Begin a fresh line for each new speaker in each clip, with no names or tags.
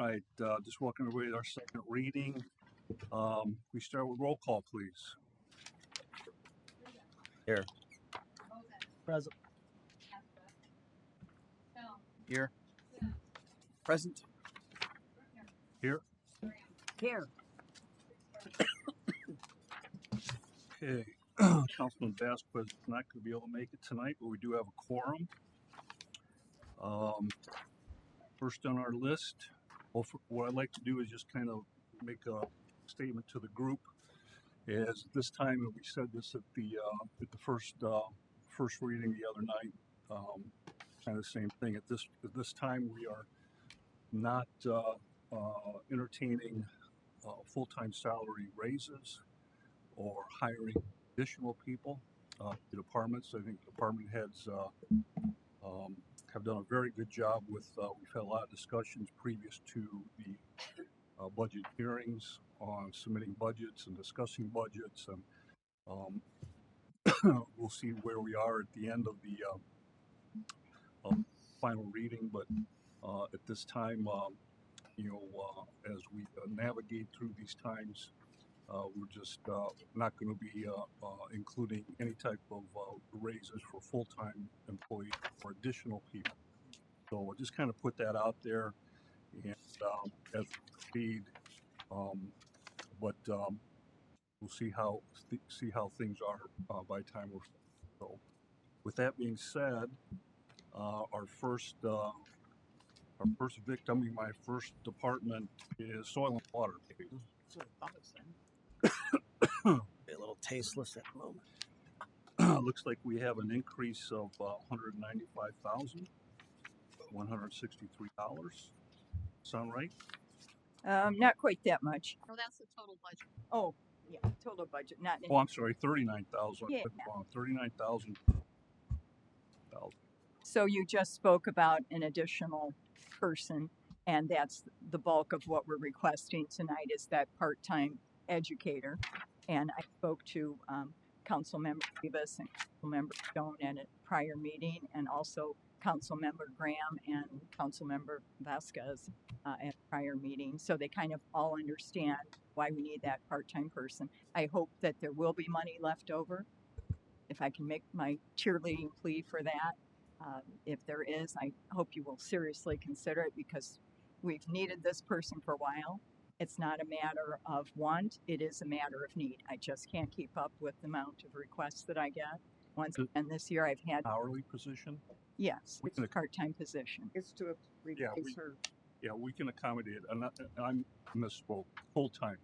right, just welcome everybody to our second reading. We start with roll call, please.
Here. Present. Here. Present.
Here.
Here.
Okay, Councilman Vasquez is not going to be able to make it tonight, but we do have a quorum. First on our list, what I'd like to do is just kind of make a statement to the group. As this time, and we said this at the first reading the other night, kind of the same thing. At this time, we are not entertaining full-time salary raises or hiring additional people. The departments, I think department heads have done a very good job with, we've had a lot of discussions previous to the budget hearings on submitting budgets and discussing budgets, and we'll see where we are at the end of the final reading. But at this time, as we navigate through these times, we're just not going to be including any type of raises for full-time employees or additional people. So we'll just kind of put that out there, and as we proceed, but we'll see how things are by the time we're. So, with that being said, our first victim in my first department is soil and water.
Be a little tasteless at the moment.
Looks like we have an increase of $195,163. Sound right?
Not quite that much.
No, that's the total budget.
Oh, yeah, total budget, not.
Oh, I'm sorry, 39,000.
Yeah.
39,000.
So you just spoke about an additional person, and that's the bulk of what we're requesting tonight is that part-time educator. And I spoke to Councilmember Rivas and Councilmember Stone at a prior meeting, and also Councilmember Graham and Councilmember Vasquez at a prior meeting. So they kind of all understand why we need that part-time person. I hope that there will be money left over. If I can make my cheerleading plea for that. If there is, I hope you will seriously consider it, because we've needed this person for a while. It's not a matter of want, it is a matter of need. I just can't keep up with the amount of requests that I get. Once again, this year I've had.
Hourly position?
Yes, it's a part-time position.
It's to replace her.
Yeah, we can accommodate, and I misspoke, full-time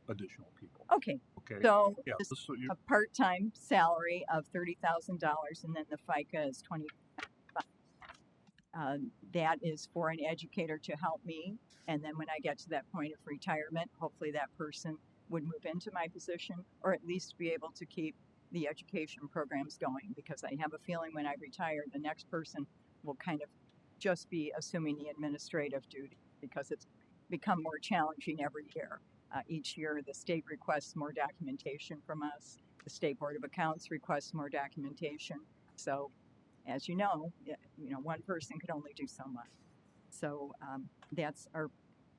additional people.
Okay,
Okay.
so
Yeah,
this
so you,
a part-time salary of $30,000, and then the FICA is $25,000. That is for an educator to help me, and then when I get to that point of retirement, hopefully that person would move into my position, or at least be able to keep the education programs going, because I have a feeling when I retire, the next person will kind of just be assuming the administrative duty, because it's become more challenging every year. Each year, the state requests more documentation from us. The State Board of Accounts requests more documentation. So, as you know, one person could only do so much. So that's our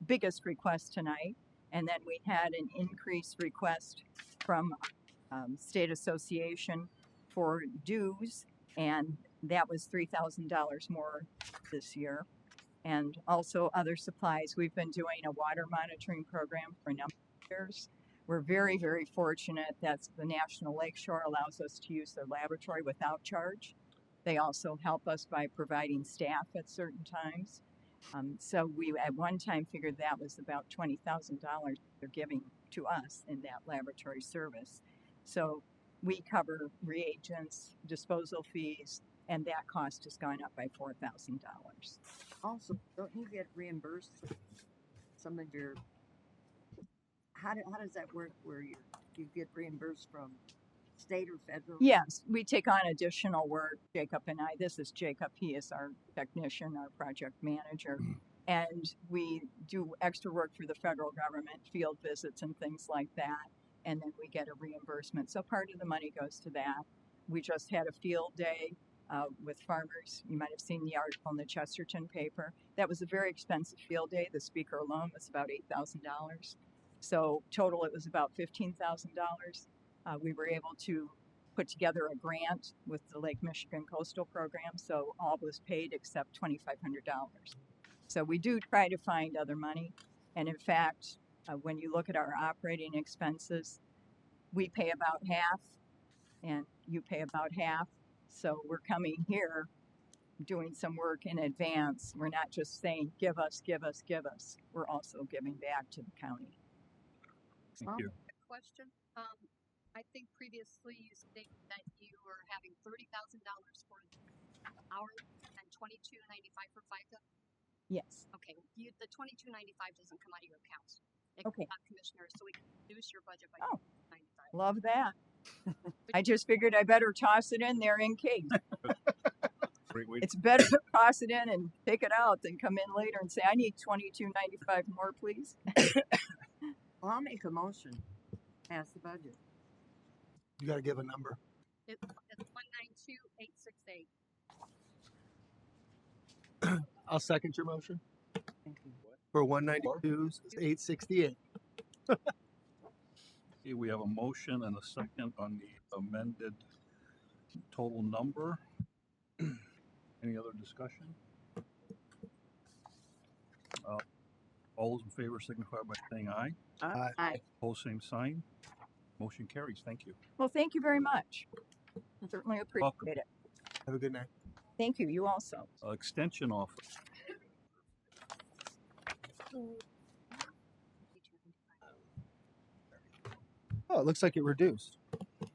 biggest request tonight. And then we had an increased request from State Association for dues, and that was $3,000 more this year. And also other supplies. We've been doing a water monitoring program for a number of years. We're very, very fortunate that the National Lakeshore allows us to use their laboratory without charge. They also help us by providing staff at certain times. So we at one time figured that was about $20,000 they're giving to us in that laboratory service. So we cover reagents, disposal fees, and that cost has gone up by $4,000.
Also, don't you get reimbursed for some of your? How does that work? Where you get reimbursed from state or federal?
Yes, we take on additional work. Jacob and I. This is Jacob. He is our technician, our project manager, and we do extra work for the federal government, field visits and things like that. And then we get a reimbursement. So part of the money goes to that. We just had a field day with farmers. You might have seen the article in the Chesterton paper. That was a very expensive field day. The speaker alone was about $8,000. So total, it was about $15,000. We were able to put together a grant with the Lake Michigan Coastal Program, so all was paid except $2,500. So we do try to find other money, and in fact, when you look at our operating expenses, we pay about half, and you pay about half. So we're coming here doing some work in advance. We're not just saying, give us, give us, give us. We're also giving back to the county.
Thank you.
Question. I think previously you stated that you were having $30,000 for hourly and $22.95 for FICA.
Yes.
Okay, the $22.95 doesn't come out of your accounts. It
Okay.
comes out of commissioners, so we can reduce your budget by
Oh.
$95.
Love that. I just figured I better toss it in there in case.
Great way.
It's better to toss it in and take it out than come in later and say, I need $22.95 more, please.
Well, I'll make a motion. Pass the budget.
You got to give a number.
It's 192,868.
I'll second your motion
Thank you.
for 192,868.
Okay, we have a motion and a second on the amended total number. Any other discussion? All those in favor signify by saying aye.
Aye.
Opposed, same sign. Motion carries. Thank you.
Well, thank you very much. Certainly appreciate
Welcome.
it.
Have a good night.
Thank you. You also.
Extension offer.
Oh, it looks like it reduced. Is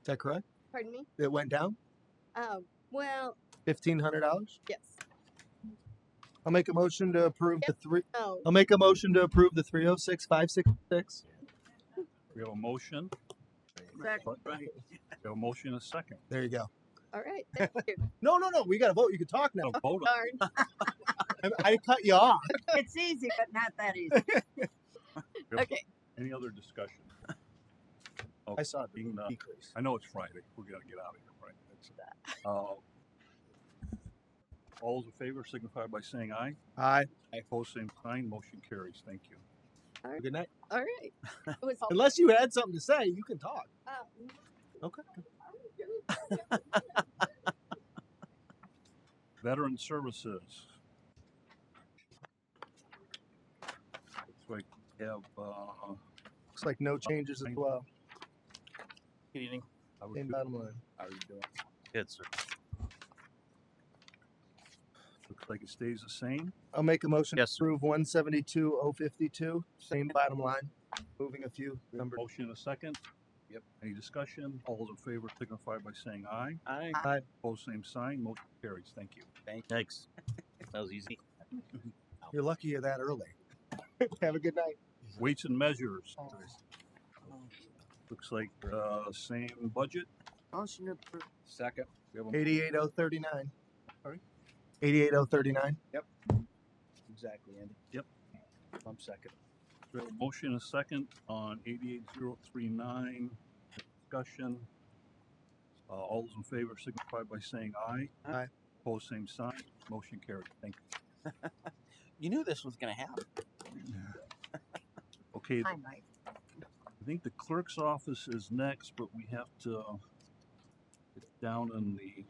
that correct?
Pardon me?
It went down
Well,
$1,500.
yes.
I'll make a motion to approve the three.
Oh,
I'll make a motion to approve the 306,566.
We have a motion.
Second.
We have a motion and a second.
There you go.
all right. Thank you.
No. We got to vote. You can talk now.
So vote on
Darn.
I cut you off.
It's easy, but not that easy.
it.
Okay.
Any other discussion?
I saw the
Being,
decrease.
I know it's Friday. We're gonna get out of here, right? All those in favor signify by saying aye.
Aye.
Opposed, same sign. Motion carries. Thank you.
Good night.
All right. It was all,
Unless you had something to say, you can talk. Okay.
Veteran Services. Looks like we have,
Looks like no changes as well.
Good evening.
Same bottom line.
How are you doing? Good, sir.
looks like it stays the same.
I'll make a motion
Yes,
to
sir.
approve 172,052. Same bottom line. Moving a few numbers.
Motion and a second.
Yep.
Any discussion? All those in favor signify by saying aye.
Aye.
Aye.
Opposed, same sign. Motion carries. Thank you.
Thanks. That was easy.
You're lucky you're that early. Have a good night.
Weights and measures. Looks like same budget.
Motion approved.
Second.
We have a
88039.
Sorry?
88039.
Exactly, Andy.
Yep.
I'm second.
we have a motion and a second on 88039. Discussion. All those in favor signify by saying aye.
Aye.
Opposed, same sign. Motion carried. Thank you.
You knew this was going to happen.
Okay,
Hi, Mike.
I think the clerk's office is next, but we have to, it's down in the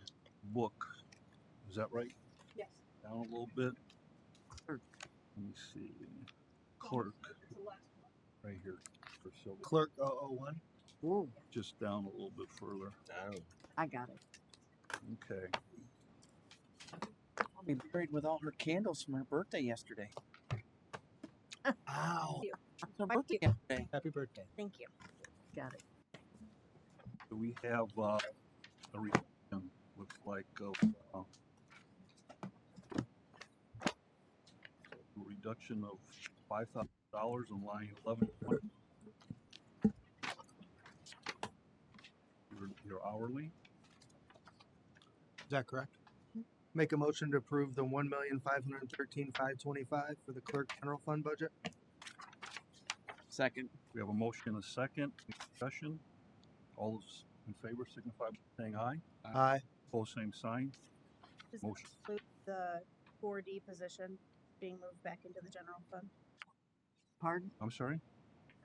book. Is that right?
yes.
Down a little bit.
Clerk.
Let me see. Clerk, right here for Sylvia.
Clerk 001.
Whoa,
Just down a little bit further.
I got it.
Okay.
We buried with all her candles from her birthday yesterday.
Ow.
It's her birthday yesterday.
Happy birthday.
Thank you. Got it.
So we have a reduction, looks like a reduction of $5,000 on line 1120. Your hourly.
Is that correct? Make a motion to approve the 1,513,525 for the clerk general fund budget.
Second.
We have a motion and a second. Any discussion. All those in favor signify by saying aye.
Aye.
Pose same sign.
Does that
Motion.
include the 4D position being moved back into the general fund?
Pardon?
I'm sorry?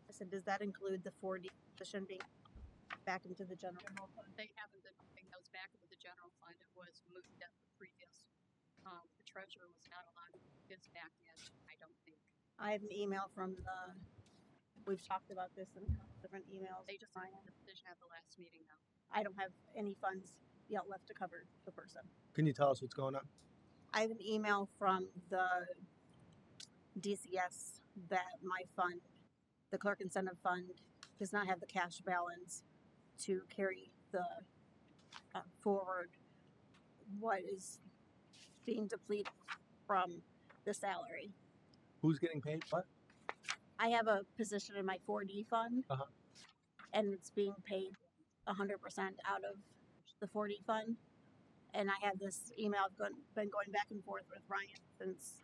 I said, does that include the 4D position being back into the general fund?
They haven't been moving those back into the general fund. It was moved at the previous. The treasurer was not allowed to move his back yet, I don't think.
I have an email from we've talked about this in a couple different emails.
They just made the decision at the last meeting now.
I don't have any funds yet left to cover the person.
Can you tell us what's going on?
I have an email from the DCS that my fund, the clerk incentive fund, does not have the cash balance to carry the forward what is being depleted from the salary.
Who's getting paid what?
I have a position in my 4D fund,
Uh-huh.
and it's being paid 100% out of the 4D fund. And I had this email been going back and forth with Ryan since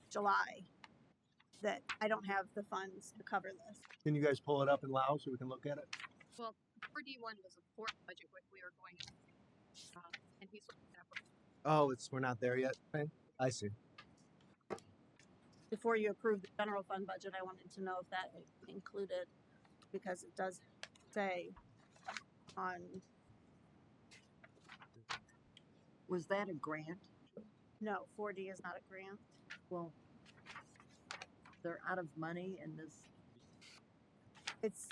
July that I don't have the funds to cover this.
Can you guys pull it up in Lao so we can look at it?
Well, 4D1 was a fourth budget we were going to, and he's looking at it.
Oh, we're not there yet. Okay. I see.
Before you approve the general fund budget, I wanted to know if that included, because it does say on,
Was that a grant?
no, 4D is not a grant.
Well, they're out of money and this,
It's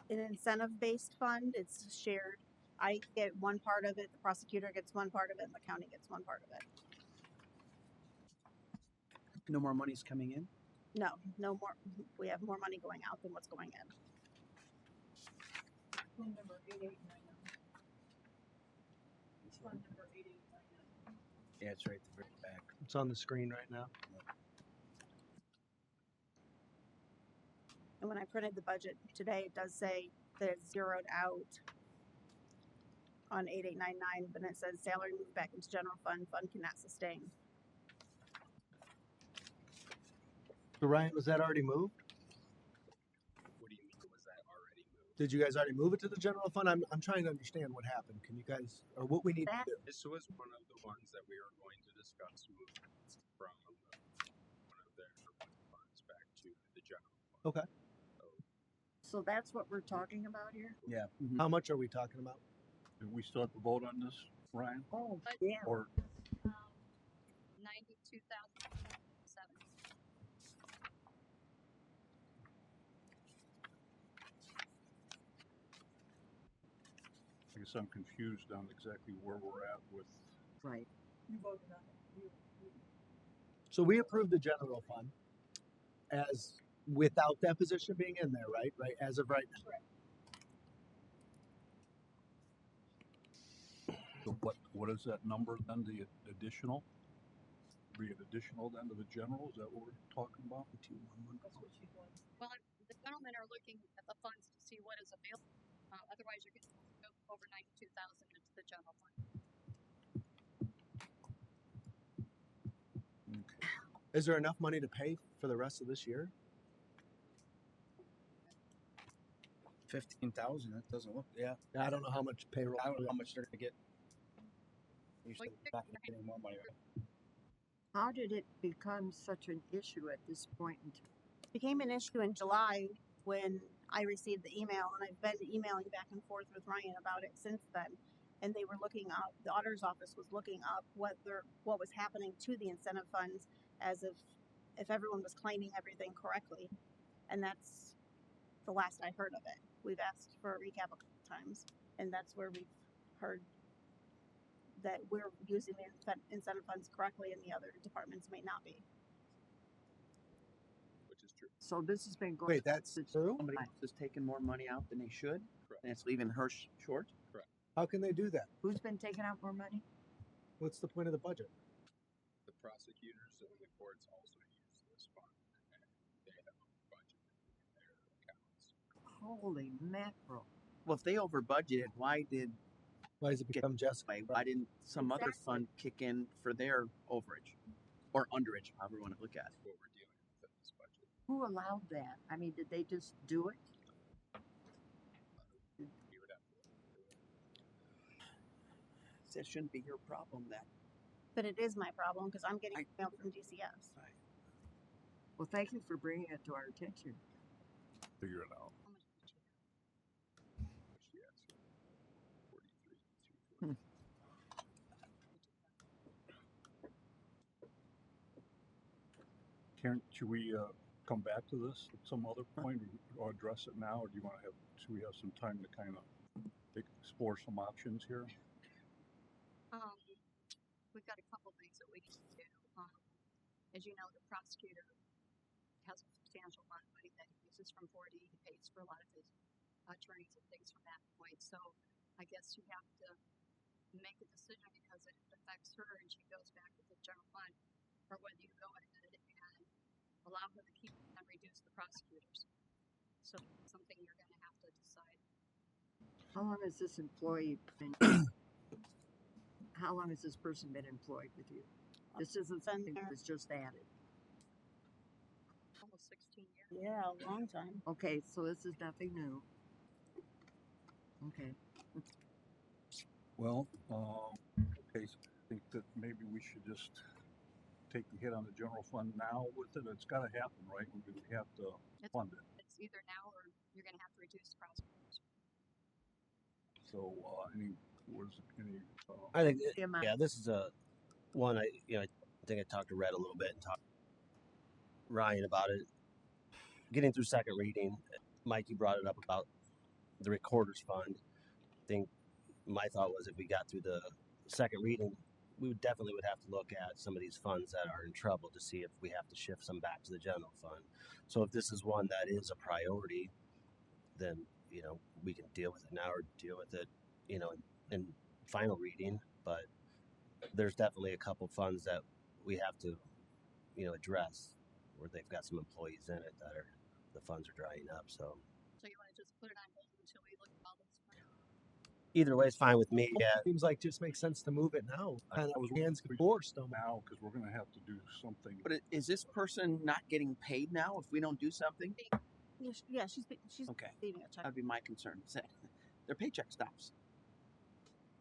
an incentive-based fund. It's shared. I get one part of it, the prosecutor gets one part of it, and the county gets one part of it.
No more money's coming in.
No, no more. We have more money going out than what's going in. Fund number 8899. Fund number 8899.
Yeah, it's right at the very back.
It's on the screen right now.
And when I printed the budget today, it does say that it's zeroed out on 8899, but it says salary moved back into general fund, fund cannot sustain.
So Ryan, was that already moved?
What do you mean, was that already moved?
Did you guys already move it to the general fund? I'm trying to understand what happened. Can you guys, or what we need to do?
This was one of the ones that we were going to discuss moving from one of their funds back to the general fund.
Okay.
so that's what we're talking about here?
Yeah.
How much are we talking about?
Do we still have to vote on this, Ryan?
Oh,
But-
yeah.
Or
92,007.
I guess I'm confused on exactly where we're at with.
Right.
You voted on it.
So we approved the general fund as without that position being in there, right? Right, as of right now.
So what is that number then? The additional? Be an additional then to the general? Is that what we're talking about?
Well, the gentlemen are looking at the funds to see what is available. Otherwise, you're going to go over 92,000 into the general fund.
Okay.
Is there enough money to pay for the rest of this year?
15,000. That doesn't look. Yeah.
I don't know how much payroll.
I don't know how much they're gonna get. You're
Well,
still not gonna get any more money. Right?
How did it become such an issue at this point in time?
It became an issue in July when I received the email, and I've been emailing back and forth with Ryan about it since then. And they were looking up, the auditor's office was looking up what was happening to the incentive funds as if everyone was claiming everything correctly. And that's the last I heard of it. We've asked for a recap a couple times, and that's where we've heard that we're using the incentive funds correctly and the other departments may not be.
Which is true.
So this has been going.
Wait, that's true?
Somebody else is taking more money out than they should,
Correct.
and it's leaving her short.
How can they do that?
Who's been taking out more money?
What's the point of the budget?
The prosecutors and the courts also use this fund, and they have a budget in their accounts.
Holy mackerel.
Well, if they over budgeted, why did
Why does it become just?
why didn't some other
Exactly.
fund kick in for their overage or underage, however you want to look at it?
That's what we're dealing with in this budget.
Who allowed that? I mean, did they just do it?
We would have to look into it.
That shouldn't be your problem then.
But it is my problem because I'm getting
I-
email from DCS.
Well, thank you for bringing it to our attention.
Figure it out.
How much did you
What she asked for. 43, 240.
Karen, should we come back to this at some other point or address it now, or do you want to have? Should we have some time to kind of explore some options here?
We've got a couple things that we need to do. As you know, the prosecutor has a substantial amount of money that he uses from 4D. He pays for a lot of his attorneys and things from that point. So I guess you have to make a decision because it affects her and she goes back to the general fund, or whether you go ahead and allow her to keep and reduce the prosecutors. So it's something you're going to have to decide.
How long has this employee been? How long has this person been employed with you? This isn't something that was just added.
Almost 16 years.
Yeah, a long time.
Okay, so this is nothing new. Okay.
Well, okay, so I think that maybe we should just take the hit on the general fund now with it. It's got to happen, right? We have to fund it.
It's either now or you're going to have to reduce the prosecutors.
So, any
I think,
The amount.
yeah, this is a one. I think I talked to Red a little bit and talked to Ryan about it. Getting through second reading, Mikey brought it up about the recorder's fund. I think my thought was if we got through the second reading, we would definitely have to look at some of these funds that are in trouble to see if we have to shift some back to the general fund. So if this is one that is a priority, then we can deal with it now or deal with it, in final reading. But there's definitely a couple funds that we have to, address where they've got some employees in it that the funds are drying up. So
So you want to just put it on hold until we look at all those funds?
either way is fine with me. Yeah,
Seems like just makes sense to move it now. Kind
I was
of hands forced almost.
now because we're going to have to do something.
But is this person not getting paid now if we don't do something?
Yeah, she's
Okay.
leaving a check.
That'd be my concern. Their paycheck stops.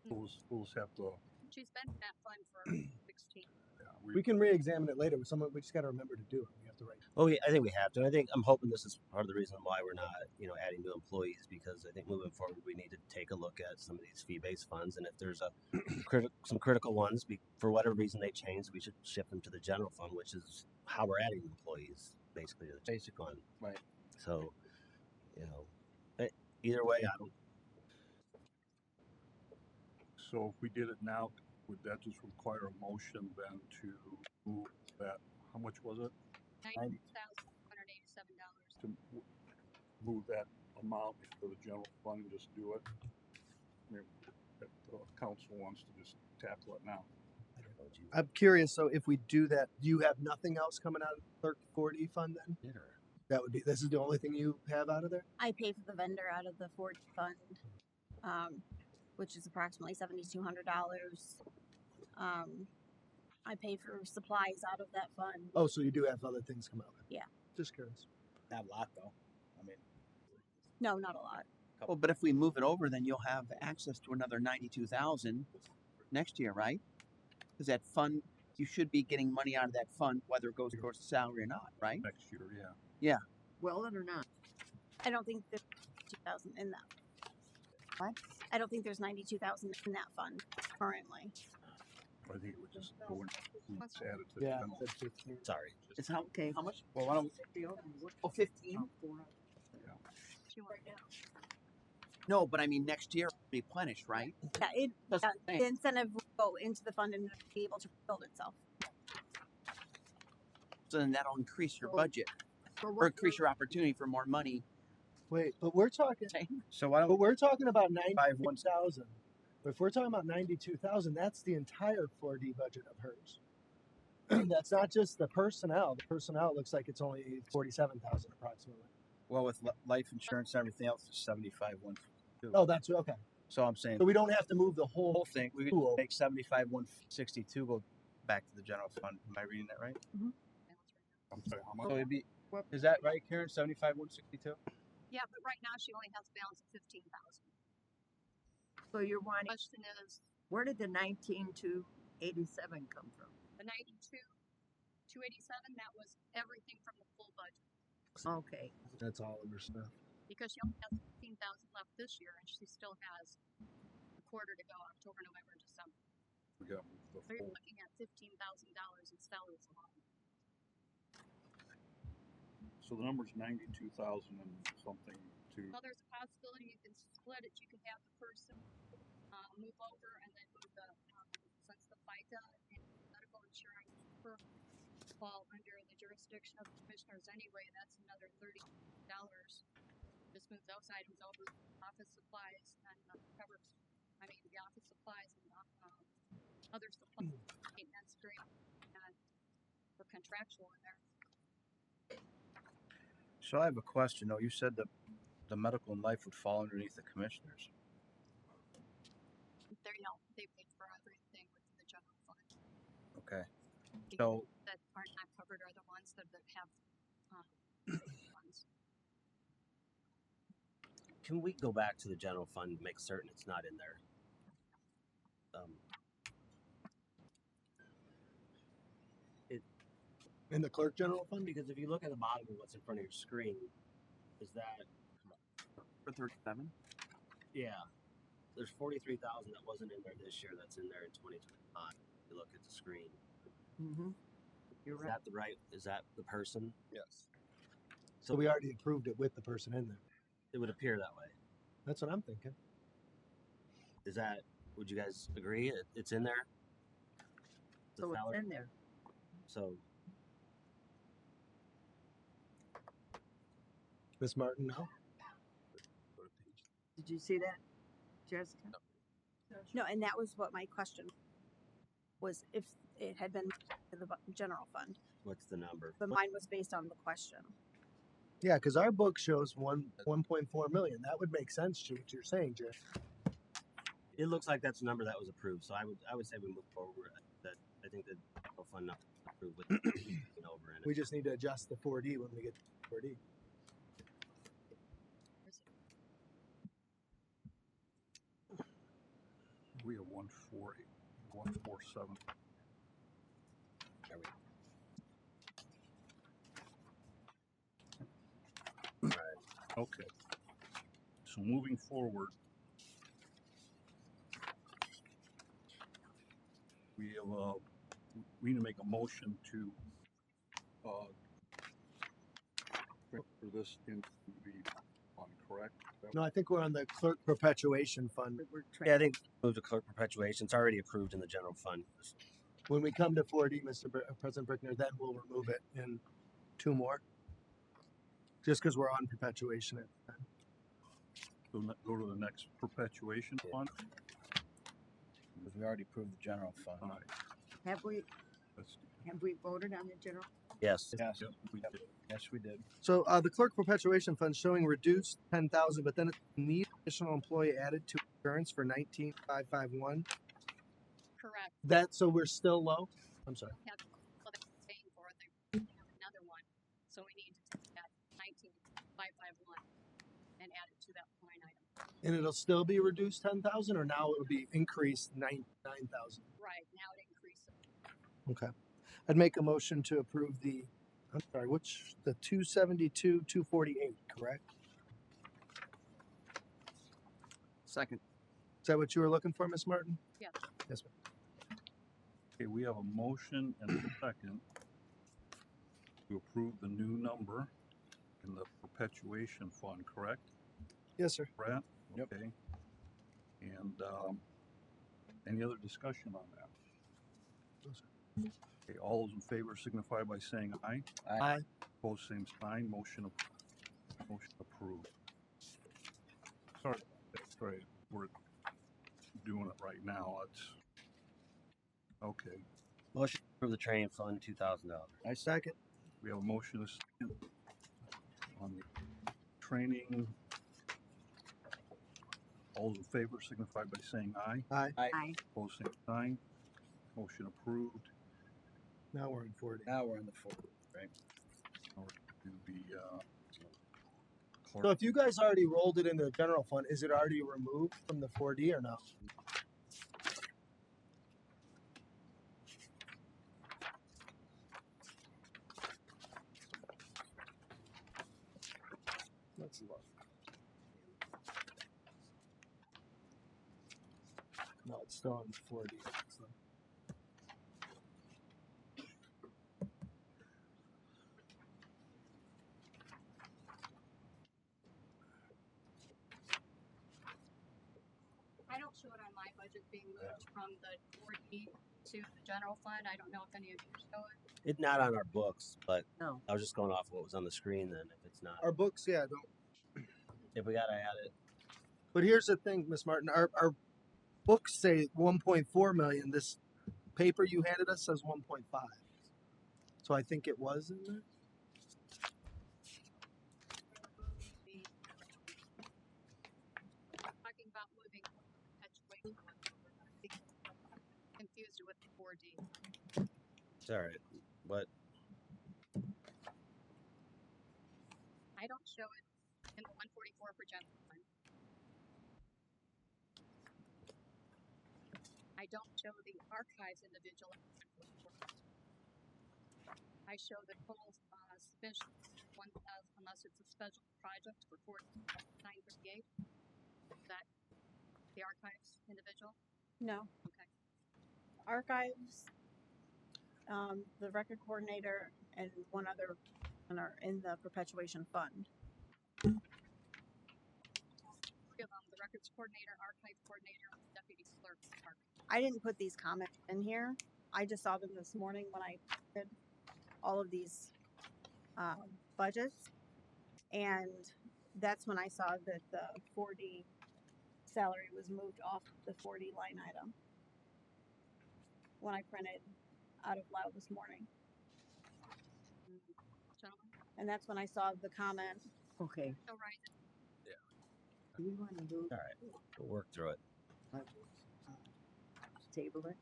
We'll just have to.
She's been in that fund for 16.
Yeah,
We can re-examine it later. We just got to remember to do it. We have to write.
oh yeah, I think we have to. And I'm hoping this is part of the reason why we're not, adding new employees, because I think moving forward we need to take a look at some of these fee-based funds, and if there's some critical ones, for whatever reason they change, we should shift them to the general fund, which is how we're adding employees, basically to the basic fund.
Right.
So, either way, I don't.
So if we did it now, would that just require a motion then to move that? How much was it?
$90,187.
To move that amount to the general fund and just do it? I mean, if the council wants to just tackle it now.
I'm curious. So if we do that, do you have nothing else coming out of the 4D fund then? That would be. This is the only thing you have out of there.
I pay for the vendor out of the 4D fund, which is approximately $7,200. I pay for supplies out of that fund.
Oh, so you do have other things come out.
Yeah.
Just curious.
Not a lot though. I mean,
No, not a lot.
well, but if we move it over, then you'll have access to another 92,000 next year, right? Because that fund, you should be getting money out of that fund, whether it goes towards the salary or not, right?
Next year, yeah.
Yeah.
Well, it or not.
I don't think there's 2,000 in that.
What?
I don't think there's 92,000 in that fund currently.
I think it would just go in, we just add it to
Yeah.
the general.
Sorry.
It's how?
Okay.
How much? Well, why don't we? Oh, 15?
She won't get
No, but I mean next year replenish, right?
Yeah,
That's what I'm
the
saying.
incentive will go into the fund and be able to rebuild itself.
So then that'll increase your
So-
budget
So
or
what,
increase your opportunity for more money.
Wait, but we're talking.
So why
But we're talking about 92,000. But if we're talking about 92,000, that's the entire 4D budget of hers. That's not just the personnel. The personnel looks like it's only 47,000 approximately.
Well, with life insurance and everything else, it's 75,162.
Oh, that's okay.
So I'm saying
So we don't have to move the whole.
whole thing. We could
Cool.
make 75,162 go back to the general fund. Am I reading that right?
I'm sorry, how
So
much?
it'd be. Is that right, Karen? 75,162.
Yeah, but right now she only has a balance of 15,000.
so you're wanting
Question is,
Where did the 19,287 come from?
The 92,287, that was everything from the full budget.
Okay.
That's all of her stuff.
Because she only has 15,000 left this year, and she still has a quarter to go, October, November, December.
We got the
So you're
full,
looking at $15,000 in salaries alone.
so the number's 92,000 and something to,
Well, there's a possibility you can split it. You can have the person move over and then move the, since the FICA and medical insurance fall under the jurisdiction of the commissioners anyway, that's another $30. Just move those items over, office supplies and covers, the office supplies and other supplies, maintenance, grant, and for contractual in there.
So I have a question though. You said that the medical and life would fall underneath the commissioners.
They pay for everything within the general fund.
Okay.
The
So
that are not covered are the ones that have funds.
Can we go back to the general fund and make certain it's not in there?
In the clerk general fund?
Because if you look at the bottom of what's in front of your screen, is that
For 37?
yeah? There's 43,000 that wasn't in there this year. That's in there in 2025. If you look at the screen.
Mm-hmm. You're
Is
right.
that the right? Is that the person?
yes.
So we already approved it with the person in there.
It would appear that way.
That's what I'm thinking.
Is that? Would you guys agree? It's in there. The
So it's
salary?
in there.
So
Miss Martin, no?
Did you see that, Jessica?
No, and that was what my question was, if it had been in the general fund,
what's the number?
but mine was based on the question.
Yeah, because our book shows 1.4 million. That would make sense to what you're saying, Jay.
It looks like that's a number that was approved. So I would say we move forward. That I think the general fund not approved with over in it.
We just need to adjust the 4D when we get to 4D.
we have 148, 147.
There we go.
Okay. So moving forward, we have we need to make a motion to for this into the fund, correct?
No, I think we're on the clerk perpetuation fund.
We're
Yeah, I think move to clerk perpetuation. It's already approved in the general fund.
When we come to 4D, President Brickner, then we'll remove it in 2 more. Just because we're on perpetuation at the time.
So go to the next perpetuation fund.
Because we already approved the general fund.
All right.
Have we
Let's,
voted on the general?
Yes.
Yes.
yep, we did.
Yes, we did.
So the clerk perpetuation fund showing reduced 10,000, but then it need additional employee added to insurance for 19,551.
Correct.
That so we're still low. I'm sorry.
Have people that are paying for it, they have another one. So we need to take that 19,551 and add it to that line item.
And it'll still be reduced 10,000, or now it'll be increased 9,000.
Right, now it increases.
Okay. I'd make a motion to approve the. I'm sorry. Which the 272 248, correct?
Second.
Is that what you were looking for, Miss Martin?
Yeah.
Yes, ma'am.
Okay, we have a motion and a second to approve the new number in the perpetuation fund, correct?
Yes, sir.
Brett?
Yep.
Okay. And any other discussion on that?
No, sir.
Okay, all those in favor signify by saying aye.
Aye.
Opposed, same sign. Motion approved. Sorry, we're doing it right now. It's okay.
Motion to approve the training fund, $2,000.
I second.
We have a motion and a second on the training. All those in favor signify by saying aye.
Aye.
Aye.
Opposed, same sign. Motion approved.
Now we're in 40.
Now we're in the 4. Right.
Now we're to the clerk.
So if you guys already rolled it into the general fund, is it already removed from the 4D or no? look. No, it's still on the 4D. So.
I don't show it on my budget being moved from the 4D to the general fund. I don't know if any of you show it.
It's not on our books, but
No.
I was just going off what was on the screen. Then, if it's not,
Our books, yeah, don't.
if we gotta add it,
But here's the thing, Miss Martin. Our books say 1.4 million. This paper you handed us says 1.5. So I think it was in there.
Talking about moving perpetuation. Confused with the 4D.
it's all right. But
I don't show it in the 144 for general fund. I don't show the archives individual. I show the total special 1,000 unless it's a special project for 938. Is that the archives individual?
No.
Okay.
Archives, the record coordinator, and one other are in the perpetuation fund.
3 of them: the records coordinator, archive coordinator, and deputy clerk.
I didn't put these comments in here. I just saw them this morning when I did all of these budgets, and that's when I saw that the 4D salary was moved off the 4D line item when I printed out of loud this morning.
Gentlemen,
And that's when I saw the comment.
Okay.
so right.
Do we want to do
all right, we'll work through it.
table it?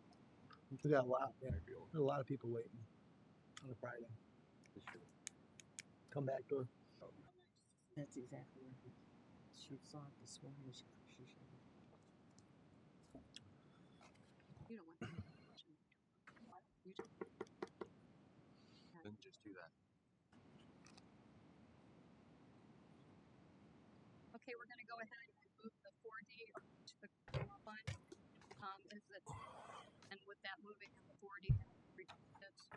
We got a lot. Yeah, a lot of people waiting on a Friday. Come back to her.
That's exactly what she saw it this morning. She should.
You don't want that. You just
Then just do that.
okay, we're going to go ahead and move the 4D to the general fund. Is it, and with that moving the 4D, it's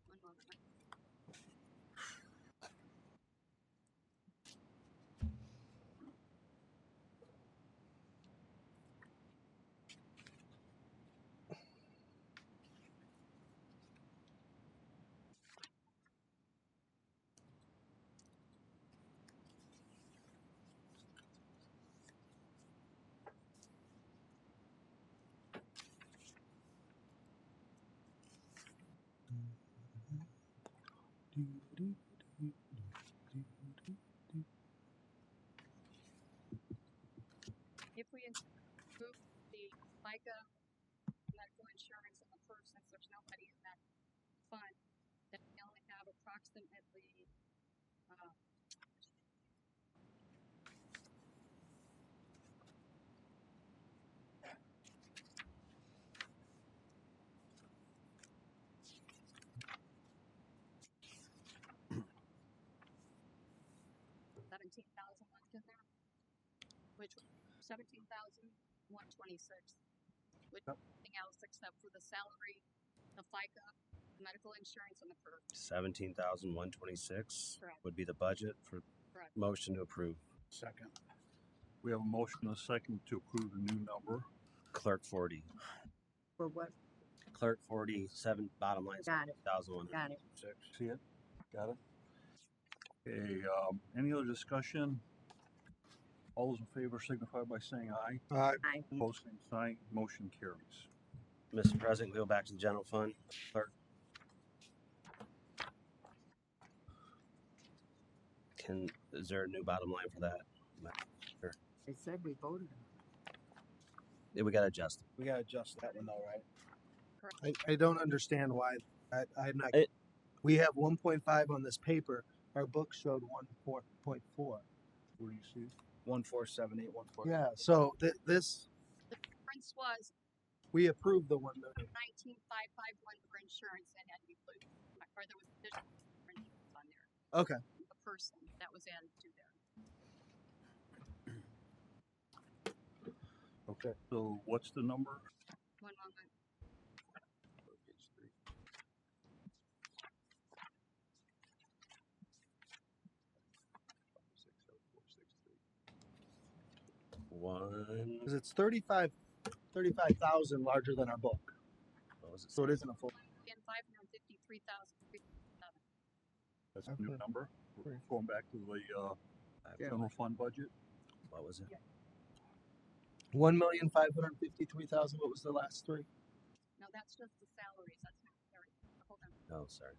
one moment. If we move the FICA medical insurance in the first, since there's nobody in that fund, then we only have approximately $17,000 left in there, which 17,126, with nothing else except for the salary, the FICA, the medical insurance, and the PERF.
17,126
Correct.
would be the budget for
Correct.
motion to approve.
Second.
We have a motion and a second to approve the new number.
Clerk 40.
For what?
Clerk 47, bottom line.
Got it.
1,106.
Got it.
See it? Got it? Okay, any other discussion? All those in favor signify by saying aye.
Aye.
Opposed, same sign. Motion carries.
Mr. President, go back to the general fund. Clerk. Is there a new bottom line for that? Sure.
They said we voted on
Yeah, we gotta adjust it.
We gotta adjust that one though, right?
I don't understand why. I'm not. We have 1.5 on this paper. Our book showed 1.4.
Where do you see it?
1478144.
Yeah. So this.
The difference was
We approved the 1 million.
19,551 for insurance and had to be included, or there was additional insurance on there.
Okay.
A person that was added to there.
Okay. So what's the number?
One moment.
One.
Because it's 35,000 larger than our book.
What was it?
So it isn't a full.
And 553,307.
That's a new
Okay.
number. We're going back to the general fund budget.
What was it?
1,553,000. What was the last three?
No, that's just the salaries. That's not very. Hold on.
Oh, sorry.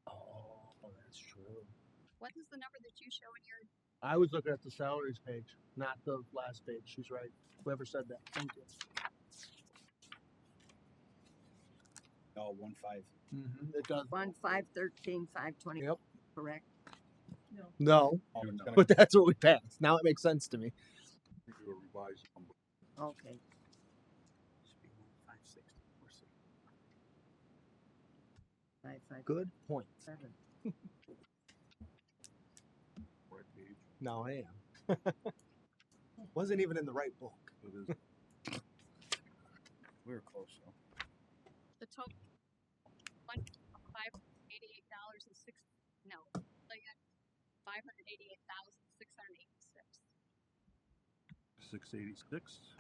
Oh, that's true.
What is the number that you show in your?
I was looking at the salaries page, not the last page. She's right. Whoever said that. Thank you.
Oh, 1.5.
Mm-hmm. It does.
1,513,520.
Yep.
Correct.
No,
Oh, it's gonna-
but that's what we passed. Now it makes sense to me.
We do a revised number.
Okay.
Should be 1,560, 460.
557.
Good point.
Right page.
Now I am. Wasn't even in the right book.
It is.
We were close, though.
The total. $588.06. No. $588,686.
686.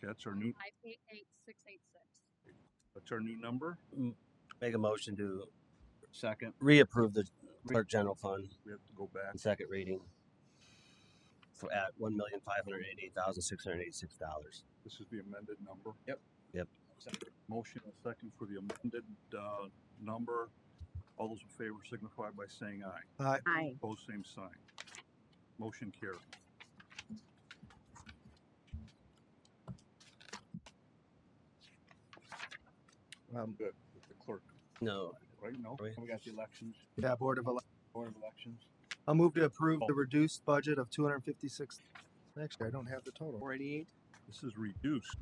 That's our new.
588,686.
That's our new number.
Make a motion to
Second.
reapprove the clerk general fund
We have to go back.
in second reading for at $1,588,686.
This is the amended number.
Yep.
Yep.
Motion and second for the amended number. All those in favor signify by saying aye.
Aye.
Opposed, same sign. Motion carried. Good. With the clerk,
No.
right? No.
Are we?
We got the elections.
Yeah, Board of
Elections.
I'll move to approve the reduced budget of 256. Actually, I don't have the total.
488.
This is reduced.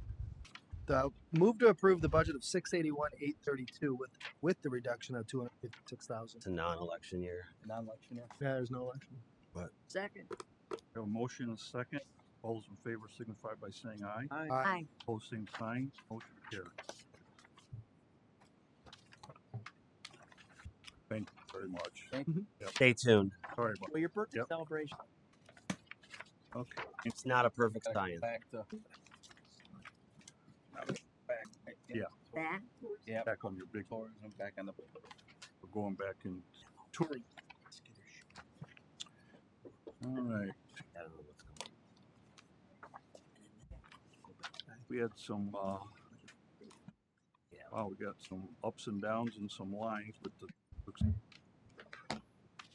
Move to approve the budget of 681,832 with the reduction of 256,000.
It's a non-election year.
Non-election year.
Yeah, there's no election.
Second.
We have a motion and a second. All those in favor signify by saying aye.
Aye.
Opposed, same sign. Motion carried. Thank you very much.
Stay tuned.
Sorry about
Well, your birthday
Yep.
celebration.
Okay.
It's not a perfect science.
Back to. Back.
Yeah.
Back.
Yeah.
Back on your big.
Tourism. Back on the.
We're going back in touring. All right.
I don't know what's going on.
We had some. Wow, we got some ups and downs and some lines, but the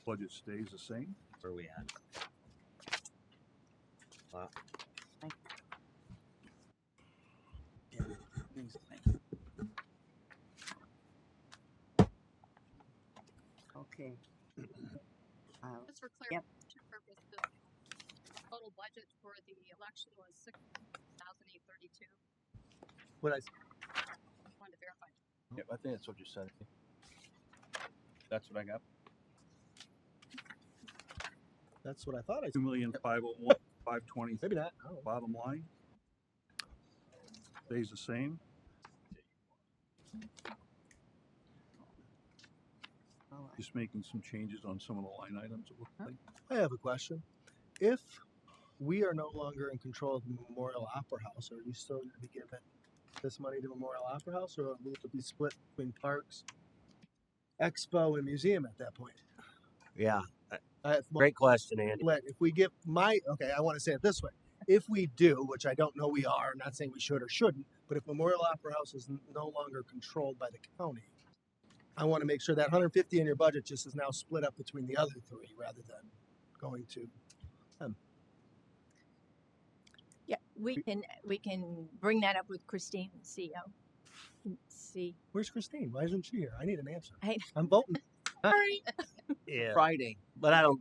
budget stays the same.
Where are we at? Wow.
Okay.
Just for
Yep.
clarification purposes, total budget for the election was 6,832.
What I
Wanted to verify.
Yep, I think that's what you said. That's what I got.
that's what I thought I said.
2,501,520.
Maybe not. Oh.
Bottom line stays the same.
All right.
Just making some changes on some of the line items. It looked like.
I have a question. If we are no longer in control of the Memorial Opera House, are you still going to be giving this money to Memorial Opera House, or will it be split between Parks, Expo, and Museum at that point?
Yeah.
Well,
Great question, Andy.
if we give okay, I want to say it this way. If we do, which I don't know we are, I'm not saying we should or shouldn't, but if Memorial Opera House is no longer controlled by the county, I want to make sure that 150 in your budget just is now split up between the other three rather than going to.
Yeah, we can bring that up with Christine, the CEO. See.
Where's Christine? Why isn't she here? I need an answer.
I-
I'm voting.
Sorry.
Yeah.
Friday.
But I don't.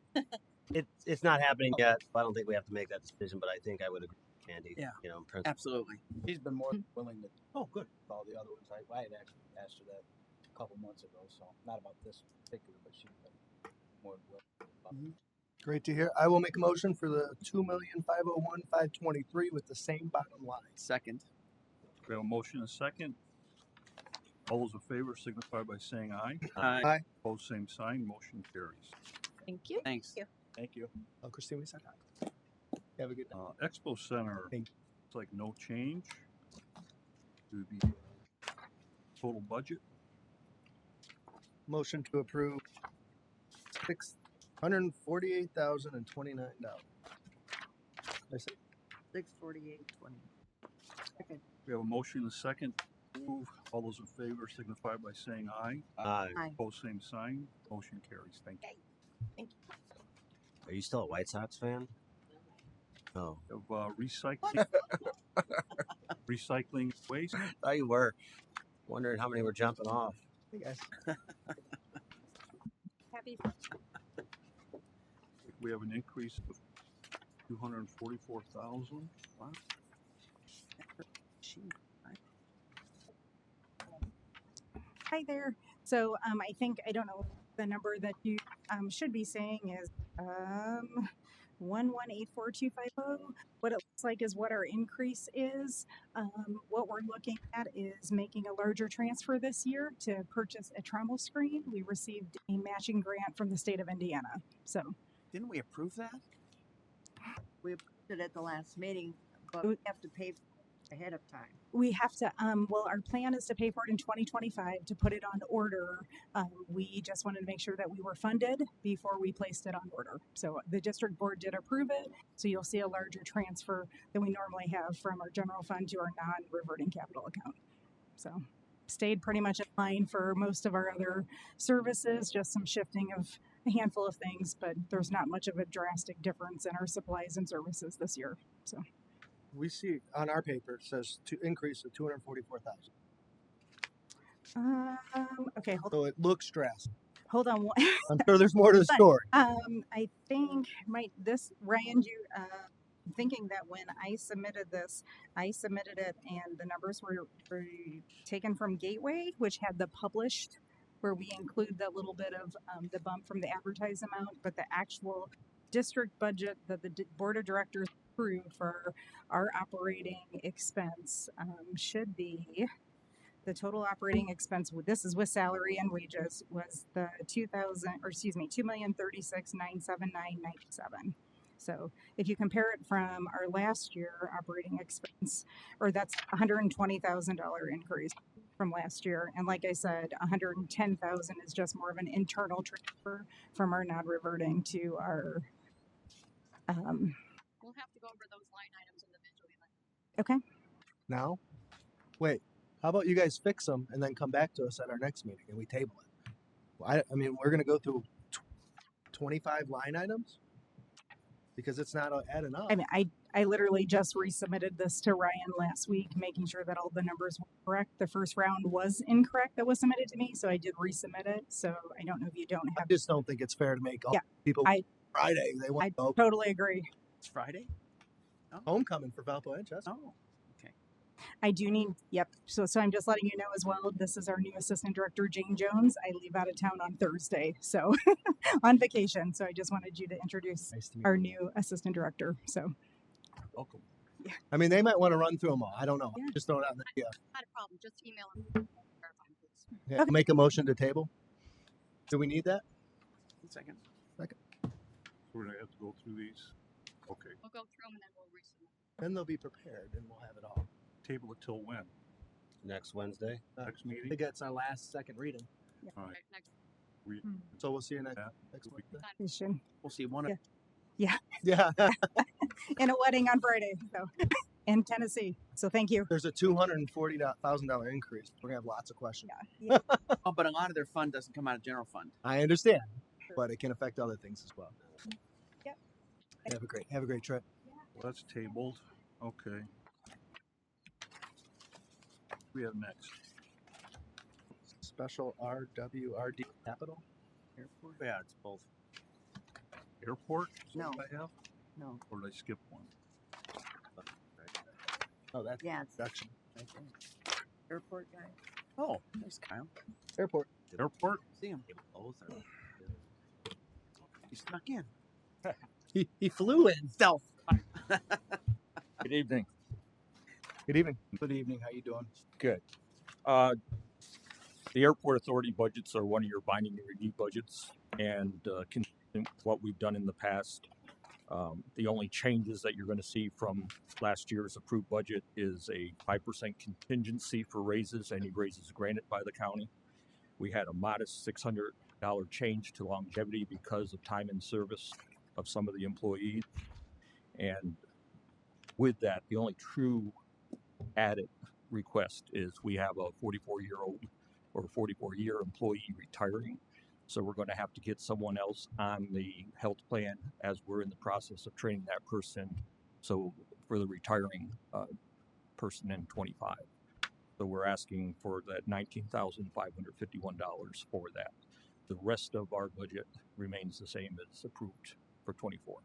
It's not happening yet. I don't think we have to make that decision. But I think I would agree. Andy.
Yeah.
You know, in principle.
Absolutely.
She's been more than willing to
Oh, good.
all the other ones. I had actually asked her that a couple months ago, so not about this particular, but she's been more than willing.
Great to hear. I will make a motion for the 2,501,523 with the same bottom line.
Second.
We have a motion and a second. All those in favor signify by saying aye.
Aye.
Opposed, same sign. Motion carries.
Thank you.
Thanks.
Thank
Thank you.
Oh, Christine, we said aye. Have a good day.
Expo Center,
Thank
it's like no change to the total budget.
Motion to approve $648,029. I say
648.20. Second.
We have a motion and a second. Move. All those in favor signify by saying aye.
Aye.
Aye.
Opposed, same sign. Motion carries. Thank you.
Are you still a White Sox fan? Oh,
Of recycling, recycling waste.
thought you were. Wondering how many were jumping off.
Hey guys.
Happy.
We have an increase of 244,000. Wow.
Hi there. So I think I don't know the number that you should be saying is 1184250. What it looks like is what our increase is. What we're looking at is making a larger transfer this year to purchase a trommel screen. We received a matching grant from the state of Indiana. So
Didn't we approve that?
We approved it at the last meeting, but we have to pay ahead of time.
we have to well, our plan is to pay for it in 2025 to put it on order. We just wanted to make sure that we were funded before we placed it on order. So the district board did approve it, so you'll see a larger transfer than we normally have from our general fund to our non-reverting capital account. So stayed pretty much in line for most of our other services, just some shifting of a handful of things, but there's not much of a drastic difference in our supplies and services this year. So
We see on our paper it says to increase of 244,000.
okay, hold
So it looks drastic.
on one.
I'm sure there's more to the story.
I think Ryan, you thinking that when I submitted this, I submitted it and the numbers were taken from Gateway, which had the published, where we include the little bit of the bump from the advertised amount, but the actual district budget that the board of directors approved for our operating expense should be the total operating expense. This is with salary and wages, was the 2,036,979.97. So if you compare it from our last year operating expense, or that's $120,000 increase from last year, and like I said, 110,000 is just more of an internal transfer from our non-reverting to our.
We'll have to go over those line items individually.
Okay.
Now, wait. How about you guys fix them and then come back to us at our next meeting and we table it? I mean, we're going to go through 25 line items because it's not adding up.
I mean, I literally just resubmitted this to Ryan last week, making sure that all the numbers were correct. The first round was incorrect that was submitted to me, so I did resubmit it. So I don't know if you don't
I
have.
just don't think it's fair to make all people Friday. They want
I
to go
totally agree.
It's Friday?
homecoming for Valparaiso.
Oh.
I do need, yep. So I'm just letting you know as well. This is our new assistant director, Jane Jones. I leave out of town on Thursday, so on vacation. So I just wanted you to introduce
Nice to meet
our new assistant director. So
Welcome.
I mean, they might want to run through them all. I don't know.
Yeah.
Just throw it out there. Yeah.
Not a problem. Just email them. Verify, please.
Yeah.
Okay.
Make a motion to table. Do we need that?
Second.
So we're gonna have to go through these. Okay.
We'll go through them and then we'll resubmit.
Then they'll be prepared and we'll have it all.
Table it till when?
Next Wednesday.
Next
I
meeting?
think that's our second reading.
All right.
Right, next.
So we'll see you next
Yeah.
Wednesday.
you should,
We'll see one.
Yeah.
Yeah.
and a wedding on Friday, so in Tennessee. So thank you.
There's a $240,000 increase. We're gonna have lots of questions.
Yeah.
Oh, but a lot of their fund doesn't come out of general fund.
I understand, but it can affect other things as well.
Yep.
Have a great trip.
Well, that's tabled. Okay. We have next.
Special RWRD capital.
Airport?
Yeah, it's both.
Airport? Is that
No.
what I have?
No.
Or did I skip one?
Oh, that's
Yeah, it's
production.
right there. Airport guy.
Oh, there's Kyle.
Airport.
Airport.
See him.
Both are.
He snuck in.
He flew in.
Stealth.
Good evening.
Good evening.
Good evening. How you doing?
Good. The airport authority budgets are one of your binding and review budgets, and consistent with what we've done in the past. The only changes that you're going to see from last year's approved budget is a 5% contingency for raises, any raises granted by the county. We had a modest $600 change to longevity because of time in service of some of the employees. And with that, the only true added request is we have a 44-year-old or 44-year employee retiring. So we're going to have to get someone else on the health plan as we're in the process of training that person. So for the retiring person in 25. So we're asking for that $19,551 for that. The rest of our budget remains the same as approved for 24.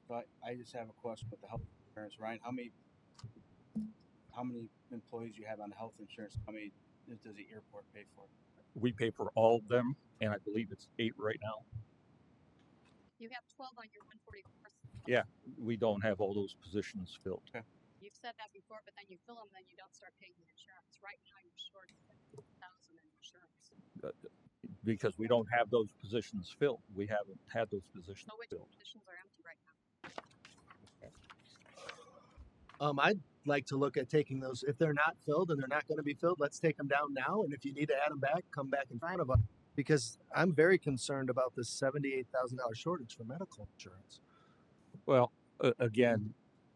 So I just have a question with the health insurance, Ryan. How many employees you have on health insurance? How many does the airport pay for?
We pay for all of them, and I believe it's 8 right now.
You have 12 on your 144.
Yeah, we don't have all those positions filled.
Okay.
You've said that before, but then you fill them, then you don't start paying the insurance. Right now, you're short 1,000 in insurance.
Because we don't have those positions filled. We haven't had those positions
So which
filled.
positions are empty right now?
I'd like to look at taking those. If they're not filled and they're not going to be filled, let's take them down now. And if you need to add them back, come back in front of us. Because I'm very concerned about this $78,000 shortage for medical insurance.
Well, again,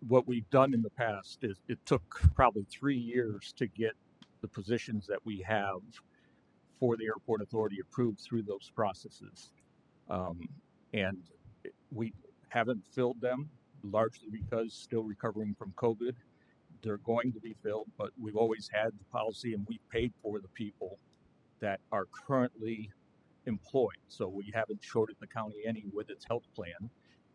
what we've done in the past is it took probably 3 years to get the positions that we have for the airport authority approved through those processes. And we haven't filled them largely because still recovering from COVID. They're going to be filled, but we've always had the policy and we've paid for the people that are currently employed. So we haven't shorted the county any with its health plan.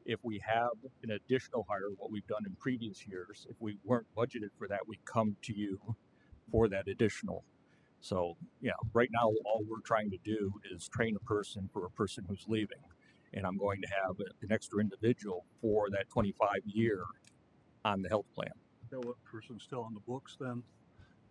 If we have an additional hire, what we've done in previous years, if we weren't budgeted for that, we come to you for that additional. So yeah, right now, all we're trying to do is train a person for a person who's leaving. And I'm going to have an extra individual for that 25 year on the health plan.
So what person's still on the books then?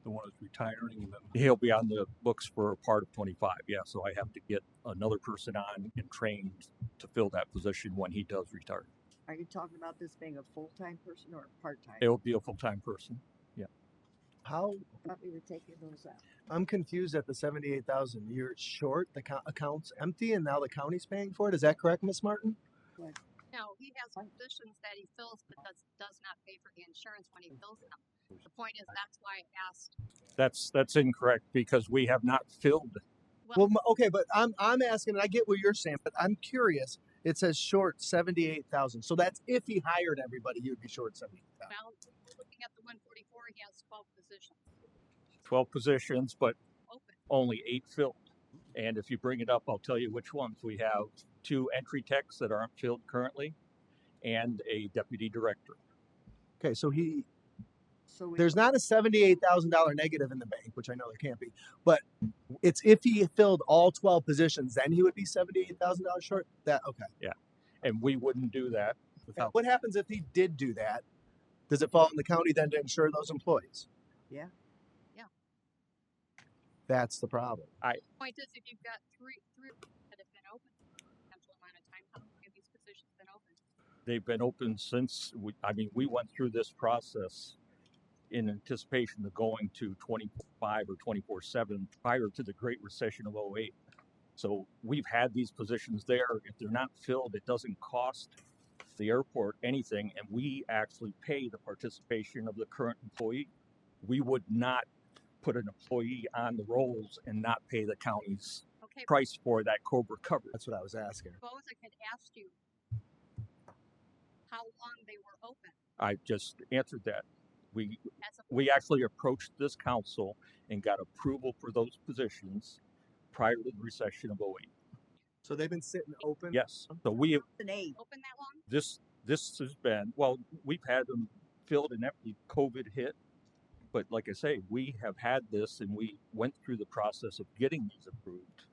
The one that's retiring and then
He'll be on the books for a part of 25. Yeah, so I have to get another person on and trained to fill that position when he does retire.
Are you talking about this being a full-time person or a part-time?
It'll be a full-time person. Yeah.
How?
I thought we were taking those out.
I'm confused at the 78,000. You're short. The account's empty, and now the county's paying for it. Is that correct, Miss Martin?
No, he has positions that he fills, but does not pay for the insurance when he fills them. The point is, that's why I asked.
That's incorrect because we have not filled.
Well, okay, but I'm asking, and I get what you're saying, but I'm curious. It says short 78,000. So that's if he hired everybody, he would be short 78,000.
Well, looking at the 144, he has 12 positions.
12 positions, but
Open.
only 8 filled. And if you bring it up, I'll tell you which ones. We have 2 entry techs that aren't filled currently and a deputy director.
Okay, so there's not a $78,000 negative in the bank, which I know there can't be, but it's if he filled all 12 positions, then he would be $78,000 short. That okay?
Yeah, and we wouldn't do that without.
What happens if he did do that? Does it fall on the county then to insure those employees?
Yeah.
That's the problem.
Point is, if you've got three that have been open, potential amount of time, how long have these positions been open?
They've been open since we went through this process in anticipation of going to 25 or 24/7 prior to the Great Recession of 08. So we've had these positions there. If they're not filled, it doesn't cost the airport anything, and we actually pay the participation of the current employee. We would not put an employee on the rolls and not pay the county's price for that COBRA coverage.
That's what I was asking.
Suppose I could ask you how long they were open.
I just answered that. We actually approached this council and got approval for those positions prior to the recession of 08.
So they've been sitting open?
Yes. So we have
open that long?
this has been, well, we've had them filled and empty. COVID hit. But like I say, we have had this and we went through the process of getting these approved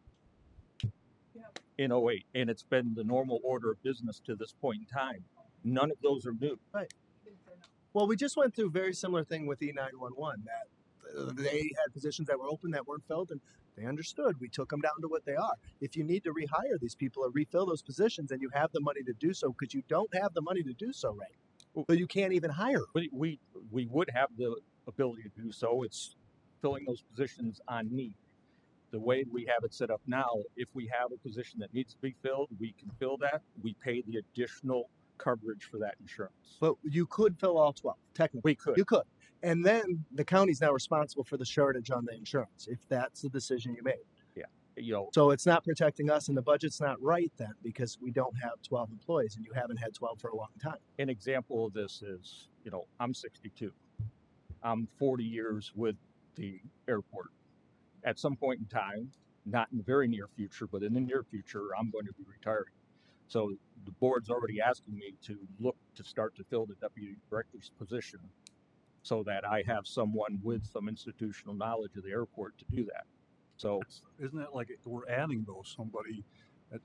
in '08. And it's been the normal order of business to this point in time. None of those are new.
Right. Well, we just went through a very similar thing with E911 that they had positions that were open that weren't filled, and they understood. We took them down to what they are. If you need to rehire these people or refill those positions, and you have the money to do so, because you don't have the money to do so, right? So you can't even hire.
We would have the ability to do so. It's filling those positions on need. The way we have it set up now, if we have a position that needs to be filled, we can fill that. We pay the additional coverage for that insurance.
But you could fill all 12, technically.
We could.
You could. And then the county's now responsible for the shortage on the insurance, if that's the decision you made.
Yeah. You know,
So it's not protecting us, and the budget's not right then, because we don't have 12 employees, and you haven't had 12 for a long time.
an example of this is, you know, I'm 62. I'm 40 years with the airport. At some point in time, not in the very near future, but in the near future, I'm going to be retiring. So the board's already asking me to look to start to fill the deputy director's position so that I have someone with some institutional knowledge of the airport to do that. So
Isn't that like we're adding though somebody that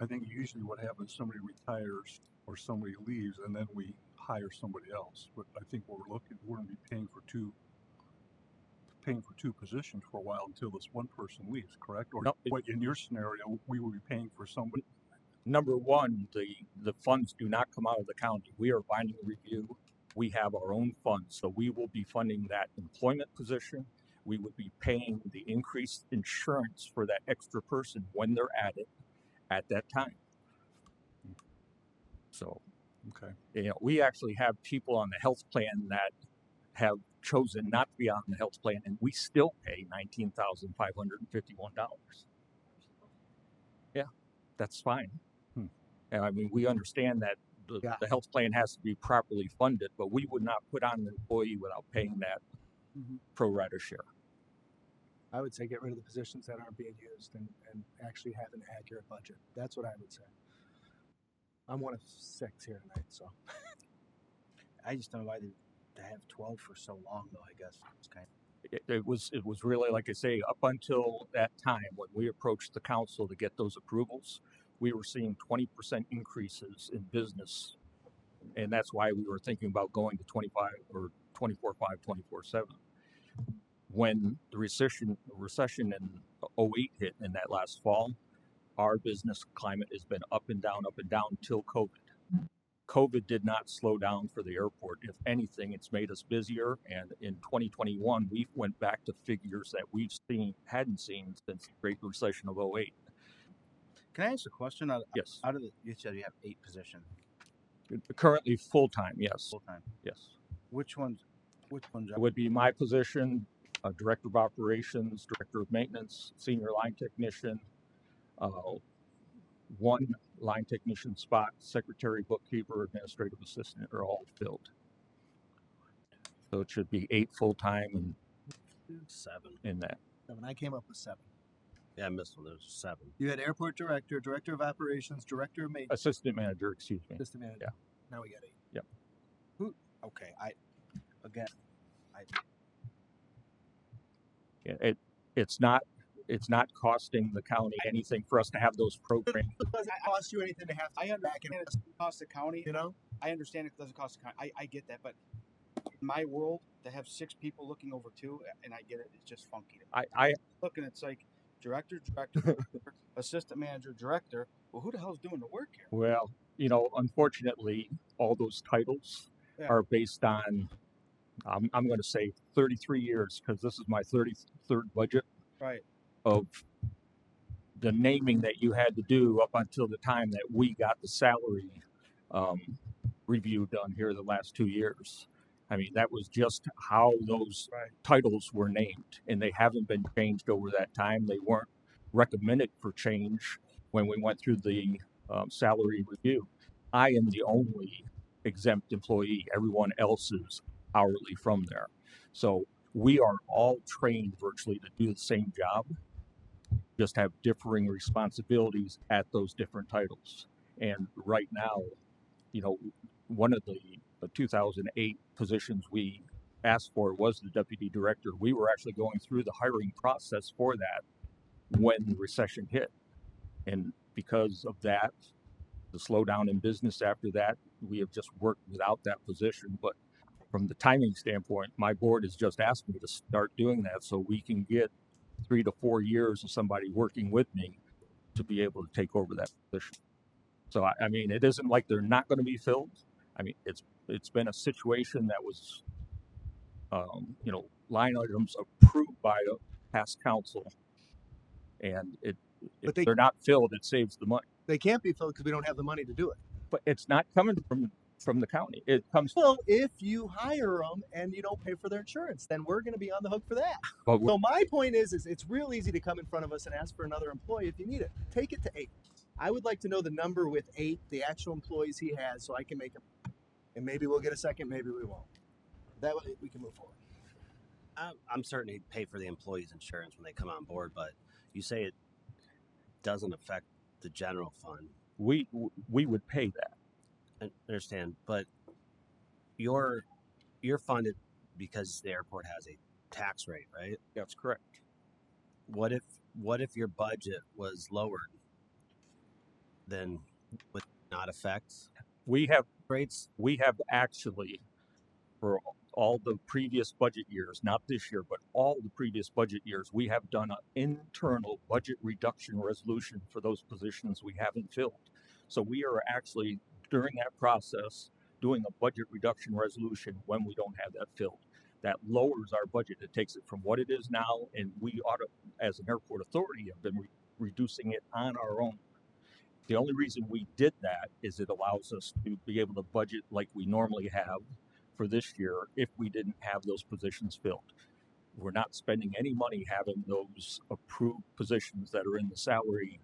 I think usually what happens, somebody retires or somebody leaves and then we hire somebody else. But I think we're going to be paying for two positions for a while until this one person leaves, correct? Or
No,
what, in your scenario, we will be paying for somebody.
number one, the funds do not come out of the county. We are binding review. We have our own funds, so we will be funding that employment position. We would be paying the increased insurance for that extra person when they're added at that time. So,
Okay.
you know, we actually have people on the health plan that have chosen not to be on the health plan, and we still pay $19,551. Yeah, that's fine. And I mean, we understand that the health plan has to be properly funded, but we would not put on an employee without paying that pro rata share.
I would say get rid of the positions that aren't being used and actually have an accurate budget. That's what I would say. I'm one of 6 here tonight, so.
I just don't know why they have 12 for so long, though. I guess it's kind of.
It was really, like I say, up until that time when we approached the council to get those approvals, we were seeing 20% increases in business, and that's why we were thinking about going to 25 or 24/5, 24/7. When the recession in '08 hit in that last fall, our business climate has been up and down till COVID. COVID did not slow down for the airport. If anything, it's made us busier. And in 2021, we went back to figures that hadn't seen since the Great Recession of '08.
Can I ask a question?
Yes.
Out of you said you have 8 positions.
Currently full-time, yes.
Full-time.
Yes.
Which ones?
It would be my position, Director of Operations, Director of Maintenance, Senior Line Technician, one line technician spot, secretary, bookkeeper, administrative assistant are all filled. So it should be 8 full-time and
7
in that.
7. I came up with 7.
Yeah, I missed one. There's 7.
You had airport director, director of operations, director of maintenance,
Assistant manager, excuse me.
assistant manager.
Yeah.
Now we got 8.
Yep.
Okay.
It's not costing the county anything for us to have those programs.
It doesn't cost you anything to have to
I understand it doesn't cost the county.
you know?
I understand it doesn't cost the county. I get that, but in my world, to have 6 people looking over 2, and I get it, it's just funky.
I
Look, and it's like director, assistant manager, director. Well, who the hell's doing the work here?
Well, you know, unfortunately, all those titles are based on, I'm going to say 33 years, because this is my 33rd budget
Right.
of the naming that you had to do up until the time that we got the salary review done here the last 2 years. I mean, that was just how those titles were named, and they haven't been changed over that time. They weren't recommended for change when we went through the salary review. I am the only exempt employee. Everyone else is hourly from there. So we are all trained virtually to do the same job, just have differing responsibilities at those different titles. And right now, you know, one of the the 2008 positions we asked for was the deputy director. We were actually going through the hiring process for that when the recession hit. And because of that, the slowdown in business after that, we have just worked without that position. But from the timing standpoint, my board has just asked me to start doing that so we can get 3 to 4 years of somebody working with me to be able to take over that position. So I mean, it isn't like they're not going to be filled. I mean, it's been a situation that was, line items approved by a past council, and if
But they
they're not filled, it saves the money.
they can't be filled because we don't have the money to do it.
But it's not coming from the county. It comes.
Well, if you hire them and you don't pay for their insurance, then we're going to be on the hook for that.
But
So my point is it's real easy to come in front of us and ask for another employee if you need it. Take it to 8. I would like to know the number with 8, the actual employees he has, so I can make him. And maybe we'll get a second, maybe we won't. That way we can move forward.
I'm certain he'd pay for the employees' insurance when they come on board, but you say it doesn't affect the general fund.
we would pay that.
I understand, but you're funded because the airport has a tax rate, right?
That's correct.
What if your budget was lowered? Then would it not affect
We have
rates?
we have actually, for all the previous budget years, not this year, but all the previous budget years, we have done an internal budget reduction resolution for those positions we haven't filled. So we are actually, during that process, doing a budget reduction resolution when we don't have that filled. That lowers our budget. It takes it from what it is now, and we ought to, as an airport authority, have been reducing it on our own. The only reason we did that is it allows us to be able to budget like we normally have for this year if we didn't have those positions filled. We're not spending any money having those approved positions that are in the salary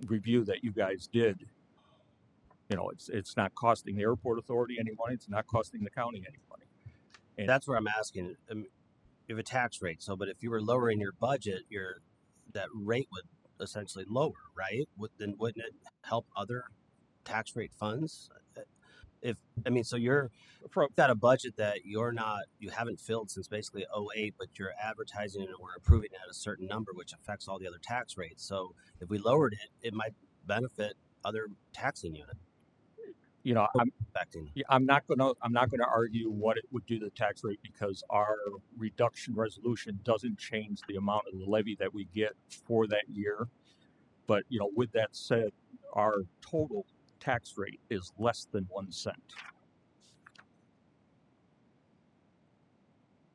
review that you guys did. It's not costing the airport authority any money. It's not costing the county any money. And
That's where I'm asking. You have a tax rate, but if you were lowering your budget, that rate would essentially lower, right? Then wouldn't it help other tax rate funds? So you've got a budget that you haven't filled since basically 08, but you're advertising it and we're approving it at a certain number, which affects all the other tax rates. So if we lowered it, it might benefit other taxing units.
I'm not gonna argue what it would do to the tax rate because our reduction resolution doesn't change the amount of the levy that we get for that year. But with that said, our total tax rate is less than 1 cent.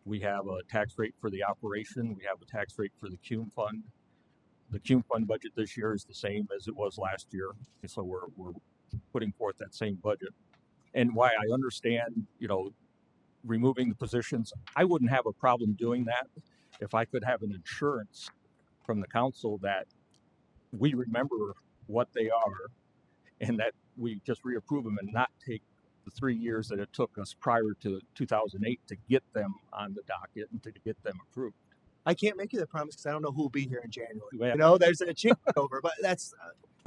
We have a tax rate for the operation. We have a tax rate for the CUME fund. The CUME fund budget this year is the same as it was last year, so we're putting forth that same budget. And why I understand, removing the positions, I wouldn't have a problem doing that if I could have an assurance from the council that we remember what they are and that we just reapprove them and not take the 3 years that it took us prior to 2008 to get them on the docket and to get them approved.
I can't make you that promise because I don't know who will be here in January.
Yeah.
There's a changeover, but that's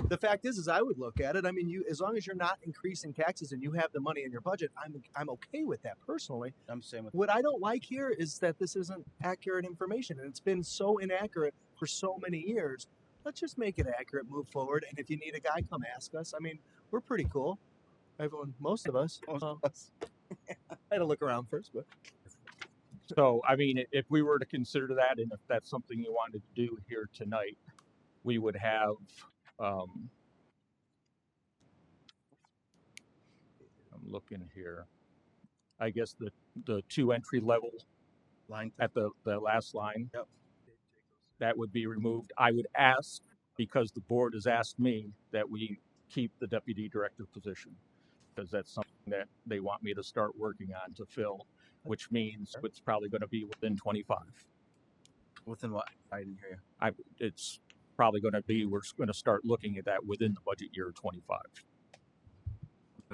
the fact is I would look at it. I mean, as long as you're not increasing taxes and you have the money in your budget, I'm okay with that personally.
I'm the same with
What I don't like here is that this isn't accurate information, and it's been so inaccurate for so many years. Let's just make it accurate, move forward, and if you need a guy, come ask us. I mean, we're pretty cool. Most of us. I had to look around first, but.
So, I mean, if we were to consider that, and if that's something you wanted to do here tonight, we would have, I'm looking here, I guess the 2 entry level
line
at the last line.
Yep.
That would be removed. I would ask, because the board has asked me, that we keep the deputy director position, because that's something that they want me to start working on to fill, which means it's probably going to be within 25.
Within what? I didn't hear you.
It's probably going to be, we're going to start looking at that within the budget year 25.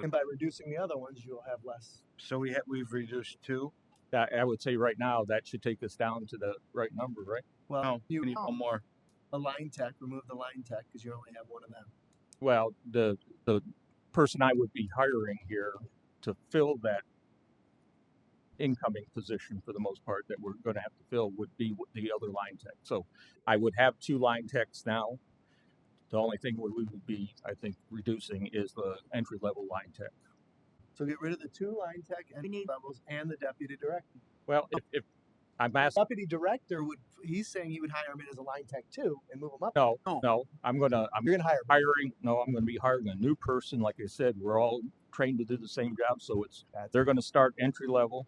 And by reducing the other ones, you'll have less.
So we've reduced 2.
I would say right now that should take us down to the right number, right?
Well,
No, you need one more.
A line tech, remove the line tech because you only have one of them.
Well, person I would be hiring here to fill that incoming position for the most part that we're going to have to fill would be the other line tech. So I would have 2 line techs now. The only thing we would be, I think, reducing is the entry level line tech.
So get rid of the 2 line tech entry levels and the deputy director.
Well, if I'm asking,
Deputy director he's saying he would hire him in as a line tech too and move him up.
no, I'm
You're gonna hire both.
I'm going to be hiring a new person. Like I said, we're all trained to do the same job. So they're going to start entry level.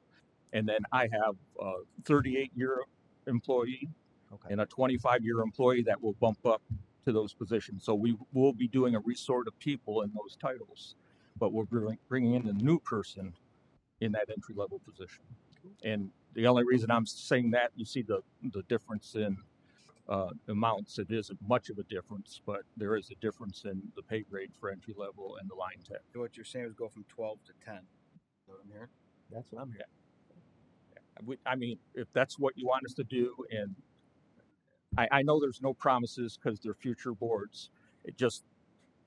And then I have a 38-year employee and a 25-year employee that will bump up to those positions. So we will be doing a resort of people in those titles, but we're bringing in a new person in that entry level position. And the only reason I'm saying that, you see the difference in amounts. It isn't much of a difference, but there is a difference in the pay grade for entry level and the line tech.
So what you're saying is go from 12 to 10. Is that what I'm hearing?
That's what I'm hearing.
I mean, if that's what you want us to do, and I know there's no promises because they're future boards.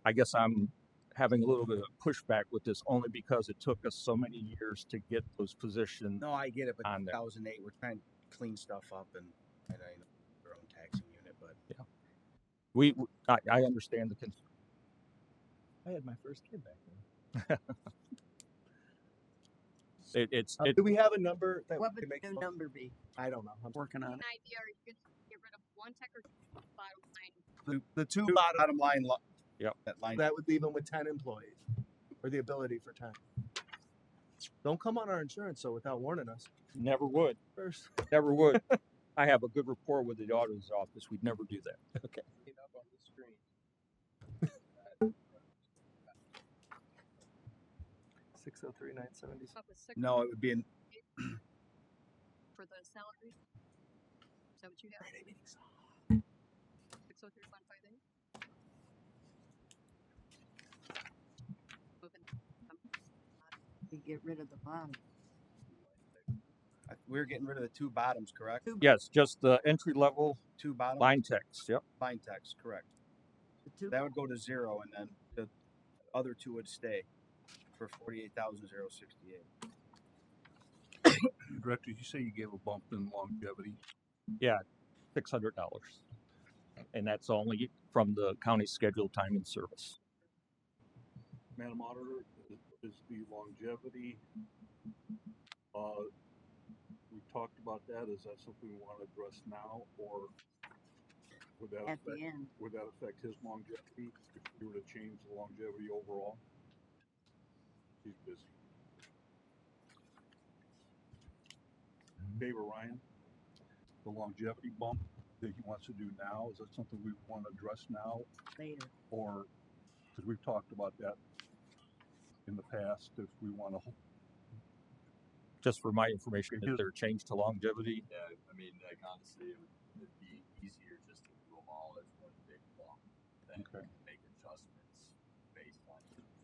I guess I'm having a little bit of pushback with this only because it took us so many years to get those positions.
No, I get it, but
on there.
2008, we're trying to clean stuff up, and I know their own taxing unit, but
I understand the concern.
I had my first kid back then.
Do
we have a number that
What
we
would
can make?
the new number be?
I don't know. I'm
Working on
An
it.
idea, are you going to get rid of 1 tech or bottom line?
the 2
bottom line.
Yep.
that would leave them with 10 employees or the ability for 10. Don't come on our insurance so without warning us
Never would.
first.
Never would. I have a good rapport with the auditor's office. We'd never do that. Okay.
Up on the screen.
603,970.
Up with 6
No, it would be in
for the salary. Is that what you have? 603,158.
We get rid of the bottom.
we're getting rid of the 2 bottoms, correct?
Yes, just the entry level
2 bottoms,
line techs. Yep.
line techs, correct.
The 2
That would go to 0, and then the other 2 would stay for 48,068.
Director, you say you gave a bump in longevity.
Yeah, $600, and that's only from the county scheduled time in service.
Madam Auditor, is the longevity, we talked about that. Is that something we want to address now, or would that
at the end.
would that affect his longevity if we were to change the longevity overall? He's busy. David Ryan, the longevity bump that he wants to do now, is that something we want to address now,
Later.
or because we've talked about that in the past, if we want to?
Just for my information, is there a change to longevity?
Yeah, I mean, like honestly, it'd be easier just to do them all as one big lump than make adjustments based on.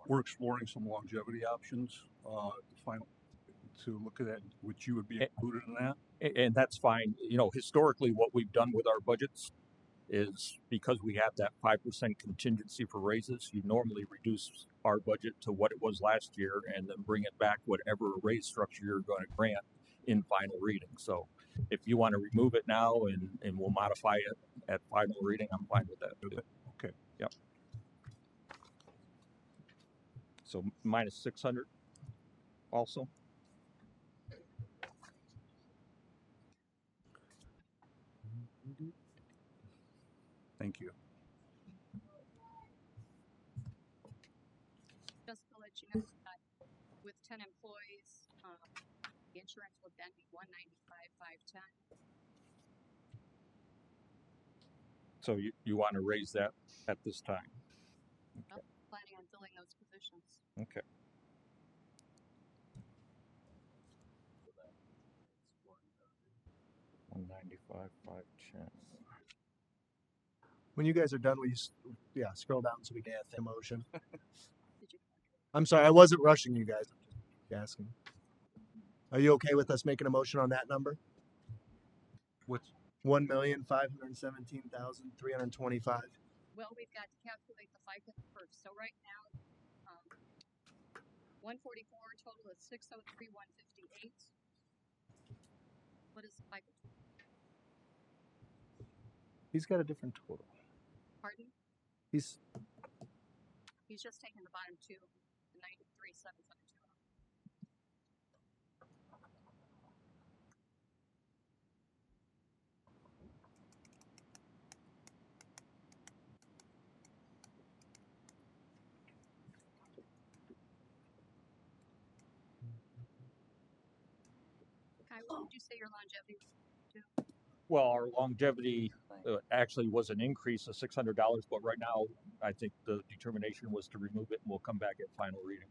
We're exploring some longevity options to look at that, which you would be included in that.
And that's fine. You know, historically, what we've done with our budgets is because we have that 5% contingency for raises, you normally reduce our budget to what it was last year and then bring it back whatever raise structure you're going to grant in final reading. So if you want to remove it now and we'll modify it at final reading, I'm fine with that.
Okay.
Yep. So minus 600 also.
Thank you.
Just to let you know that with 10 employees, the insurance would then be 195,510.
So you want to raise that at this time?
Okay. Planning on filling those positions.
Okay. $195,510.
When you guys are done, will you scroll down so we can add the motion? I'm sorry, I wasn't rushing you guys. I'm just asking. Are you okay with us making a motion on that number?
What's
1,517,325?
Well, we've got to calculate the FICA first. So right now, 144 total is 603 158. What is FICA?
He's got a different total.
Pardon?
He's
He's just taking the bottom two, the 93 772. Kai, what did you say your longevity was to?
Well, our longevity actually was an increase of $600, but right now I think the determination was to remove it, and we'll come back at final reading.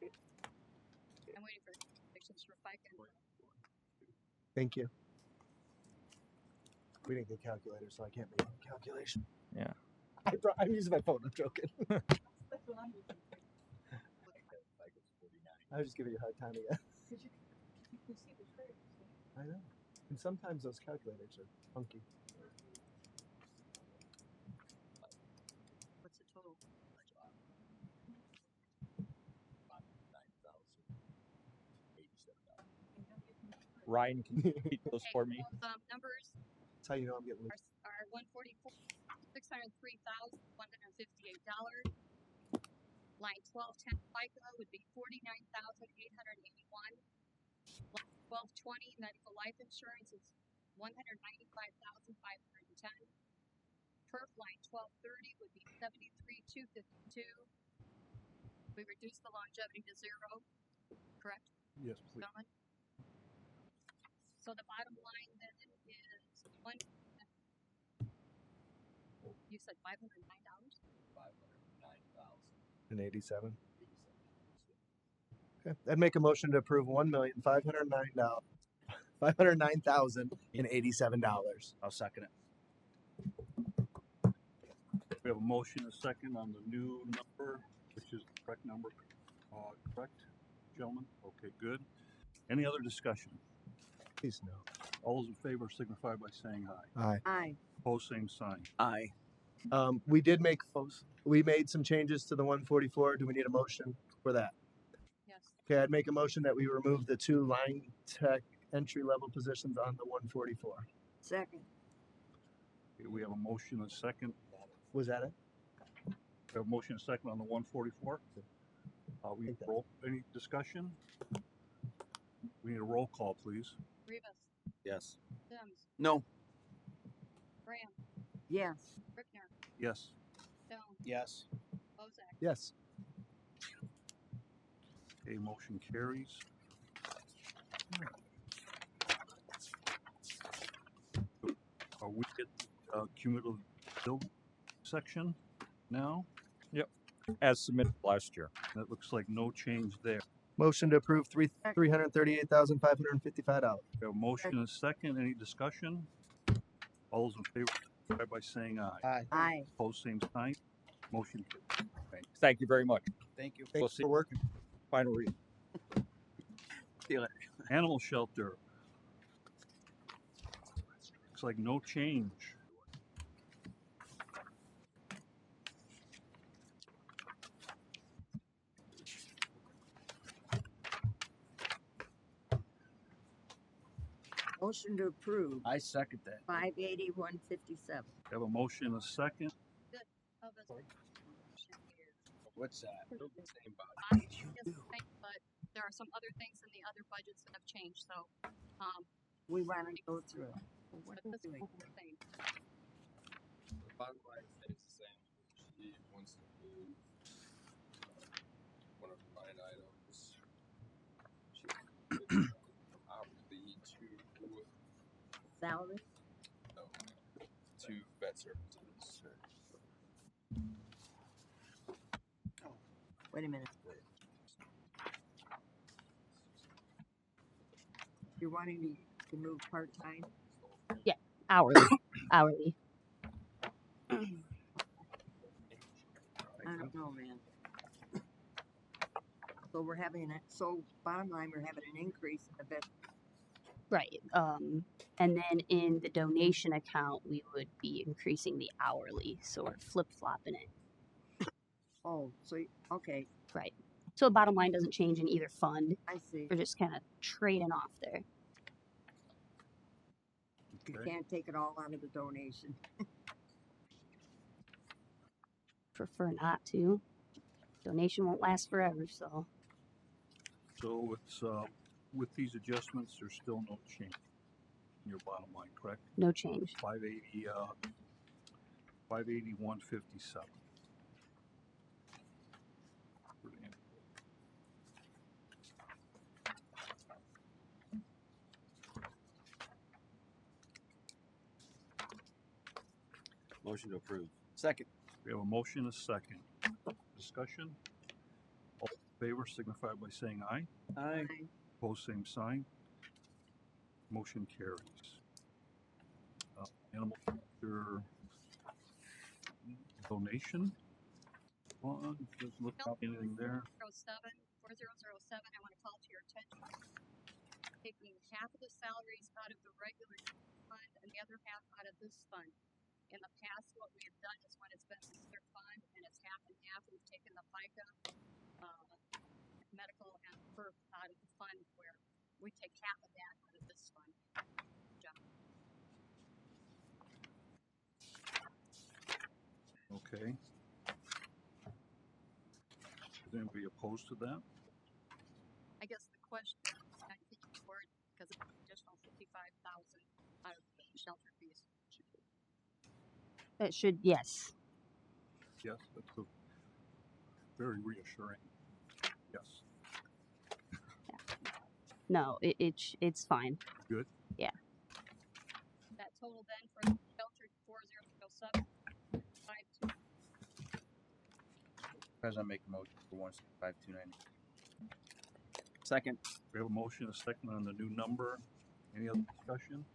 I'm waiting for predictions for FICA.
thank you. We didn't get calculators, so I can't make a calculation.
Yeah.
I'm using my phone. I'm joking. I was just giving you a hard time again. I know. And sometimes those calculators are funky.
What's the total budget?
Ryan, can you repeat those for me?
Numbers
That's how you know I'm getting loose.
are 144, $603,158. Line 1210 FICA would be 49,881. Line 1220 medical life insurance is 195,510. Perf line 1230 would be 73,252. We reduced the longevity to 0, correct?
Yes, please.
Gentlemen? So the bottom line then is one. You said $509.
And 87. Okay. I'd make a motion to approve $509,087.
I'll second it.
We have a motion and a second on the new number, which is the correct number. Correct, gentlemen? Okay, good. Any other discussion?
Please no.
All those in favor signify by saying aye.
Aye.
Aye.
Opposed, same sign.
Aye.
We made some changes to the 144. Do we need a motion for that?
Yes.
Okay, I'd make a motion that we remove the 2 line tech entry level positions on the 144.
Second.
Okay, we have a motion and a second.
Was that it?
We have a motion and a second on the 144. We roll any discussion? We need a roll call, please.
Rivas,
Yes.
Sims,
No.
Graham,
Yes.
Brickner,
Yes.
Stone,
Yes.
Bozak.
Yes.
Okay, motion carries. Are we at the cumulative bill section now?
Yep. As submitted last year.
That looks like no change there.
Motion to approve $338,555.
We have a motion and a second. Any discussion? All those in favor signify by saying aye.
Aye.
Aye.
Opposed, same sign. Motion carries.
Thank you very much.
Thank you.
We'll
Thanks
see
for working.
final reading.
See you later.
Animal shelter. Looks like no change.
Motion to approve.
I second that.
580 157.
We have a motion and a second.
Of us.
What's that?
Same thing, but there are some other things in the other budgets that have changed. So,
We want to go through it.
but this is the same.
The bottom line stays the same. She wants to move one of the line items. She from hourly to
Salary?
no, to vet services.
Wait a minute. You're wanting to move part-time?
Hourly. Hourly.
I don't know, man. So we're having bottom line, we're having an increase in the vet.
Right. And then in the donation account, we would be increasing the hourly. So we're flip flopping it.
Oh, so okay,
Right. So the bottom line doesn't change in either fund.
I see.
We're just kind of trading off there.
You
Okay.
can't take it all out of the donation.
Prefer not to. Donation won't last forever, so
So it's, with these adjustments, there's still no change in your bottom line, correct?
no change.
580, 581.57.
Motion to approve.
Second.
We have a motion, a second. Discussion? All in favor signify by saying aye.
Aye.
Opposed, same sign. Motion carries. Animal shelter donation. Well, doesn't look like anything there.
4007, I want to call to your attention, taking half of the salaries out of the regular fund and the other half out of this fund. In the past, what we have done is when it's been another fund and it's half and half, we've taken the FICA, medical and PERF out of the fund where we take half of that out of this fund.
Okay. Is anybody opposed to that?
I guess the question is, I think the word, because it's an additional 55,000 out of the shelter fees.
It should, yes.
Yes, that's a very reassuring. Yes.
No, it's fine.
Good.
Yeah.
That total then for the shelter 4007, 52.
President, make a motion for 165,290. Second.
We have a motion, a second on the new number. Any other discussion?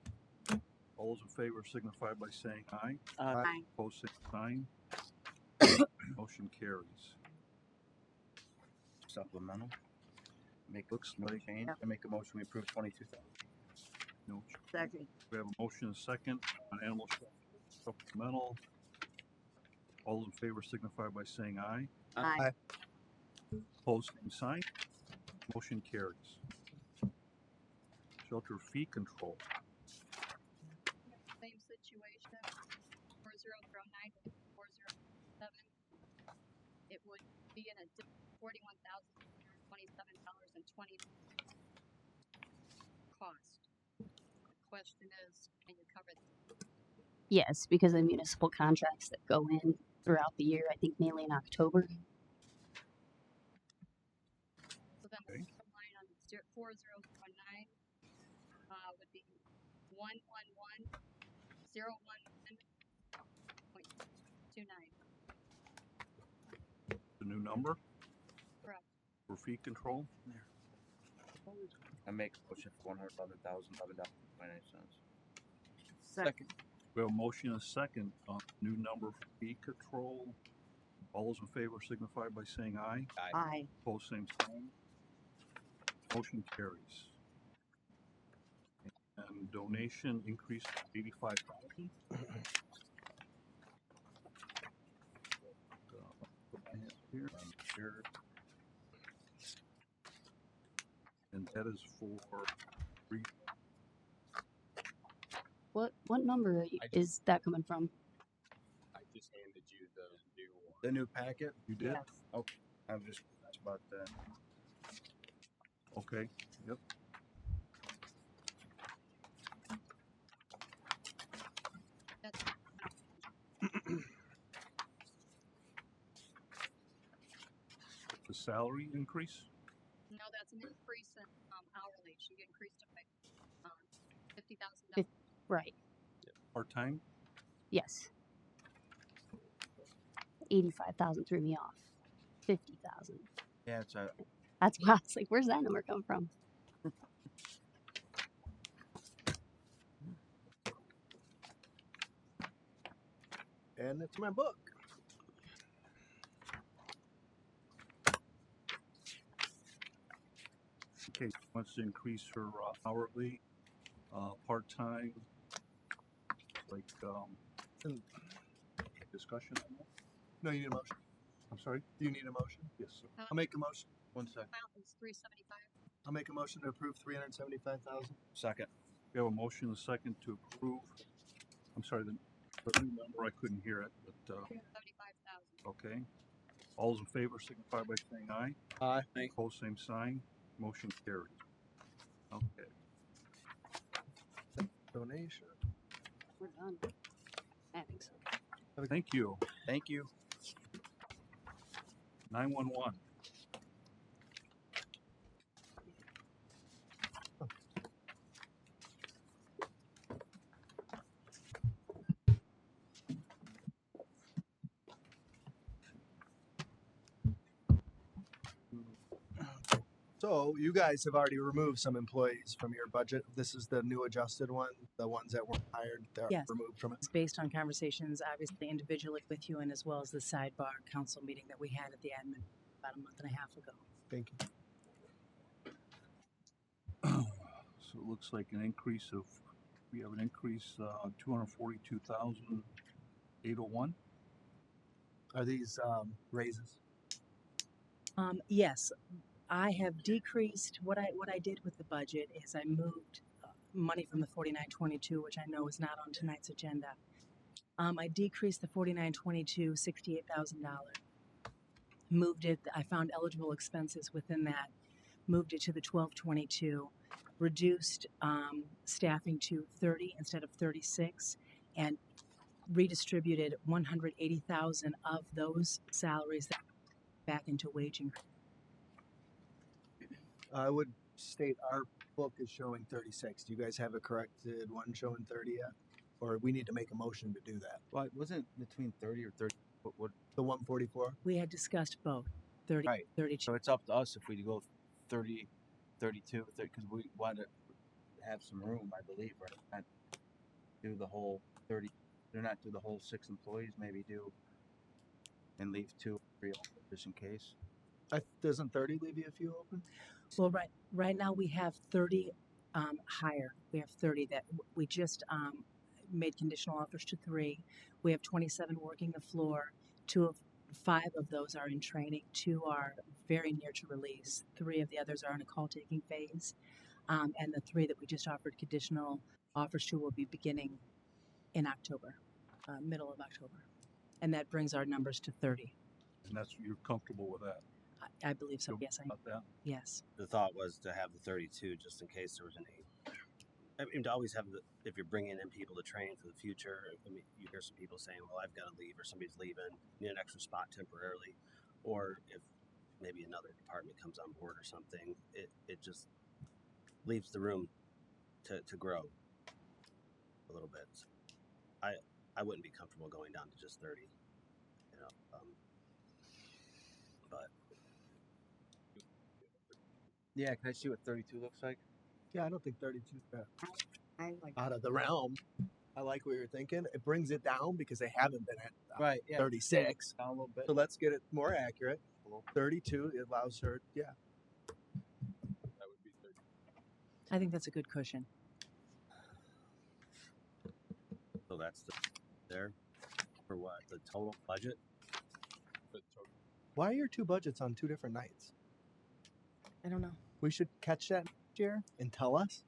All those in favor signify by saying aye.
Aye.
Opposed, same sign. Motion carries.
Supplemental.
Looks
No
like
change. I make a motion we approve 22,000.
no.
Second.
We have a motion, a second on animal shelter supplemental. All those in favor signify by saying aye.
Aye.
Opposed, same sign. Motion carries. Shelter fee control.
Same situation, 4009, 4007. It would be an additional $41,027.20 cost. The question is, can you cover that?
Yes, because of the municipal contracts that go in throughout the year, I think mainly in October.
So then the bottom line on 4009 would be 111,011.29.
The new number
Correct.
for fee control.
I make a motion for $111,011.29.
Second.
We have a motion, a second on the new number for fee control. All those in favor signify by saying aye.
Aye.
Opposed, same sign. Motion carries. And donation increased to 85,000. Here.
Sure.
And that is for
What number is that coming from?
I just handed you the new one.
The new packet.
you did?
Yes.
Okay. I'm just that's about that.
Okay. Yep.
That's
The salary increase.
no, that's an increase in hourly. She increased it by $50,000.
Right.
Part time.
Yes. 85,000 threw me off. 50,000.
Yeah, it's a
That's why I was like, where's that number come from?
And it's my book.
Okay, wants to increase her hourly, part time. Like
And-
discussion on that.
No, you need a motion.
I'm sorry?
Do you need a motion?
Yes, sir.
I'll make a motion.
One sec.
Amount is 375.
I'll make a motion to approve 375,000.
Second.
We have a motion and a second to approve. I'm sorry, the new number, I couldn't hear it, but,
75,000.
okay. All those in favor signify by saying aye.
Aye.
Opposed, same sign. Motion carries. Okay.
Donation.
We're done. I think so.
Thank you.
Thank you.
911.
So you guys have already removed some employees from your budget. This is the new adjusted one, the ones that weren't hired, they're
Yes.
removed from it.
It's based on conversations, obviously individually with you and as well as the sidebar council meeting that we had at the admin about a month and a half ago.
Thank you.
So it looks like an increase of, we have an increase, 242,801.
Are these raises?
Yes, I have decreased what I did with the budget is I moved money from the 4922, which I know is not on tonight's agenda. I decreased the 4922 $68,000. Moved it. I found eligible expenses within that. Moved it to the 1222. Reduced staffing to 30 instead of 36, and redistributed 180,000 of those salaries back into wage increase.
I would state our book is showing 36. Do you guys have a corrected one showing 30 yet? Or we need to make a motion to do that?
Well, it wasn't between 30 or 30. What
The 144?
We had discussed both 30,
Right.
32.
So it's up to us if we go 30, 32, because we want to have some room, I believe, right? Not do the whole 30. They're not do the whole 6 employees. Maybe do and leave 2 or 3 open just in case.
Doesn't 30 leave you a few open?
Well, right now we have 30 higher. We have 30 that we just made conditional offers to 3. We have 27 working the floor. 5 of those are in training. 2 are very near to release. 3 of the others are in a call taking phase. And the 3 that we just offered conditional offers to will be beginning in October, middle of October. And that brings our numbers to 30.
And you're comfortable with that?
I believe so.
Feel
Yes,
about that?
Yes.
The thought was to have the 32 just in case there was any. I mean, to always have if you're bringing in people to train for the future. I mean, you hear some people saying, "Well, I've got to leave," or somebody's leaving, need an extra spot temporarily, or if maybe another department comes on board or something, it just leaves the room to grow a little bit. So I wouldn't be comfortable going down to just 30, you know. But
Yeah, can I see what 32 looks like?
Yeah, I don't think 32 is bad.
I like
Out of the realm. I like what you're thinking. It brings it down because they haven't been at
Right. Yeah.
36.
Down a little bit.
So let's get it more accurate. 32, it allows her, yeah.
That would be 30.
I think that's a good cushion.
so that's there for what the total budget.
For the total.
Why are your 2 budgets on 2 different nights?
I don't know.
We should catch that next year and tell us.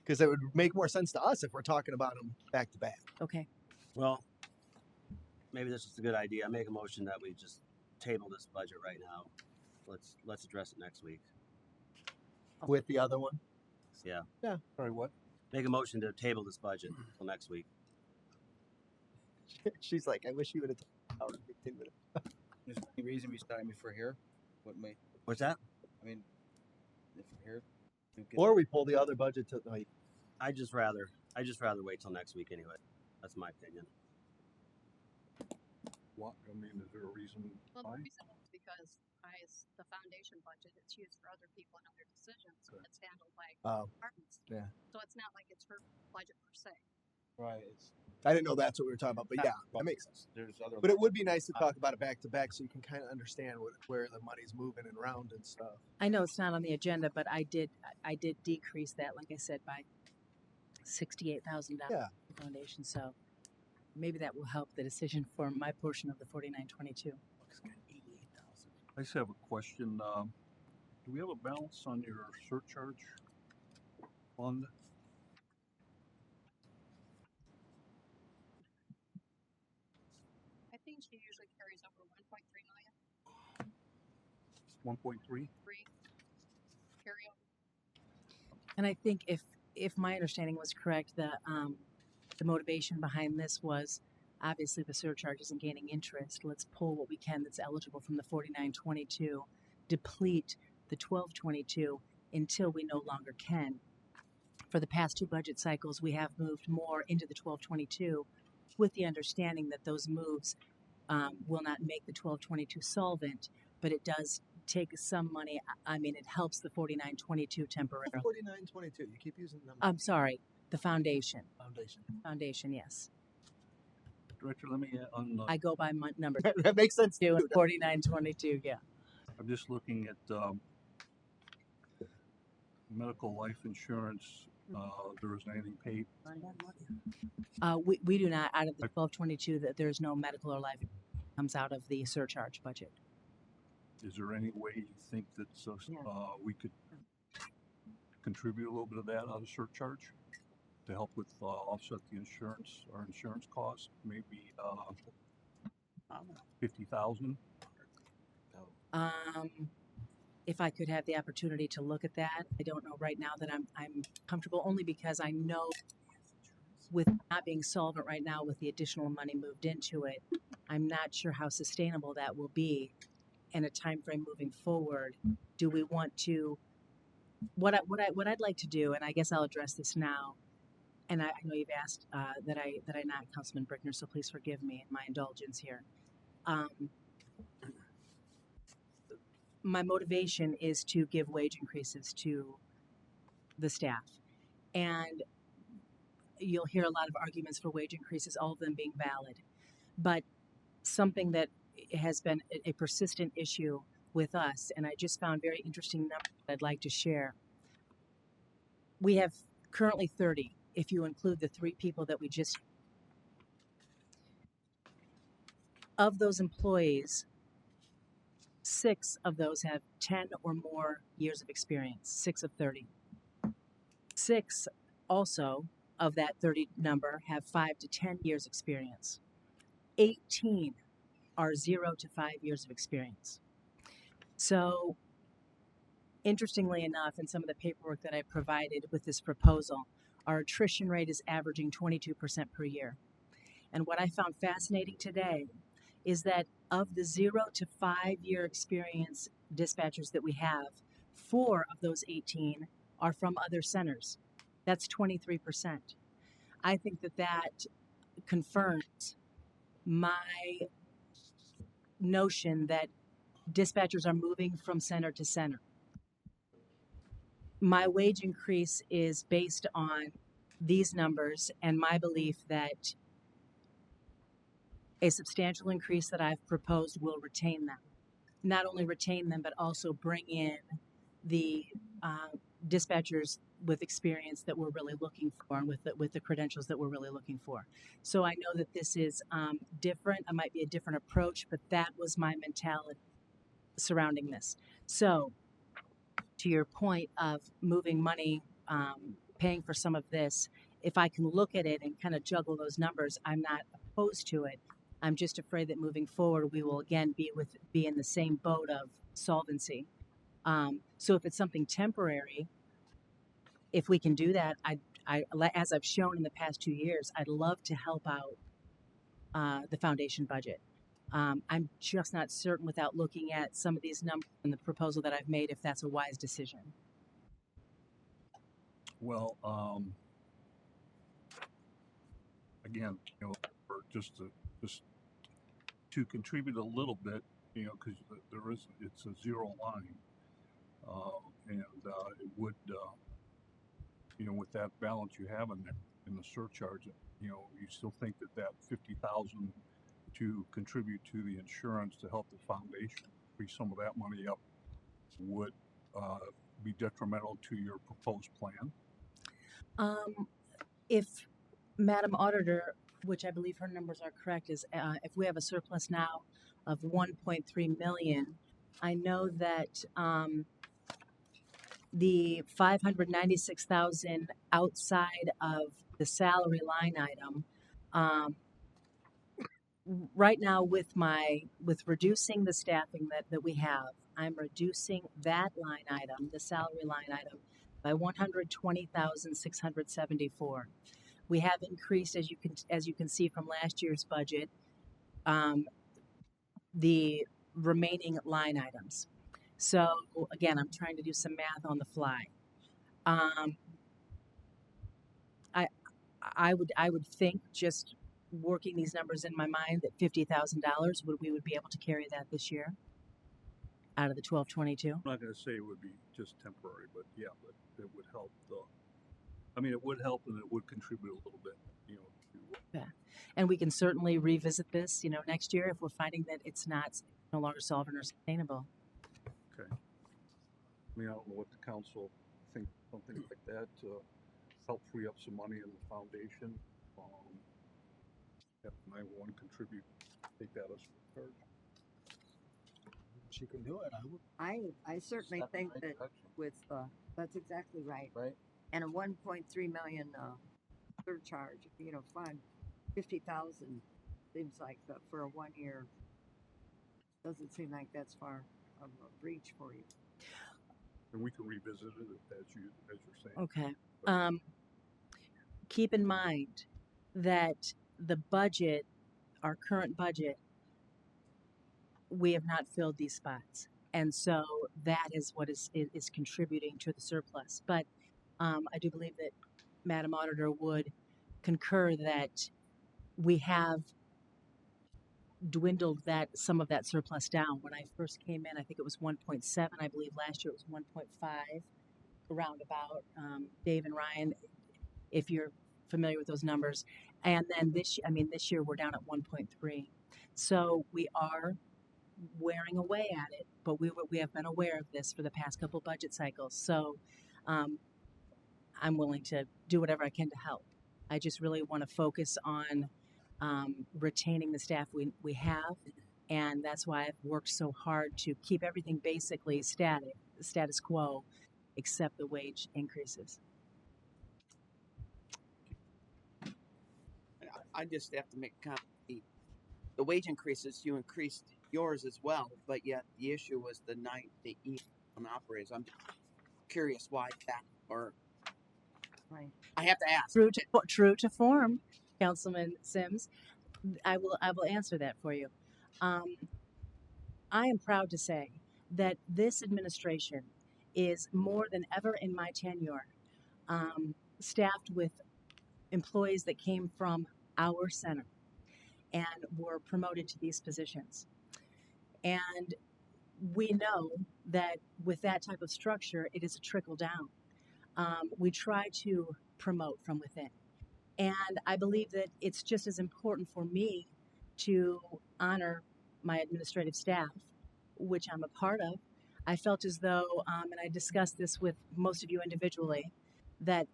Because it would make more sense to us if we're talking about them back to back.
Okay.
Well, maybe this is a good idea. I make a motion that we just table this budget right now. Let's address it next week.
With the other one?
Yeah.
Yeah.
Sorry, what?
Make a motion to table this budget until next week.
She's like, I wish you would have told me 15 minutes.
Is there any reason beside me for here?
What's that?
I mean, if we're here,
Or we pull the other budget to like.
I just rather wait till next week anyway. That's my opinion.
What? I mean, is there a reason
Well,
why?
the reason is because the foundation budget, it's used for other people and other decisions.
Okay.
It's handled by
Oh,
departments.
yeah.
So it's not like it's her budget per se.
right. It's
I didn't know that's what we were talking about, but yeah, that makes sense.
there's other.
But it would be nice to talk about it back to back so you can kind of understand where the money's moving and around and stuff.
I know it's not on the agenda, but I did decrease that, like I said, by $68,000
Yeah.
foundation. So maybe that will help the decision for my portion of the 4922.
I just have a question. Do we have a balance on your surcharge fund?
I think she usually carries over 1.3 million
1.3?
carryover.
And I think if my understanding was correct, the motivation behind this was obviously the surcharge isn't gaining interest. Let's pull what we can that's eligible from the 4922, deplete the 1222 until we no longer can. For the past two budget cycles, we have moved more into the 1222 with the understanding that those moves will not make the 1222 solvent, but it does take some money. I mean, it helps the 4922 temporarily.
4922. You keep using them.
I'm sorry, the foundation.
Foundation.
Foundation, yes.
Director, let me on.
I go by number
That makes sense.
two and 4922. Yeah.
I'm just looking at medical life insurance. There isn't anything paid.
We do not, out of the 1222, that there's no medical or life comes out of the surcharge budget.
Is there any way you think that we could contribute a little bit of that out of surcharge to help with offset the insurance or insurance cost? Maybe 50,000.
If I could have the opportunity to look at that, I don't know right now that I'm comfortable, only because I know with not being solvent right now with the additional money moved into it, I'm not sure how sustainable that will be in a time frame moving forward. Do we want to what I'd like to do, and I guess I'll address this now, and I know you've asked that I not Councilman Brickner, so please forgive me and my indulgence here. My motivation is to give wage increases to the staff, and you'll hear a lot of arguments for wage increases, all of them being valid, but something that has been a persistent issue with us, and I just found very interesting numbers that I'd like to share. We have currently 30, if you include the 3 people that we just. Of those employees, 6 of those have 10 or more years of experience, 6 of 30. 6 also of that 30 number have 5 to 10 years experience. 18 are 0 to 5 years of experience. So, interestingly enough, in some of the paperwork that I provided with this proposal, our attrition rate is averaging 22% per year. And what I found fascinating today is that of the 0 to 5 year experience dispatchers that we have, 4 of those 18 are from other centers. That's 23%. I think that confirms my notion that dispatchers are moving from center to center. My wage increase is based on these numbers and my belief that a substantial increase that I've proposed will retain them. Not only retain them, but also bring in the dispatchers with experience that we're really looking for, and with the credentials that we're really looking for. So I know that this is different. It might be a different approach, but that was my mentality surrounding this. So to your point of moving money, paying for some of this, if I can look at it and kind of juggle those numbers, I'm not opposed to it. I'm just afraid that moving forward, we will again be in the same boat of solvency. So if it's something temporary, if we can do that, as I've shown in the past 2 years, I'd love to help out the foundation budget. I'm just not certain without looking at some of these numbers and the proposal that I've made if that's a wise decision.
Well, again, just to contribute a little bit, because it's a zero line, and it would, with that balance you have in the surcharge, you still think that 50,000 to contribute to the insurance to help the foundation free some of that money up would be detrimental to your proposed plan?
If Madam Auditor, which I believe her numbers are correct, is if we have a surplus now of 1.3 million I know that the 596,000 outside of the salary line item, um, right now with reducing the staffing that we have, I'm reducing that line item, the salary line item, by 120,674. We have increased, as you can see from last year's budget, the remaining line items. So again, I'm trying to do some math on the fly. Um, I I would think, just working these numbers in my mind, that $50,000 we would be able to carry that this year out of the 1222.
I'm not gonna say it would be just temporary, but yeah, but it would help I mean, it would help and it would contribute a little bit, you know, to,
Yeah, and we can certainly revisit this, next year if we're finding that it's no longer solvent or sustainable.
okay. I mean, I don't know what the council thinks, something like that to help free up some money in the foundation. Have 911 contribute, take that as a charge.
She can do it. I would.
I certainly
Step in
think
the right
that
direction.
with that's exactly right.
Right?
And a 1.3 million surcharge, fund 50,000 seems like for a 1 year, doesn't seem like that's far of a reach for you.
And we can revisit it as you're saying.
Okay. Keep in mind that the budget, our current budget, we have not filled these spots. And so that is what is contributing to the surplus. But I do believe that Madam Auditor would concur that we have dwindled some of that surplus down. When I first came in, I think it was 1.7. I believe last year it was 1.5, around about. Dave and Ryan, if you're familiar with those numbers. And then this year we're down at 1.3. So we are wearing away at it, but we have been aware of this for the past couple budget cycles. So I'm willing to do whatever I can to help. I just really want to focus on retaining the staff we have, and that's why I've worked so hard to keep everything basically status quo, except the wage increases.
I just have to make a comment. The wage increases, you increased yours as well, but yet the issue was the E on operators. I'm just curious why that, or
Right.
I have to ask.
True to form, Councilman Sims. I will answer that for you. I am proud to say that this administration is more than ever in my tenure staffed with employees that came from our center and were promoted to these positions. And we know that with that type of structure, it is a trickle down. We try to promote from within. And I believe that it's just as important for me to honor my administrative staff, which I'm a part of. I felt as though, and I discussed this with most of you individually, that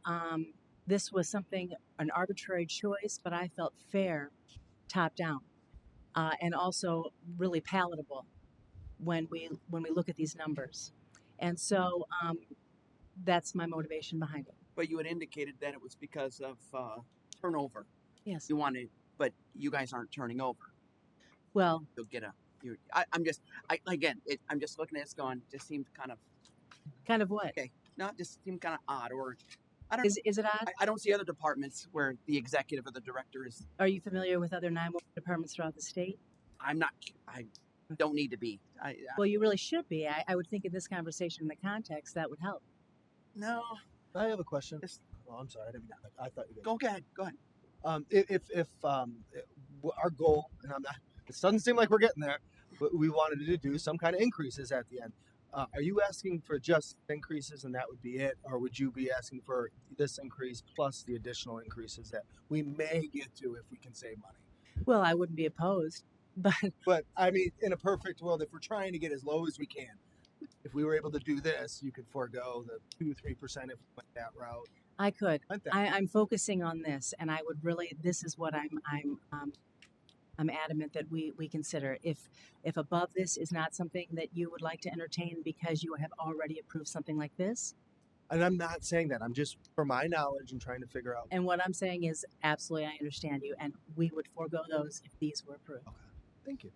this was an arbitrary choice, but I felt fair, top down, and also really palatable when we look at these numbers. And so that's my motivation behind it.
But you had indicated that it was because of turnover.
Yes.
You wanted, but you guys aren't turning over.
Well,
You'll get I'm just looking at this going, just seemed kind of
what?
okay. No, it just seemed kind of odd, or I don't.
Is it odd?
I don't see other departments where the executive or the director is.
Are you familiar with other 911 departments throughout the state?
I'm not. I don't need to be.
Well, you really should be. I would think in this conversation, in the context, that would help.
No.
I have a question. Oh, I'm sorry. I thought you did.
Go ahead. Go ahead.
If our goal, and it doesn't seem like we're getting there, but we wanted to do some kind of increases at the end. Are you asking for just increases and that would be it, or would you be asking for this increase plus the additional increases that we may get to if we can save money?
Well, I wouldn't be opposed,
but I mean, in a perfect world, if we're trying to get as low as we can, if we were able to do this, you could forego the 2-3% if we went that route.
I could. I'm focusing on this, and I would really. This is what I'm I'm adamant that we consider. If above this is not something that you would like to entertain because you have already approved something like this,
And I'm not saying that. I'm just for my knowledge and trying to figure out.
and what I'm saying is absolutely I understand you, and we would forego those if these were approved.
Okay. Thank you.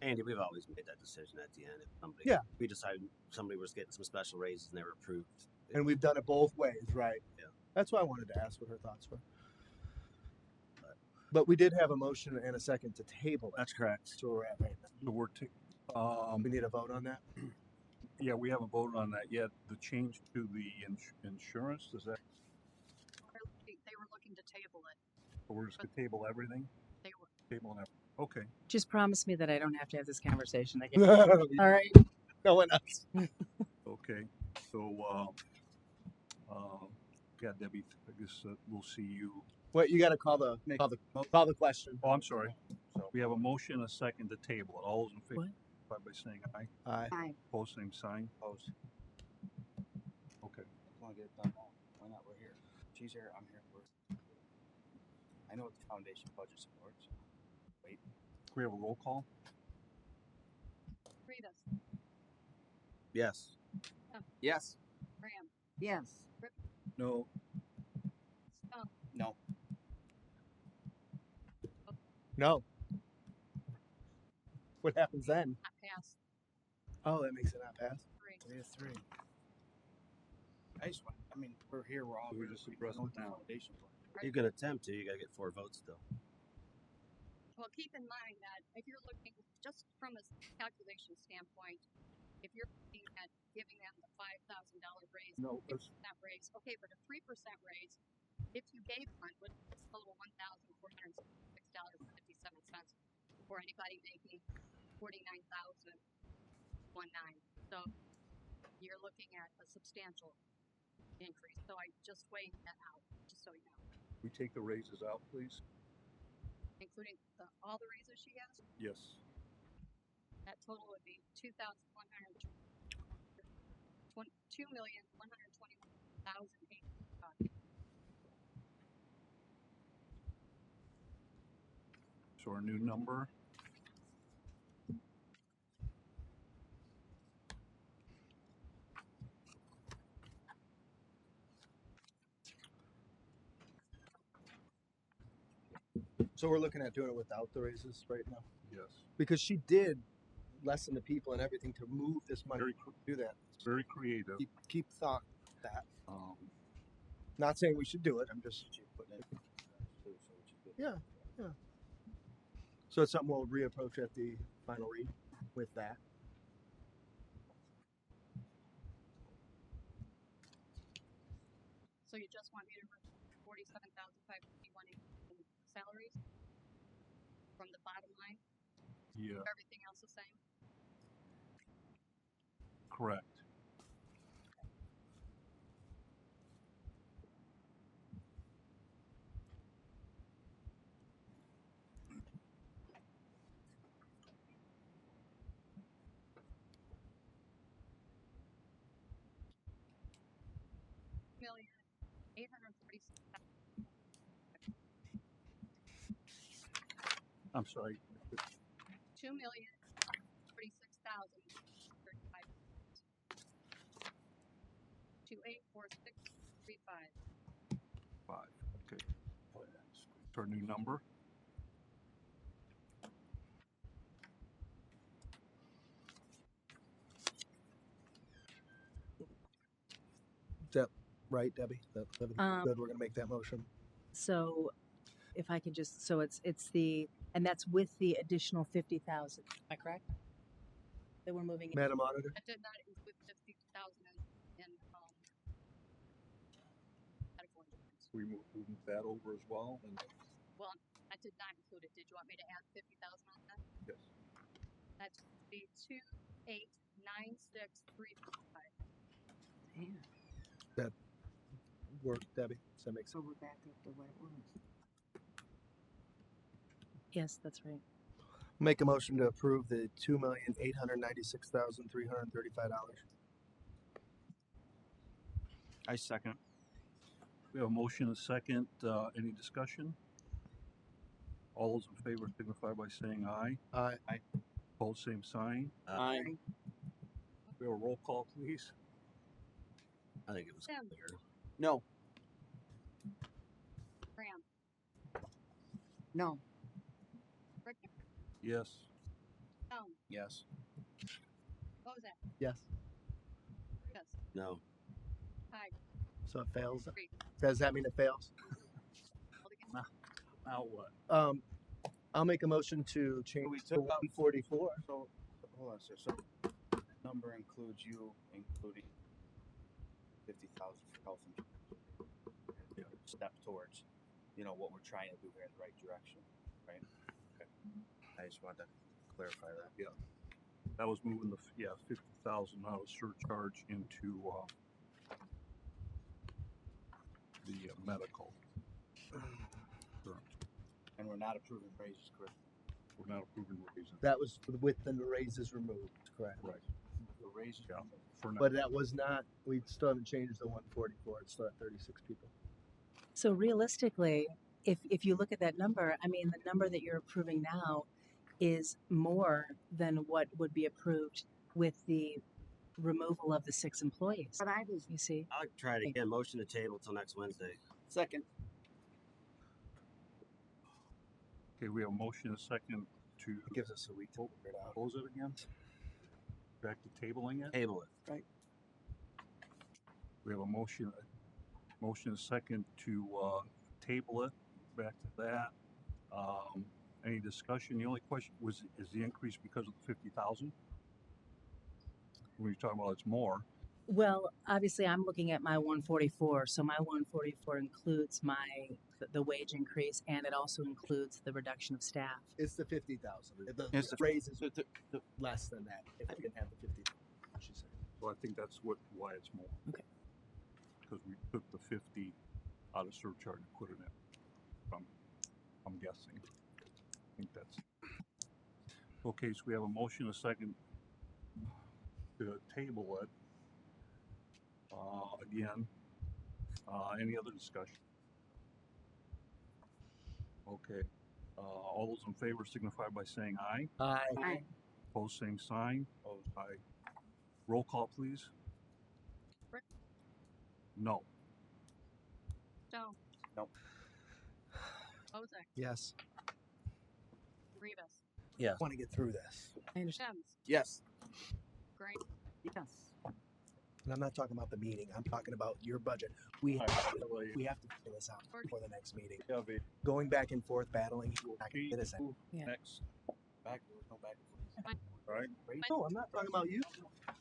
Andy, we've always made that decision at the end. If somebody,
Yeah.
we decided somebody was getting some special raises and they were approved.
And we've done it both ways, right?
Yeah.
That's why I wanted to ask what her thoughts were. But we did have a motion and a second to table it.
That's correct.
That's where we're at right now.
So
We need a vote on that.
yeah, we haven't voted on that yet. The change to the insurance, is that,
They were looking to table it.
we're just gonna table everything?
They were.
Table and everything. Okay.
Just promise me that I don't have to have this conversation again.
No
All right.
one else.
Okay. So, yeah, Debbie, I guess we'll see you.
Wait, you got to call the question.
Oh, I'm sorry. So we have a motion, and a second to table it. All those in favor, by saying aye.
Aye.
Aye.
Opposed, same sign.
Opposed.
Okay.
Just want to get it done now. Why not? We're here. She's here. I'm here. I know what the foundation budget supports. Wait.
Can we have a roll call?
Fridas,
Yes.
Yes.
Graham,
Yes.
No.
Stone,
No.
No. What happens then?
not passed.
Oh, that makes it not pass.
3.
3 to 3. I just want. I mean, we're here. We're all.
So we
here.
just
We
address
know
it
what the
now.
foundation for.
You can attempt to. You gotta get 4 votes still.
Well, keep in mind that if you're looking just from a calculation standpoint, if you're looking at giving them the $5,000 raise,
No,
50% raise, okay, but a 3% raise, if you gave one, would total $1,466.57 for anybody making $49,019. So you're looking at a substantial increase. So I just weighed that out, just so you know,
we take the raises out, please.
including all the raises she has.
Yes.
That total would be $2,121,800.
So our new number.
So we're looking at doing it without the raises right now
Yes.
because she did lessen the people and everything to move this money. Do that.
Very creative.
Keep thought that.
Um,
Not saying we should do it. I'm just. Yeah. Yeah. So it's something we'll reapproach at the final read with that.
So you just want me to remove 47,551 in salaries from the bottom line?
yeah,
Everything else the same?
correct.
$1,846,000.
I'm sorry.
$2,046,035. 284635.
5. Okay. So our new number.
Is that right, Debbie? That good. We're gonna make that motion.
So, if I could just, so it's the, and that's with the additional 50,000. Am I correct? That we're moving.
Madam Auditor.
That did not include 50,000 in medical insurance.
We move that over as well. And
Well, that did not include it. Did you want me to add 50,000 on that?
yes.
That's the 289635.
Damn.
That work, Debbie. Does that make sense?
So we're back up to what it was.
Yes, that's right.
Make a motion to approve the $2,896,335.
I second.
We have a motion, and a second. Any discussion? All those in favor signify by saying aye.
Aye.
Pose same sign.
Aye.
We have a roll call, please.
I think it was
Tim.
clear.
No.
Graham.
No.
Richter.
Yes.
Stone.
Yes.
Bozak.
Yes.
Yes.
No.
Hyde.
So it fails.
Three.
Does that mean it fails?
All together.
Now what?
I'll make a motion to change
we
to
took out
144.
So hold on, sir. So number includes you, including 50,000 for health insurance.
Yeah.
Step towards, what we're trying to do here in the right direction, right? Okay. I just wanted to clarify that.
Yeah. That was moving the 50,000 out of surcharge into the medical. Sure.
And we're not approving raises, correct?
We're not approving raises.
That was with the raises removed, correct?
Right.
The raises.
Yeah. For now.
But that was not. We still haven't changed the 144. It's still at 36 people.
So realistically, if you look at that number, I mean, the number that you're approving now is more than what would be approved with the removal of the 6 employees.
But I was
You see,
I'll try it again. Motion to table till next Wednesday.
Second.
Okay, we have a motion and a second to
It gives us a week to figure it out.
close it again. Back to tabling it.
Table it.
Right.
We have a motion and a second to table it. Back to that. Any discussion? The only question is the increase because of the 50,000? When you're talking about it's more.
well, obviously, I'm looking at my 144. So my 144 includes the wage increase, and it also includes the reduction of staff.
It's the 50,000. The
It's the-
raises
the-
less than that. If we didn't have the 50,000, she said.
So I think that's why it's more.
Okay.
Because we took the 50 out of surcharge and put it in. I'm guessing. I think that's. Okay, so we have a motion, a second to table it. Again, any other discussion? Okay, all those in favor signify by saying aye.
Aye.
Aye.
Pose same sign. Opposed, aye. Roll call, please.
Richter.
No.
Stone.
No.
Bozak.
Yes.
Rivas.
Yeah.
Want to get through this.
I understand.
Sims.
Yes.
Graham.
Yes.
And I'm not talking about the meeting. I'm talking about your budget. We have to figure this out before the next meeting. Going back and forth battling, we're not going to get us anywhere.
Yeah.
Next.
Back, there was no back and forth.
All right.
No, I'm not talking about you.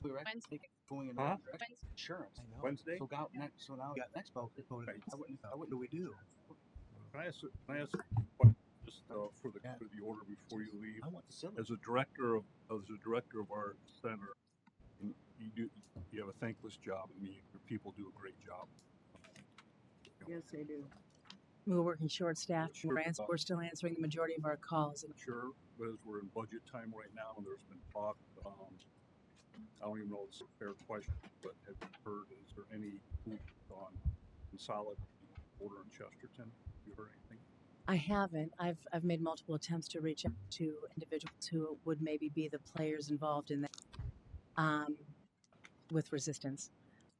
We were
Wednesday.
going in
Huh?
that direction. Insurance.
I know.
Wednesday.
So got next. So now
We got
next vote.
voted.
I wouldn't.
What do we do?
Can I ask just for the order before you leave?
I want the cylinder.
As a director of our center, and you have a thankless job. I mean, your people do a great job.
Yes, they do.
We're working short staff.
Sure.
We're still answering the majority of our calls. And
Sure, but as we're in budget time right now, and there's been talk. I don't even know if it's a fair question, but have you heard? Is there any movement on consolidating order in Chesterton? Have you heard anything?
I haven't. I've made multiple attempts to reach out to individuals who would maybe be the players involved in that. With resistance,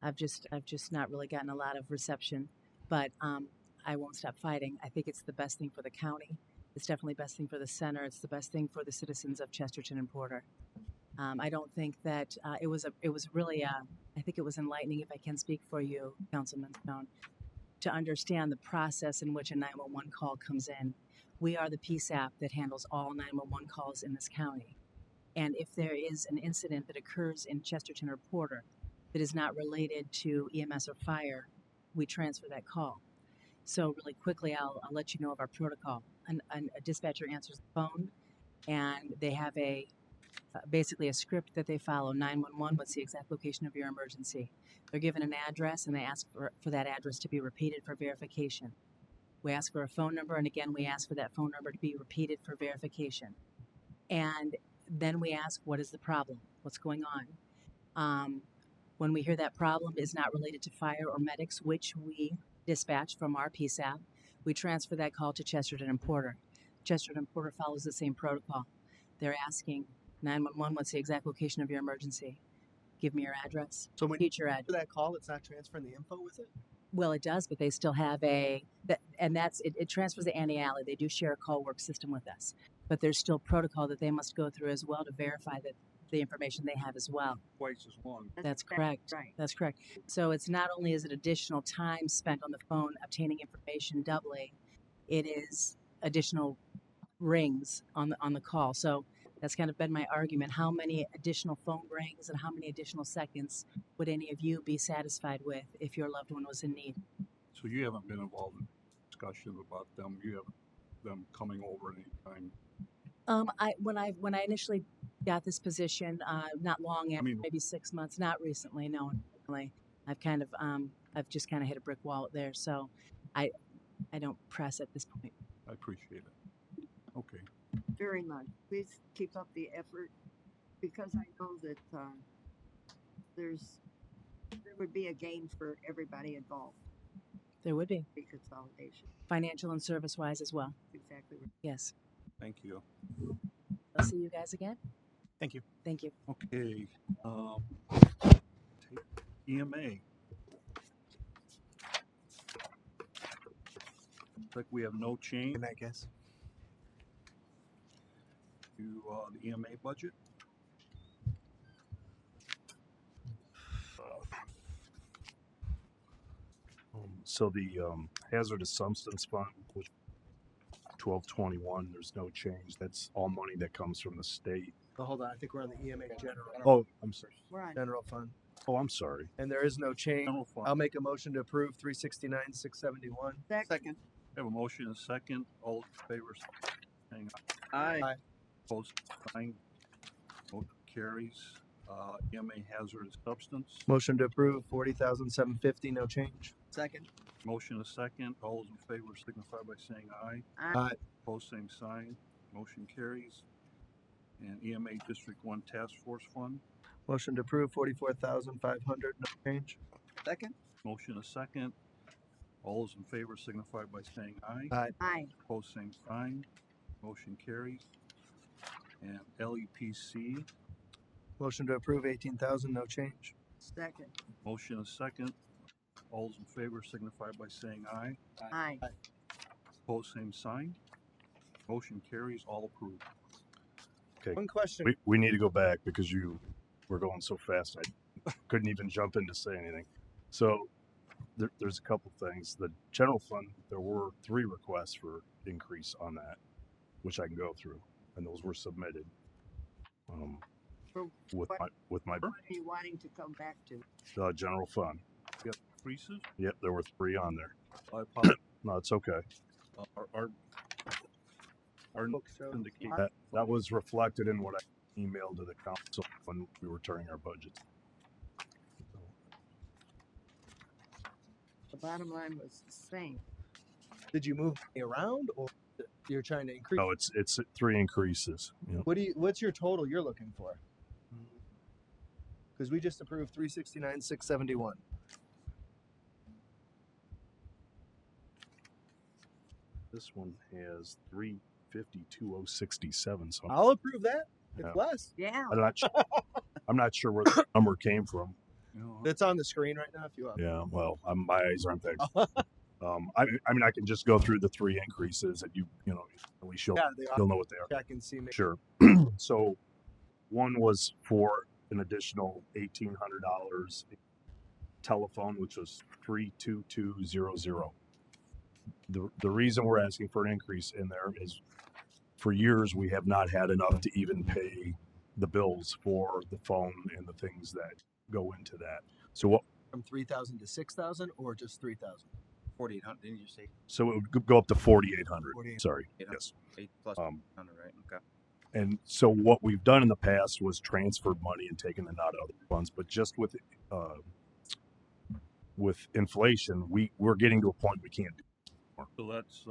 I've just not really gotten a lot of reception, but I won't stop fighting. I think it's the best thing for the county. It's definitely the best thing for the center. It's the best thing for the citizens of Chesterton and Porter. I don't think that it was really I think it was enlightening, if I can speak for you, Councilman Stone, to understand the process in which a 911 call comes in. We are the PSAP that handles all 911 calls in this county. And if there is an incident that occurs in Chesterton or Porter that is not related to EMS or fire, we transfer that call. So really quickly, I'll let you know of our protocol. A dispatcher answers the phone, and they have basically a script that they follow. 911, what's the exact location of your emergency? They're given an address, and they ask for that address to be repeated for verification. We ask for a phone number, and again, we ask for that phone number to be repeated for verification. And then we ask, what is the problem? What's going on? When we hear that problem is not related to fire or medics, which we dispatch from our PSAP, we transfer that call to Chesterton and Porter. Chesterton Porter follows the same protocol. They're asking 911, what's the exact location of your emergency? Give me your address.
So when
Repeat your address.
that call, it's not transferring the info with it?
Well, it does, but they still have it transfers the anti-alley. They do share a call work system with us, but there's still protocol that they must go through as well to verify that the information they have as well.
Twice as long.
That's correct.
Right.
That's correct. So it's not only is it additional time spent on the phone obtaining information doubly, it is additional rings on the call. So that's kind of been my argument. How many additional phone rings and how many additional seconds would any of you be satisfied with if your loved one was in need?
So you haven't been involved in discussions about them. You haven't them coming over anytime.
When I initially got this position, not long after, maybe 6 months, not recently, no, recently, I've just kind of hit a brick wall there. So I don't press at this point.
I appreciate it. Okay.
Very much. Please keep up the effort because I know that there would be a gain for everybody involved.
There would be
Consolidation.
financial and service wise as well.
Exactly right.
Yes.
Thank you.
I'll see you guys again.
Thank you.
Thank you.
Okay. EMA. Looks like we have no change.
I guess.
To the EMA budget.
So the hazardous substance fund, which 1221, there's no change. That's all money that comes from the state.
Oh, hold on. I think we're on the EMA general.
Oh, I'm sorry.
We're on
General fund.
Oh, I'm sorry.
And there is no change.
General fund.
I'll make a motion to approve 369,671.
second.
Have a motion and a second. All in favor, saying
Aye.
Aye.
opposed, sign. Motion carries. EMA hazardous substance.
Motion to approve 40,750. No change.
Second.
Motion and a second. All those in favor signify by saying aye.
Aye.
Opposed, same sign. Motion carries. And EMA District 1 Task Force Fund.
Motion to approve 44,500. No change.
Second.
Motion and a second. All those in favor signify by saying aye.
Aye.
Aye.
Opposed, same sign. Motion carries. And LEPC.
Motion to approve 18,000. No change.
Second.
Motion and a second. All those in favor signify by saying aye.
Aye.
Opposed, same sign. Motion carries. All approved.
Okay.
One question.
We need to go back because you were going so fast. I couldn't even jump in to say anything. So there's a couple things. The general fund, there were 3 requests for increase on that, which I can go through, and those were submitted.
For
With my
what are you wanting to come back to?
general fund.
Yep. Increases.
Yep, there were 3 on there.
I apologize.
No, it's okay.
Our
Books show.
indicate
That was reflected in what I emailed to the council when we were turning our budget.
The bottom line was the same.
Did you move money around, or you're trying to increase?
No, it's 3 increases. You know.
What's your total you're looking for? Because we just approved 369,671.
This one has 352,067. So
I'll approve that. It's
Yeah.
less.
Yeah.
I'm not sure where the number came from.
It's on the screen right now if you want.
Yeah, well, my eyes aren't that. I mean, I can just go through the 3 increases, and you know, at least you'll know what they are.
Check and see.
Sure. So, one was for an additional $1,800 telephone, which was 32200. The reason we're asking for an increase in there is, for years we have not had enough to even pay the bills for the phone and the things that go into that. So what?
From 3,000 to 6,000, or just 3,000?
4,800, didn't you say?
So it would go up to 4,800.
4,800.
Sorry.
800.
Yes.
8 plus 100, right? Okay.
And so what we've done in the past was transferred money and taken it out of other funds, but just with inflation, we're getting to a point we can't do more.
So that's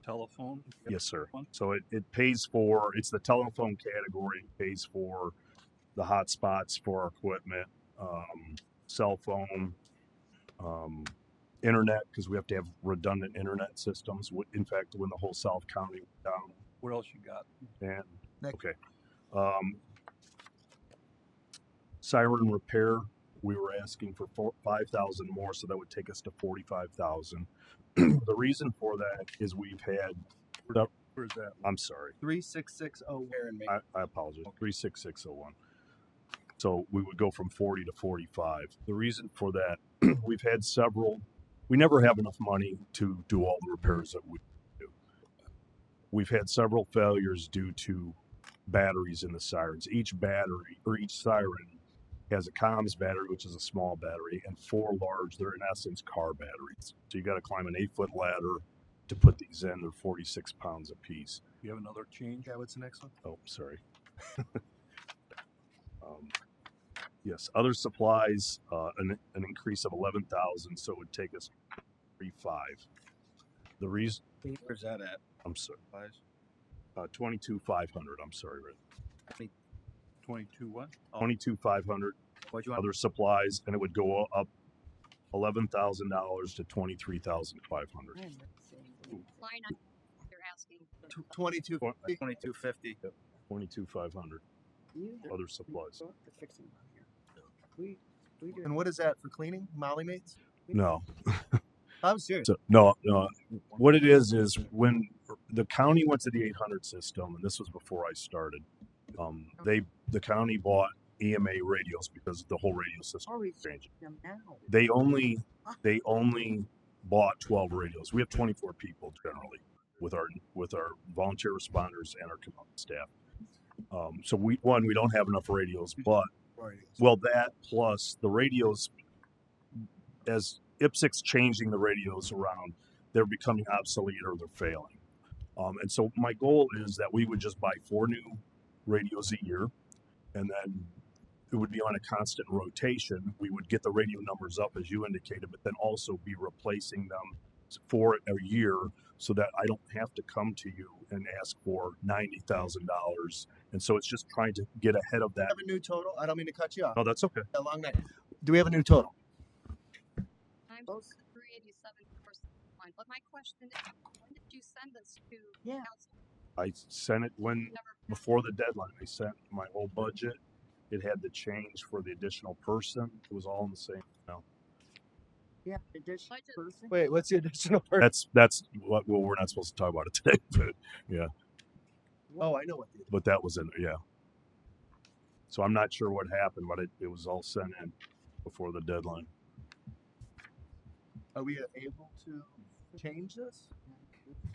telephone.
Yes, sir. So it pays for, it's the telephone category, it pays for the hotspots for our equipment, cell phone, internet, because we have to have redundant internet systems. In fact, when the whole South County went down,
What else you got?
And
Nick.
okay, siren repair. We were asking for 5,000 more, so that would take us to 45,000. The reason for that is we've had.
Where's that?
I'm sorry.
36601.
I apologize. 36601. So we would go from 40 to 45. The reason for that, we've had several. We never have enough money to do all the repairs that we do. We've had several failures due to batteries in the sirens. Each battery or each siren has a comms battery, which is a small battery, and 4 large. They're in essence car batteries. So you got to climb an 8-foot ladder to put these in. They're 46 pounds a piece.
You have another change?
Yeah, what's the next one?
Oh, sorry. Yes, other supplies, an increase of 11,000, so it would take us 35. The reason.
Where's that at?
I'm sorry.
Supplies?
22,500. I'm sorry, Rick.
22 what?
22,500.
What you want?
Other supplies, and it would go up $11,000 to 23,500.
Line item, they're asking.
2250.
Yep, 22,500. Other supplies.
And what is that for cleaning? Molly mates?
No.
I'm serious.
So, no. What it is when the county went to the 800 system, and this was before I started. The county bought EMA radios because the whole radio system was changing. They only bought 12 radios. We have 24 people generally with our volunteer responders and our command staff. So we don't have enough radios, but that plus the radios, as IPSC's changing the radios around, they're becoming obsolete or they're failing. And so my goal is that we would just buy 4 new radios a year, and then it would be on a constant rotation. We would get the radio numbers up as you indicated, but then also be replacing them for a year so that I don't have to come to you and ask for $90,000. And so it's just trying to get ahead of that.
Have a new total? I don't mean to cut you off.
No, that's okay.
A long night. Do we have a new total?
I'm 387 line. But my question is, when did you send this to council?
I sent it before the deadline. I sent my whole budget. It had the change for the additional person. It was all in the same email.
Yeah, additional person.
Wait, what's the additional person?
That's what. Well, we're not supposed to talk about it today, but yeah.
Oh, I know what.
But that was So I'm not sure what happened, but it was all sent in before the deadline.
Are we able to change this?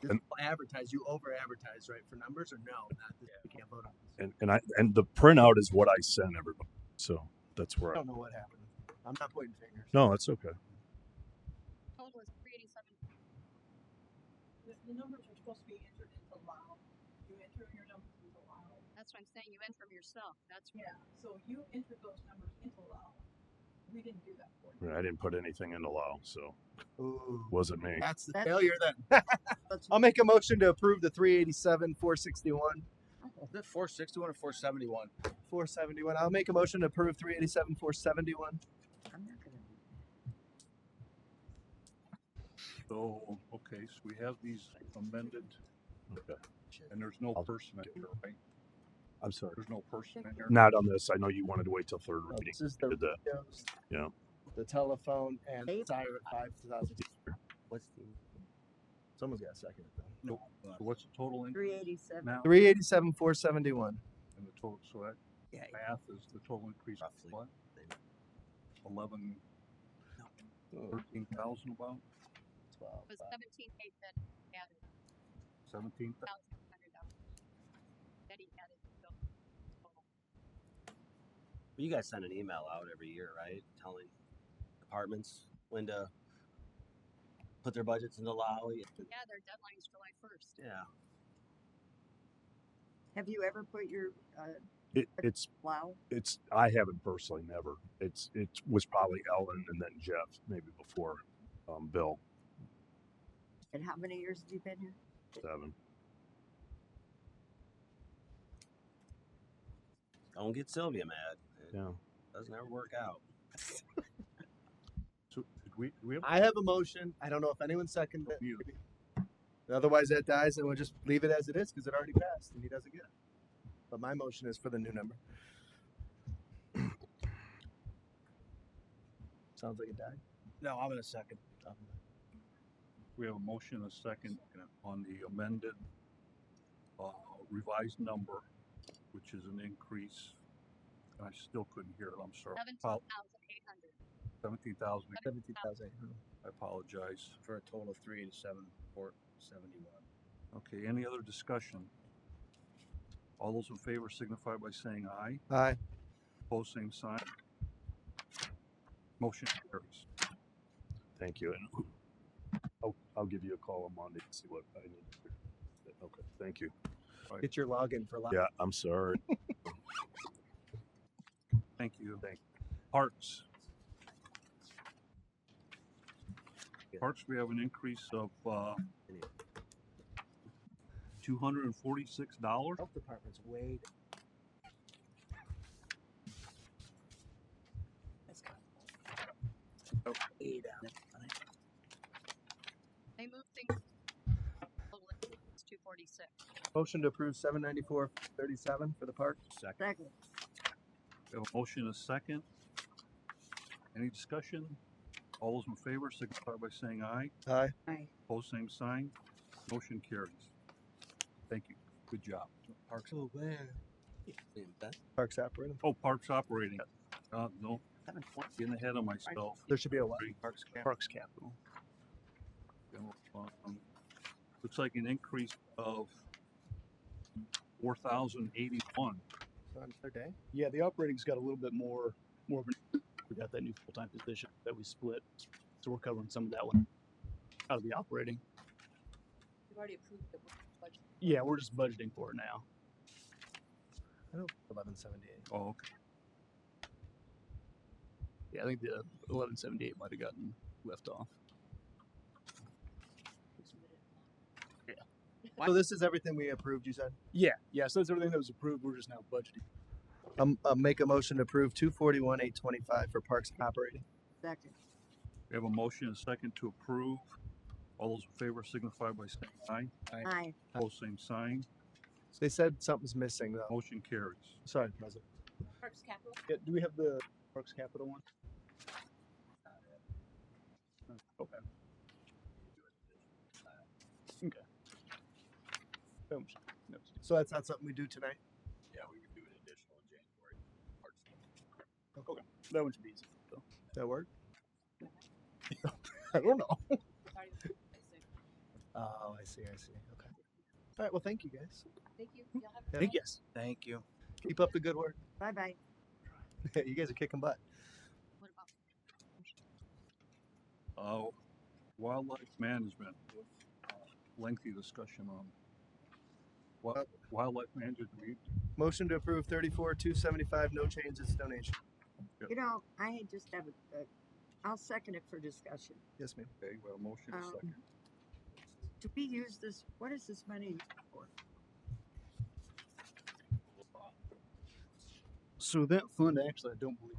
And-
Advertise. You over advertise, right, for numbers, or no? Not this, we can't vote on this.
And the printout is what I sent everybody. So that's where
I don't know what happened. I'm not pointing fingers.
No, that's okay.
Total is 387.
The numbers are supposed to be entered into LAO. You enter your numbers into LAO.
That's what I'm saying. You enter them yourself. That's
So you entered those numbers into LAO. We didn't do that for you.
I didn't put anything in the law, so
Ooh,
wasn't me.
that's the failure then. I'll make a motion to approve the 387 461.
Is it 461 or 471?
471. I'll make a motion to approve 387 471.
I'm not gonna.
So, okay, so we have these amended,
Okay.
and there's no person in here, right?
I'm sorry.
There's no person in here.
Not on this. I know you wanted to wait till third
No,
reading.
this is the
Did that.
radios,
Yeah.
the telephone, and siren 5,000.
What's the?
Someone's got a second.
No. So what's the total increase
387.
now?
387 471.
And the total, so that
Yeah.
math is the total increase of
Roughly.
what? 11, 13,000 about?
12.
It was 17.8 that added
17,000?
$1,100. That he added to the total.
You guys send an email out every year, right? Telling departments when to put their budgets into LAO.
Yeah, their deadline is July 1st.
Yeah.
Have you ever put your
It's
LAO?
I haven't personally, never. It was probably Ellen and then Jeff maybe before Bill.
And how many years have you been here?
7.
Don't get Sylvia mad. It
Yeah.
doesn't ever work out.
So did we have
I have a motion. I don't know if anyone seconded it.
you?
Otherwise, that dies, and we'll just leave it as it is because it already passed, and he doesn't get it. But my motion is for the new number. Sounds like it died.
No, I'm gonna second.
We have a motion and a second on the amended revised number, which is an increase. I still couldn't hear it. I'm sorry.
17,800.
17,000.
17,000.
I apologize.
For a total of 3,771.
Okay, any other discussion? All those in favor signify by saying aye.
Aye.
Opposed, same sign. Motion carries.
Thank you. And I'll give you a call on Monday to see what I need to do. Okay, thank you.
Get your login for
Yeah, I'm sorry.
Thank you. Parks. Parks, we have an increase of $246.
Health department's way
Way down.
They moved things. It's 246.
Motion to approve 794.37 for the park.
Second.
We have a motion and a second. Any discussion? All those in favor signify by saying aye.
Aye.
Aye.
Opposed, same sign. Motion carries. Thank you. Good job.
Parks.
Oh man. Parks operating.
Oh, Parks operating. No, getting ahead of myself.
There should be a what?
Parks capital.
Looks like an increase of 4,081.
On their day.
Yeah, the operating's got a little bit more of an. We got that new full-time position that we split, so we're covering some of that one out of the operating.
You've already approved the budget.
Yeah, we're just budgeting for it now.
I know 1178.
Oh, okay.
Yeah, I think the 1178 might have gotten left off.
So this is everything we approved, you said?
Yeah. So that's everything that was approved. We're just now budgeting.
Make a motion to approve 241,825 for parks operating.
Second.
We have a motion and a second to approve. All those in favor signify by saying aye.
Aye.
Opposed, same sign.
They said something's missing though.
Motion carries.
Sorry, President.
Parks capital.
Yeah, do we have the Parks Capital one? Okay. No.
So that's not something we do tonight.
Yeah, we could do an additional in January. Parks.
Okay. That one should be easy. So.
That work?
I don't know.
Oh, I see. Okay. All right. Well, thank you guys.
Thank you. Y'all have a
Yeah.
good night.
Yes.
Thank you.
Keep up the good work.
Bye bye.
You guys are kicking butt.
What about
Wildlife management. Lengthy discussion on what wildlife management.
Motion to approve 34,275. No changes. Donation.
You know, I just have I'll second it for discussion.
Yes, ma'am.
Okay, well, motion and a second.
Do we use this? What is this money used for?
So that fund actually, I don't believe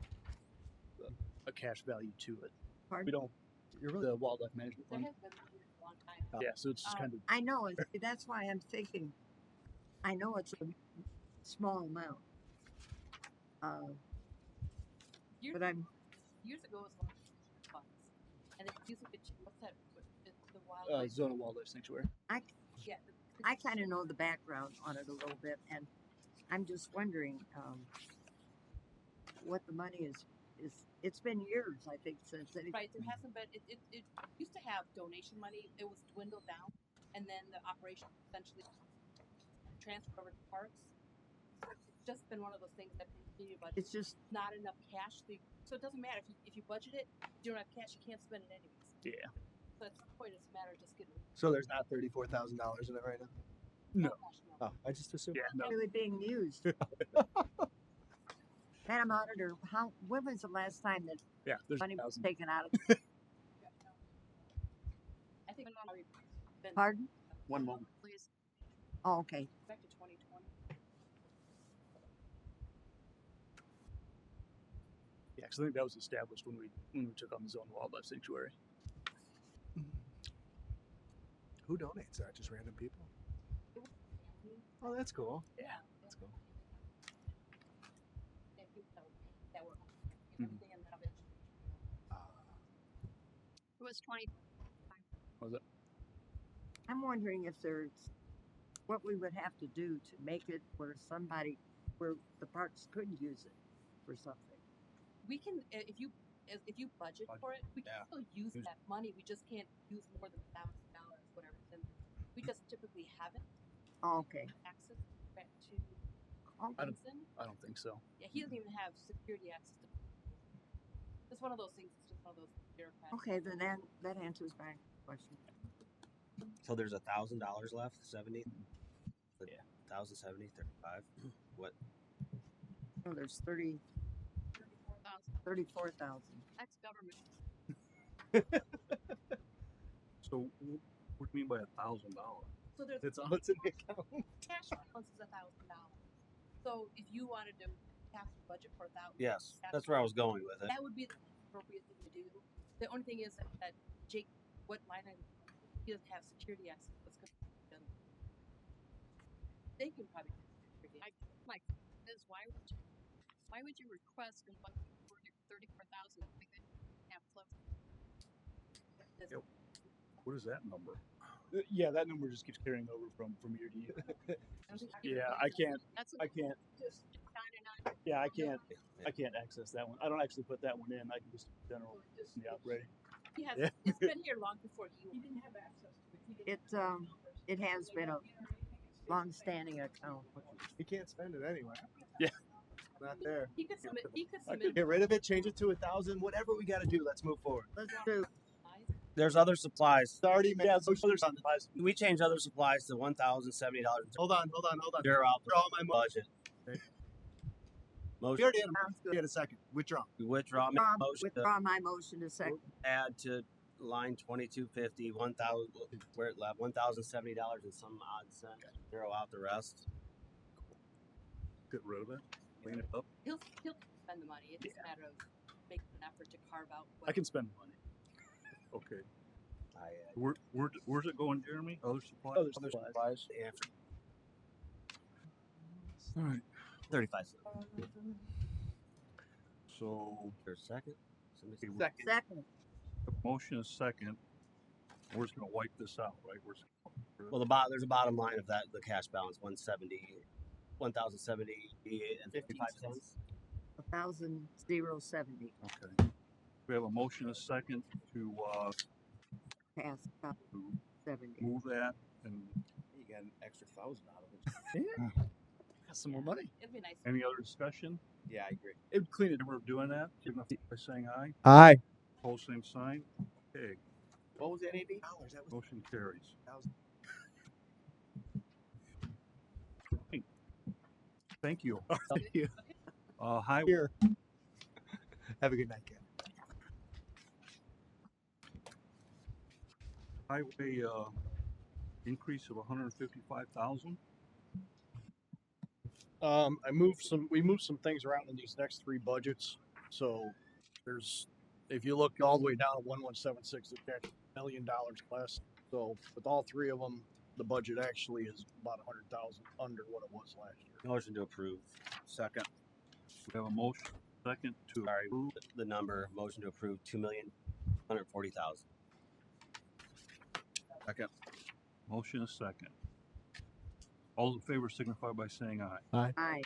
a cash value to it.
Pardon?
We don't. The wildlife management
There
fund.
has been money for a long time.
Yeah, so it's just kind of.
I know. That's why I'm thinking. I know it's a small amount. But I'm.
Years ago, it was one of funds, and it used to be what's that? The wildlife.
Zone of Wildlife Sanctuary.
Yeah.
I kind of know the background on it a little bit, and I'm just wondering what the money is. It's been years, I think, since it.
Right, there hasn't been. It used to have donation money. It was dwindled down, and then the operation essentially transferred over to parks. It's just been one of those things that continue budget.
It's just
not enough cash. So it doesn't matter if you budget it. If you don't have cash, you can't spend it anyways.
Yeah.
So at some point, it's a matter of just getting.
So there's not $34,000 in it right now.
No.
Oh, I just assumed.
Yeah. No.
really being used. Madam Auditor, when was the last time that
There's
money was
1,000.
taken out of?
I think.
Pardon?
One moment.
please?
Oh, okay.
Back to 2020.
Yeah, because I think that was established when we took on the Zone of Wildlife Sanctuary.
Who donates that? Just random people? Oh, that's cool. Yeah, that's cool.
And people that were
Mhm.
everything in that of it.
It was 20.
Was it?
I'm wondering if there's what we would have to do to make it where the parks could use it for something.
We can if you budget for it, we can still use that money. We just can't use more than $1,000, whatever. And we just typically haven't
Oh, okay.
access back to
I
Vincent.
don't think so.
Yeah, he doesn't even have security access to. It's one of those things. It's just one of those bureaucratic.
Okay, then that answers my question.
So there's $1,000 left, 70? Yeah. 1,070, 35. What?
No, there's
34,000.
34,000.
Ex-government.
So what do you mean by $1,000?
So there's
It's all it's in the account.
cash balance is $1,000. So if you wanted to have to budget for $1,000,
Yes, that's where I was going with it.
that would be the appropriate thing to do. The only thing is that Jake, what line item? He doesn't have security access. What's going to be done? They can probably do security.
My is why would you request and budget for 34,000 when they have close?
Yep. What is that number?
Yeah, that number just keeps carrying over from year to year. Yeah, I can't.
Just signing on.
Yeah, I can't access that one. I don't actually put that one in. I can just general in the operating.
He has.
Yeah.
It's been here long before you. He didn't have access to it.
It has been a long-standing account.
You can't spend it anyway.
Yeah.
Not there. He could submit.
Get rid of it, change it to 1,000, whatever we got to do. Let's move forward.
Let's do.
There's other supplies.
It's already made.
Yeah, those other supplies.
We change other supplies to $1,070.
Hold on.
They're out
Withdraw my
budget.
We
Motion.
already had a second. Withdraw.
We withdraw my motion.
Withdraw my motion to second.
Add to line 2250, 1,000. Where it left $1,070 and some odd cent. Zero out the rest.
Get rid of it. Clean it up.
He'll spend the money. It's just a matter of making an effort to carve out.
I can spend money.
Okay. Where's it going, Jeremy? Other supplies?
Other supplies.
Yeah.
All right.
35 cents.
So
There's a second. Somebody
Second.
motion is second. We're just gonna wipe this out, right?
Well, there's a bottom line of that. The cash balance 1,070 and 55 cents.
1,070.
Okay. We have a motion and a second to
Pass 1,070.
move that and
You got an extra 1,000 out of it.
Yeah. Got some more money.
It'd be nice.
any other discussion?
Yeah, I agree.
It would clean it.
We're doing that. Signify by saying aye.
Aye.
Pose same sign. Okay.
What was that, AB?
Motion carries. Thank you.
Thank you.
Highway.
Here. Have a good night, Ken.
Highway increase of 155,000.
We moved some things around in these next three budgets. So if you look all the way down to 1176, it's actually $1 million less. So with all three of them, the budget actually is about 100,000 under what it was last year.
Motion to approve.
Second.
We have a motion second to
Sorry,
approve.
the number. Motion to approve 2,140,000.
Second.
Motion is second. All in favor signify by saying aye.
Aye.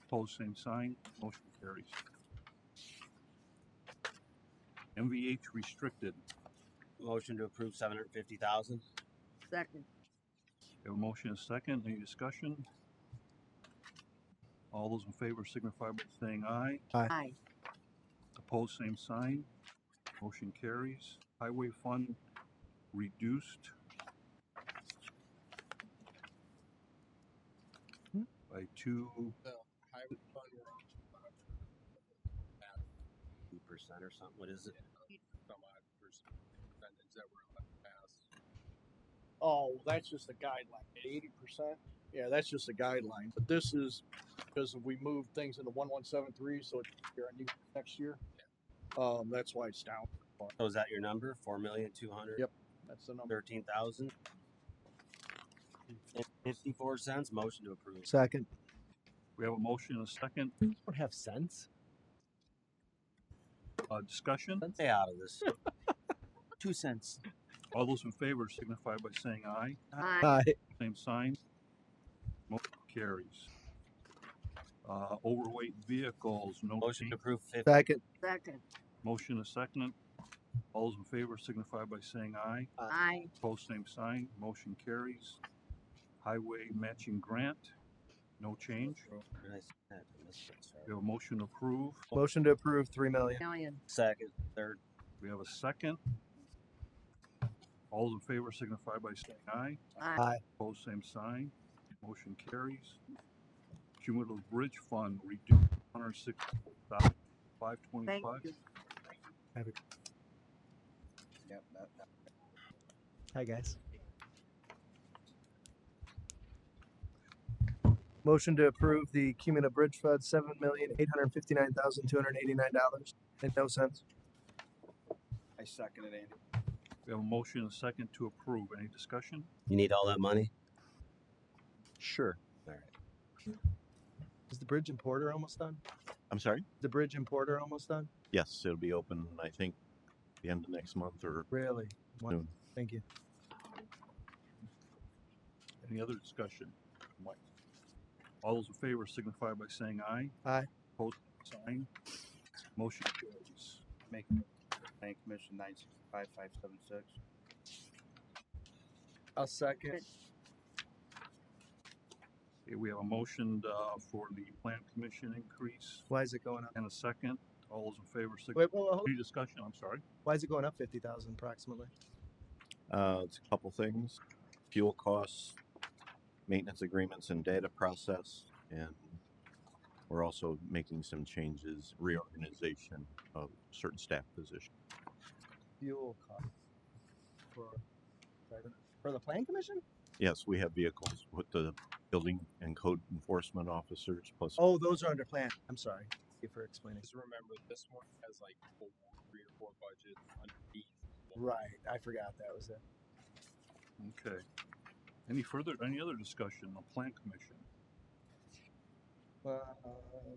Pose same sign. Motion carries. MVH restricted.
Motion to approve 750,000.
Second.
We have a motion is second. Any discussion? All those in favor signify by saying aye.
Aye.
Opposed, same sign. Motion carries. Highway fund reduced by 2.
The highway fund were on
2% or something. What is it?
some odd percentage that were allowed to pass.
Oh, that's just a guideline. 80%. Yeah, that's just a guideline. But this is because we moved things into 1173, so it's here on next year. That's why it's down.
So is that your number? 4,200,000.
Yep, that's the number.
13,000. 54 cents. Motion to approve.
Second.
We have a motion and a second.
Don't have sense.
Discussion.
Stay out of this.
2 cents.
All those in favor signify by saying aye.
Aye.
Same sign. Motion carries. Overweight vehicles, no
Motion
change.
to approve. 50.
Second.
Second.
Motion is second. All those in favor signify by saying aye.
Aye.
Opposed, same sign. Motion carries. Highway matching grant, no change.
Did I say that? I missed it, sorry.
We have a motion to approve.
Motion to approve 3 million.
Second. Third.
We have a second. All those in favor signify by saying aye.
Aye.
Opposed, same sign. Motion carries. Cumulative bridge fund reduced $160,525.
Yep,
Hi, guys. Motion to approve the cumulative bridge fund $7,859,289 and no cents.
I second it, Andy.
We have a motion and a second to approve. Any discussion?
You need all that money?
Sure.
All right.
Is the bridge and Porter almost done?
I'm sorry?
The bridge and Porter almost done?
Yes, it'll be open, I think, the end of next month or
Really?
soon.
Thank you.
Any other discussion? Mike? All those in favor signify by saying aye.
Aye.
Opposed, sign. Motion carries.
Make Planning Commission 965576.
I'll second.
Okay, we have a motion for the plan commission increase
Why is it going up?
and a second. All those in favor signify.
Wait, hold on.
Any discussion? I'm sorry.
Why is it going up 50,000 approximately?
It's a couple things: fuel costs, maintenance agreements, and data process. And we're also making some changes, reorganization of certain staff positions.
Fuel costs for the plan commission?
Yes, we have vehicles with the building and code enforcement officers plus.
Oh, those are under plan. I'm sorry. Thank you for explaining.
Just remember, this one has like 3 or 4 budgets underneath.
Right. I forgot that was it.
Okay. Any other discussion on plan commission?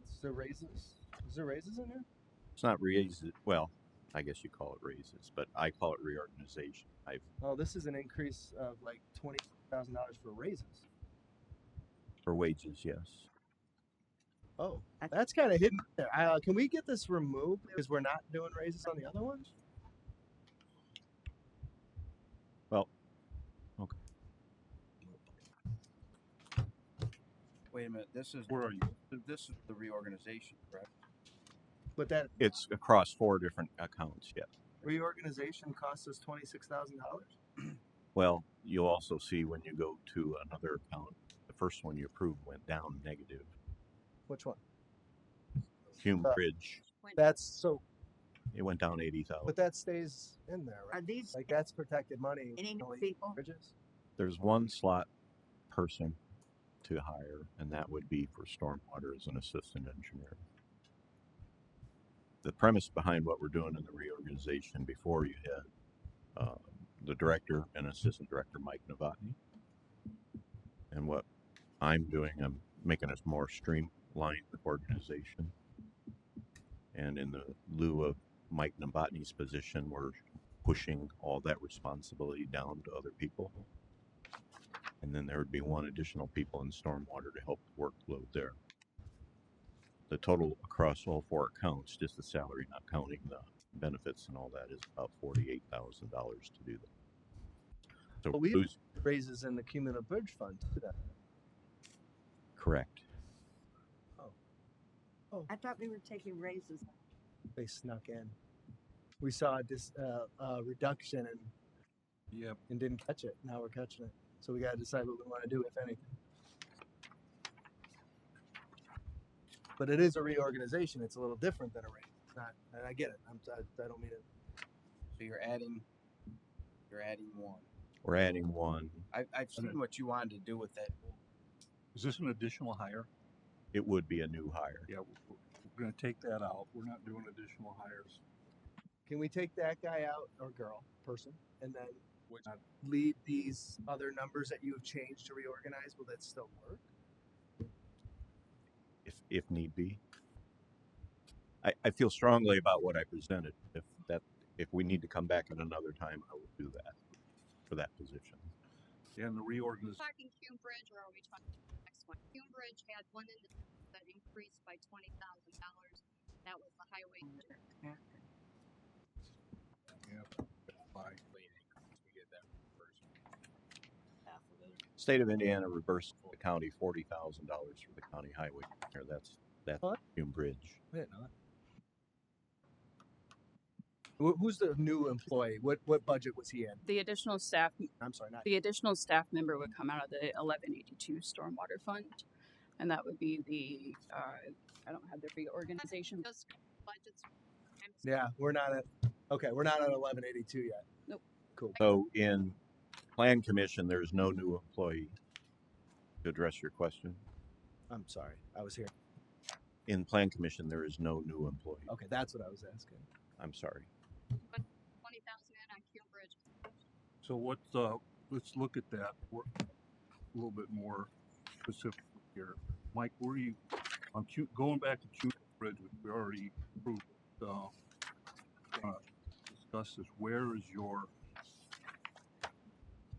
Is there raises? Is there raises in there?
It's not raises. Well, I guess you call it raises, but I call it reorganization.
Oh, this is an increase of like $20,000 for raises.
For wages, yes.
Oh, that's kind of hidden there. Can we get this removed because we're not doing raises on the other ones?
Well, okay.
Wait a minute. This is
Where are you?
This is the reorganization, correct?
But that
It's across 4 different accounts, yes.
reorganization costs us $26,000.
Well, you'll also see when you go to another account, the first one you approved went down negative.
Which one?
Hume Bridge,
That's so,
it went down 80,000.
but that stays in there, right?
Are these
Like that's protected money.
any new
only
people?
Bridges?
There's one slot person to hire, and that would be for stormwater as an assistant engineer. The premise behind what we're doing in the reorganization, before you had the director and assistant director, Mike Novotny. And what I'm doing, I'm making a more streamlined organization. And in the lieu of Mike Novotny's position, we're pushing all that responsibility down to other people. And then there would be one additional people in stormwater to help the workload there. The total across all 4 accounts, just the salary, not counting the benefits and all that, is about $48,000 to do that. So
But we
lose,
raises in the cumulative bridge fund too. Then.
correct.
I thought we were taking raises.
They snuck in. We saw this reduction and didn't catch it. Now we're catching it. So we got to decide what we want to do, if anything. But it is a reorganization. It's a little different than a raise. It's not, and I get it. I don't mean it.
So you're adding one.
We're adding one.
I've seen what you wanted to do with that.
Is this an additional hire?
It would be a new hire.
Yeah, we're going to take that out. We're not doing additional hires.
Can we take that guy out or girl, person, and then
Which
leave these other numbers that you have changed to reorganize? Will that still work?
if need be. I feel strongly about what I presented. If we need to come back at another time, I will do that for that position.
And the reorganization.
Talking Cume Bridge, or are we talking the next one? Cume Bridge had one in the that increased by $20,000. That was the highway.
Yeah. By
we get that first half of it.
State of Indiana reversed the county $40,000 for the county highway. Here, that's Hume Bridge.
I didn't know that. Who's the new employee? What budget was he in?
The additional staff.
I'm sorry, not
the additional staff member would come out of the 1182 stormwater fund, and that would be the. I don't have the reorganization.
Budgets.
Yeah, we're not at. Okay, we're not at 1182 yet.
Nope.
Cool.
So in Plan Commission, there's no new employee. To address your question,
I'm sorry, I was here.
in Plan Commission, there is no new employee.
Okay, that's what I was asking.
I'm sorry.
But 20,000 in on Cume Bridge.
So what? Let's look at that a little bit more specific here. Mike, where are you on going back to Cume Bridge, which we already approved? Discuss this. Where is your?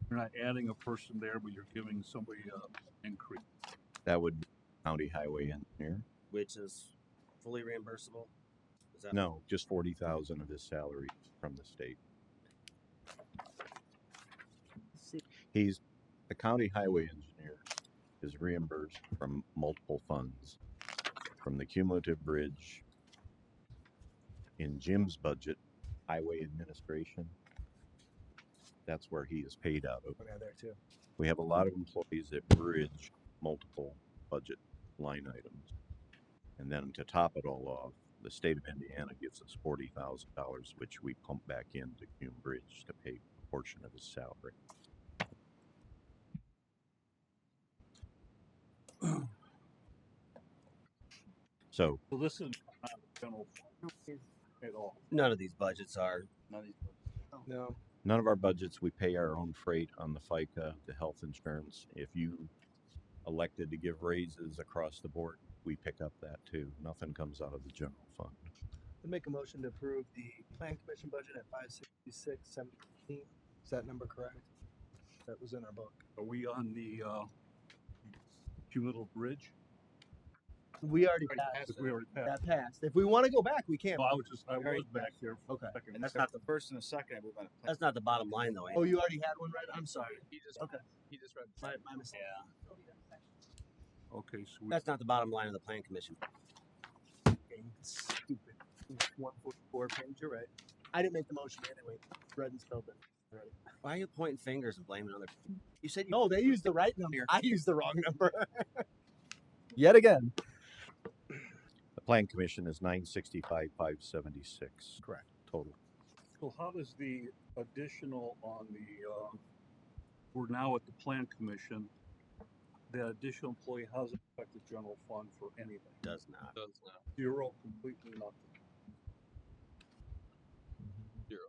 You're not adding a person there, but you're giving somebody an increase.
That would be county highway engineer.
Which is fully reimbursable? Is that
No, just 40,000 of his salary from the state. He's the county highway engineer is reimbursed from multiple funds, from the cumulative bridge, in Jim's budget, highway administration. That's where he is paid out of.
Okay, there too.
We have a lot of employees that bridge multiple budget line items. And then to top it all off, the state of Indiana gives us $40,000, which we pump back into Cume Bridge to pay a portion of his salary. So
this is not general fund at all.
None of these budgets are.
No.
none of our budgets, we pay our own freight on the FICA, the health insurance. If you elected to give raises across the board, we pick up that too. Nothing comes out of the general fund.
I'd make a motion to approve the Plan Commission budget at 566.17. Is that number correct? That was in our book.
Are we on the cumulative bridge?
We already passed.
We already passed.
That passed. If we want to go back, we can.
No, I was back there.
Okay.
And that's not the first and the second. I believe on a
That's not the bottom line, though.
Oh, you already had one, right? I'm sorry.
He just read
My mistake.
Okay, so
That's not the bottom line of the Plan Commission.
Stupid. 144 page. You're right. I didn't make the motion anyway. Read and spelled it. Right.
Why are you pointing fingers and blaming other people? You said you.
No, they used the right number. I used the wrong number. Yet again.
The Plan Commission is 965,576.
Correct.
Total.
So how does the additional on the, we're now at the Plan Commission, that additional employee, how does it affect the general fund for anything?
Does not.
Zero, completely nothing.
Zero.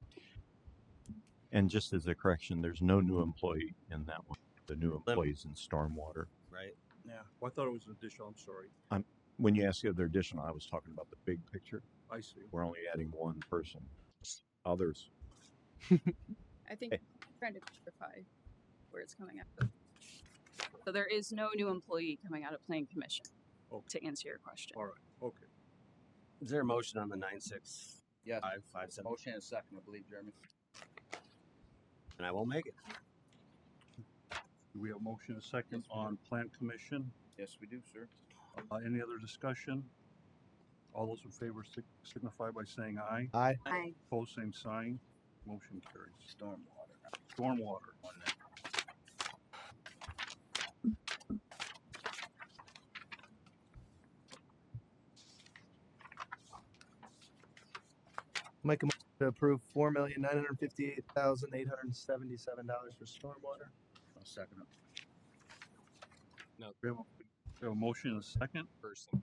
And just as a correction, there's no new employee in that one. The new employees in stormwater.
Right.
Yeah. Well, I thought it was an additional, I'm sorry.
When you asked the other additional, I was talking about the big picture.
I see.
We're only adding one person. Others.
I think I'm trying to clarify where it's coming out of. So there is no new employee coming out of Plan Commission.
Okay.
To answer your question.
All right. Okay.
Is there a motion on the 96557?
yes. Motion and a second, I believe, Jeremy.
And I will make it.
Do we have a motion and a second on Plan Commission?
Yes, we do, sir.
Any other discussion? All those in favor signify by saying aye.
Aye.
Aye.
Opposed, same sign. Motion carries.
Stormwater.
Stormwater.
Make a motion to approve $4,958,877 for stormwater.
I'll second it.
No,
We have a motion and a second.
person.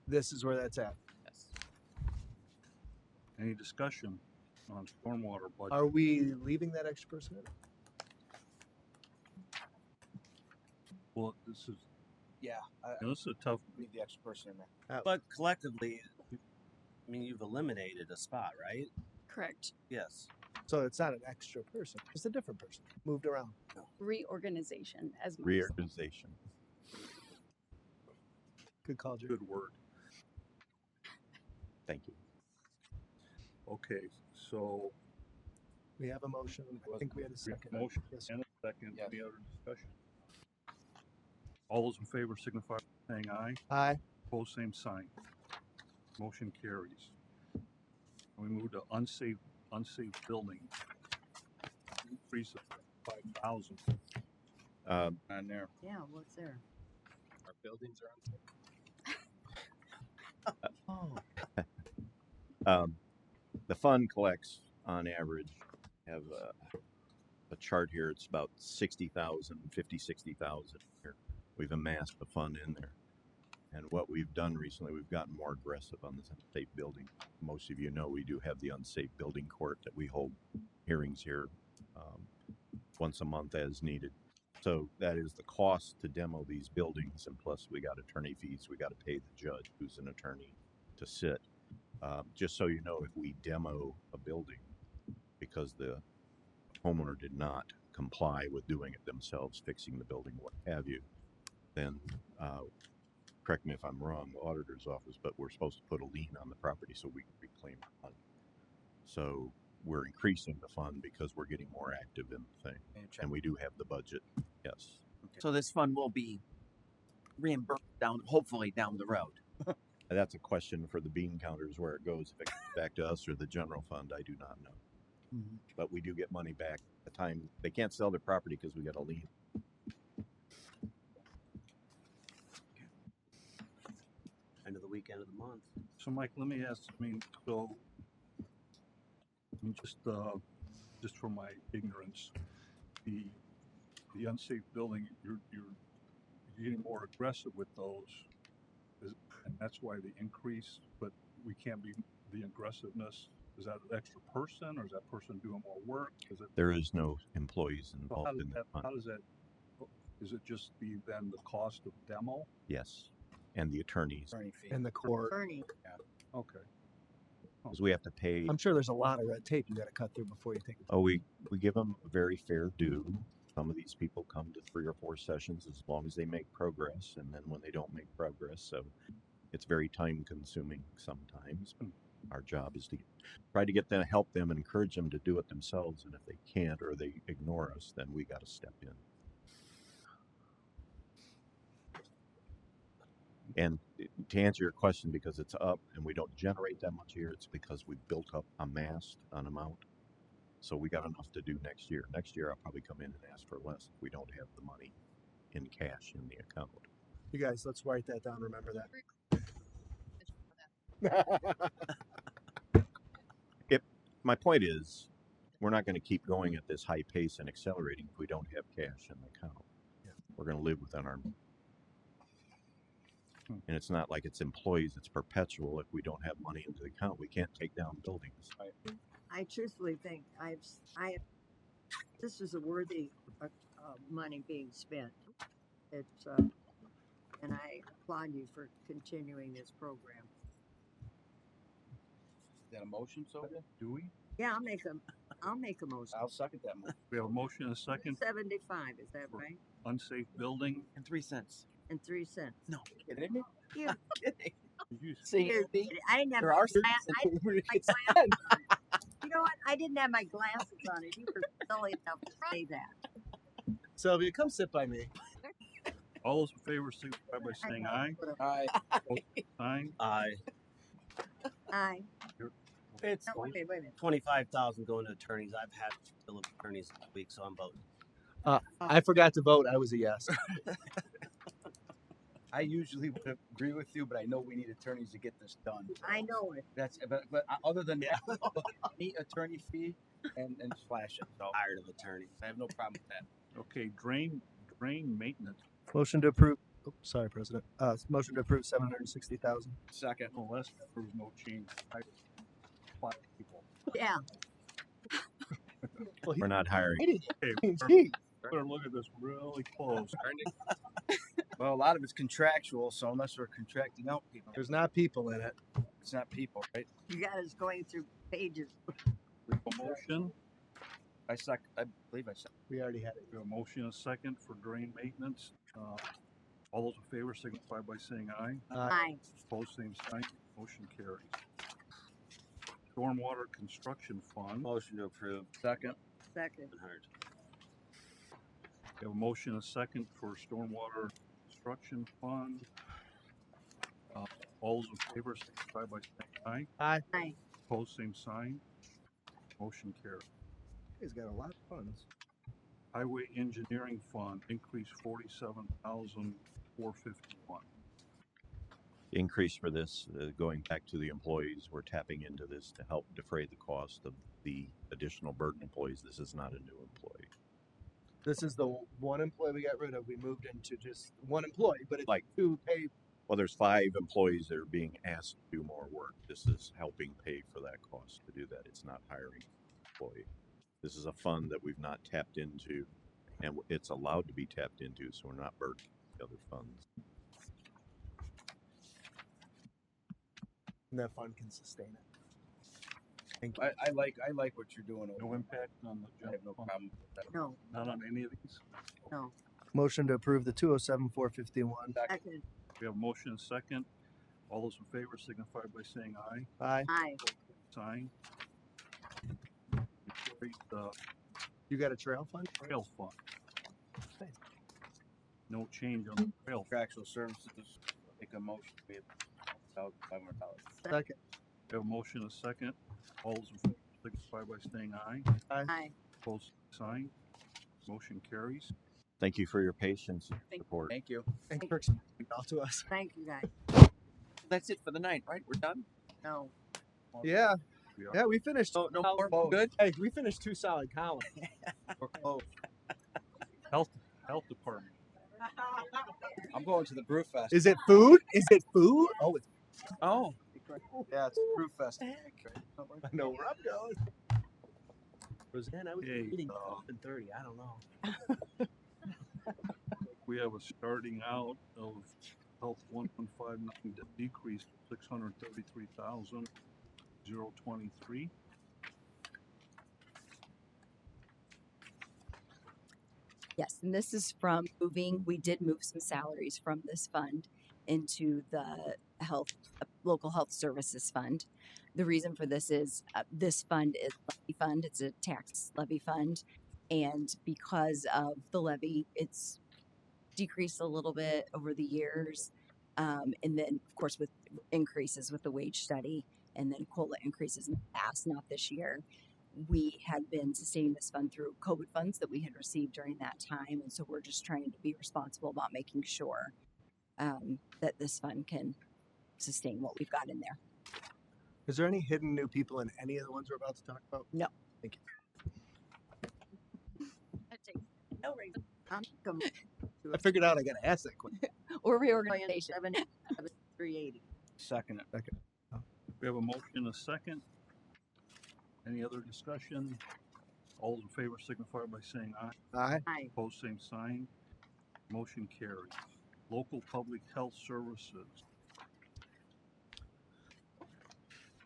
This is where that's at.
Yes.
Any discussion on stormwater budget?
Are we leaving that extra person in?
Well, this is
Yeah,
this is a tough.
need the extra person in there.
But collectively, I mean, you've eliminated a spot, right?
Correct.
Yes.
So it's not an extra person; it's a different person moved around.
Reorganization as most.
Reorganization.
Good call, Jay.
Good word.
Thank you.
Okay, so
We have a motion. I think we had a
we have
second.
a motion
Yes.
and a second.
Yes.
Any other discussion? All those in favor signify by saying aye.
Aye.
Opposed, same sign. Motion carries. We move to unsafe building. Increase of 5,000.
On there.
Yeah, what's there?
Our buildings are on.
Oh. The fund collects on average, have a chart here, it's about 60,000, 60,000 here. We've amassed the fund in there. And what we've done recently, we've gotten more aggressive on this unsafe building. Most of you know we do have the unsafe building court that we hold hearings here once a month as needed. So that is the cost to demo these buildings, and plus we got attorney fees. We got to pay the judge, who's an attorney, to sit. Just so you know, if we demo a building because the homeowner did not comply with doing it themselves, fixing the building, what have you, then correct me if I'm wrong, the auditor's office, but we're supposed to put a lien on the property so we can reclaim the money. So we're increasing the fund because we're getting more active in the thing, and we do have the budget. Yes.
Okay. So this fund will be reimbursed hopefully down the road.
That's a question for the bean counters where it goes. If it comes back to us or the general fund, I do not know.
Mm-hmm.
But we do get money back at the time. They can't sell their property because we got a lien.
End of the weekend of the month.
So, Mike, let me ask. Just from my ignorance, the unsafe building, you're getting more aggressive with those, and that's why the increase. But we can't be the aggressiveness. Is that an extra person, or is that person doing more work?
There is no employees involved in that fund.
How does that? Is it just then the cost of demo?
Yes, and the attorneys.
And the court.
Attorney.
Yeah. Okay.
Because we have to pay.
I'm sure there's a lot of red tape you got to cut through before you take it.
Oh, we give them a very fair due. Some of these people come to 3 or 4 sessions as long as they make progress, and then when they don't make progress, so it's very time consuming sometimes. Our job is to try to get them, help them, and encourage them to do it themselves. And if they can't or they ignore us, then we got to step in. And to answer your question, because it's up and we don't generate that much here, it's because we built up, amassed an amount. So we got enough to do next year. Next year, I'll probably come in and ask for less if we don't have the money in cash in the account.
You guys, let's write that down. Remember that.
My point is, we're not going to keep going at this high pace and accelerating if we don't have cash in the account.
Yeah.
We're going to live within our. And it's not like it's employees, it's perpetual. If we don't have money into the account, we can't take down buildings.
I truthfully think this is a worthy money being spent. It's and I applaud you for continuing this program.
Is that a motion, Sophia?
Do we?
Yeah, I'll make a motion.
I'll second that motion.
We have a motion and a second.
75, is that right?
Unsafe building.
And 3 cents.
And 3 cents.
No, kidding me?
You,
See,
I didn't have
there
my
are
glasses. You know what? I didn't have my glasses on. If you were silly enough to say that.
Sylvia, come sit by me.
All those in favor signify by saying aye.
Aye.
Aye.
Aye.
Aye.
It's
No, wait a minute.
25,000 going to attorneys. I've had to deal with attorneys this week, so I'm voting.
I forgot to vote. I was a yes.
I usually would agree with you, but I know we need attorneys to get this done.
I know it.
That's but other than that, any attorney fee and slash it. So
Tired of attorneys.
I have no problem with that.
Okay, drain maintenance.
Motion to approve. Oh, sorry, President. Motion to approve 760,000.
Second.
Oh, last there was no change. Five people.
Yeah.
We're not hiring.
Okay,
Gee.
Better look at this really close.
Well, a lot of it's contractual, so unless we're contracting out people,
There's not people in it.
it's not people, right?
You got us going through pages.
Motion.
I believe I second.
We already had it.
We have a motion and a second for drain maintenance. All those in favor signify by saying aye.
Aye.
Opposed, same sign. Motion carries. Stormwater construction fund.
Motion to approve. Second.
Second.
We have a motion and a second for stormwater construction fund. All those in favor signify by saying aye.
Aye.
Aye.
Opposed, same sign. Motion carries.
He's got a lot of funds.
Highway engineering fund increased $47,451.
Increase for this, going back to the employees, we're tapping into this to help defray the cost of the additional burden employees. This is not a new employee.
This is the one employee we got rid of. We moved into just one employee, but it's
Like-
to pay.
Well, there's 5 employees that are being asked to do more work. This is helping pay for that cost to do that. It's not hiring an employee. This is a fund that we've not tapped into, and it's allowed to be tapped into, so we're not burdening the other funds.
And that fund can sustain it. Thank you.
I like what you're doing.
No impact on the
I have no
general fund.
problem with that.
No.
Not on any of these.
No.
Motion to approve the 207,451.
Second.
We have a motion and a second. All those in favor signify by saying aye.
Aye.
Aye.
Sign.
You got a trail fund?
Trail fund. No change on the trail.
Contractual services, make a motion to pay $500.
Second.
We have a motion and a second. All those in favor signify by saying aye.
Aye.
Opposed, sign. Motion carries.
Thank you for your patience and
Thank you.
support.
Thank you.
Thanks for explaining it all to us.
Thank you, guys.
That's it for the night, right? We're done?
No.
Yeah.
We are.
Yeah, we finished.
No more? We're good?
Hey, we finished 2 solid columns.
We're closed.
Health department.
I'm going to the Brew Fest.
Is it food? Is it food? Oh, it's.
Oh. Yeah, it's Brew Fest.
I know where I'm going. Roseanne, I was
Hey,
eating 30. I don't know.
We have a starting out of health 1159 decrease to 633,023.
Yes, and this is from moving, we did move some salaries from this fund into the local health services fund. The reason for this is this fund is a levy fund, it's a tax levy fund. And because of the levy, it's decreased a little bit over the years. And then, of course, with increases with the wage study and then COLA increases in the past, not this year. We had been sustaining this fund through COVID funds that we had received during that time. And so we're just trying to be responsible about making sure that this fund can sustain what we've got in there.
Is there any hidden new people in any of the ones we're about to talk about?
No.
Thank you.
No reason.
I figured out I got to ask that question.
Or reorganization.
380.
Second.
We have a motion and a second. Any other discussion? All those in favor signify by saying aye.
Aye.
Aye.
Opposed, same sign. Motion carries. Local public health services.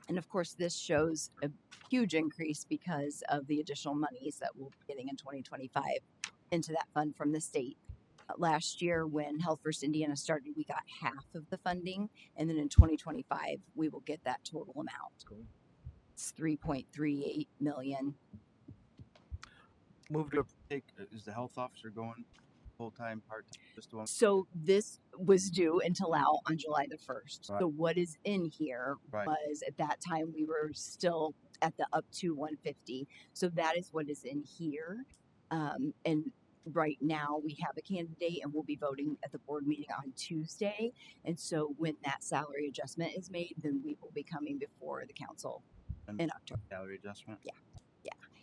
And of course, this shows a huge increase because of the additional monies that we'll be getting in 2025 into that fund from the state. Last year, when Health First Indiana started, we got half of the funding, and then in 2025, we will get that total amount.
Cool.
It's 3.38 million.
Move to take. Is the health officer going full time, part time? Just one.
So this was due until out on July the 1st.
Right.
So what is in here
Right.
was at that time we were still at the up to 150. So that is what is in here. And right now we have a candidate and we'll be voting at the board meeting on Tuesday. And so when that salary adjustment is made, then we will be coming before the council in October.
Salary adjustment.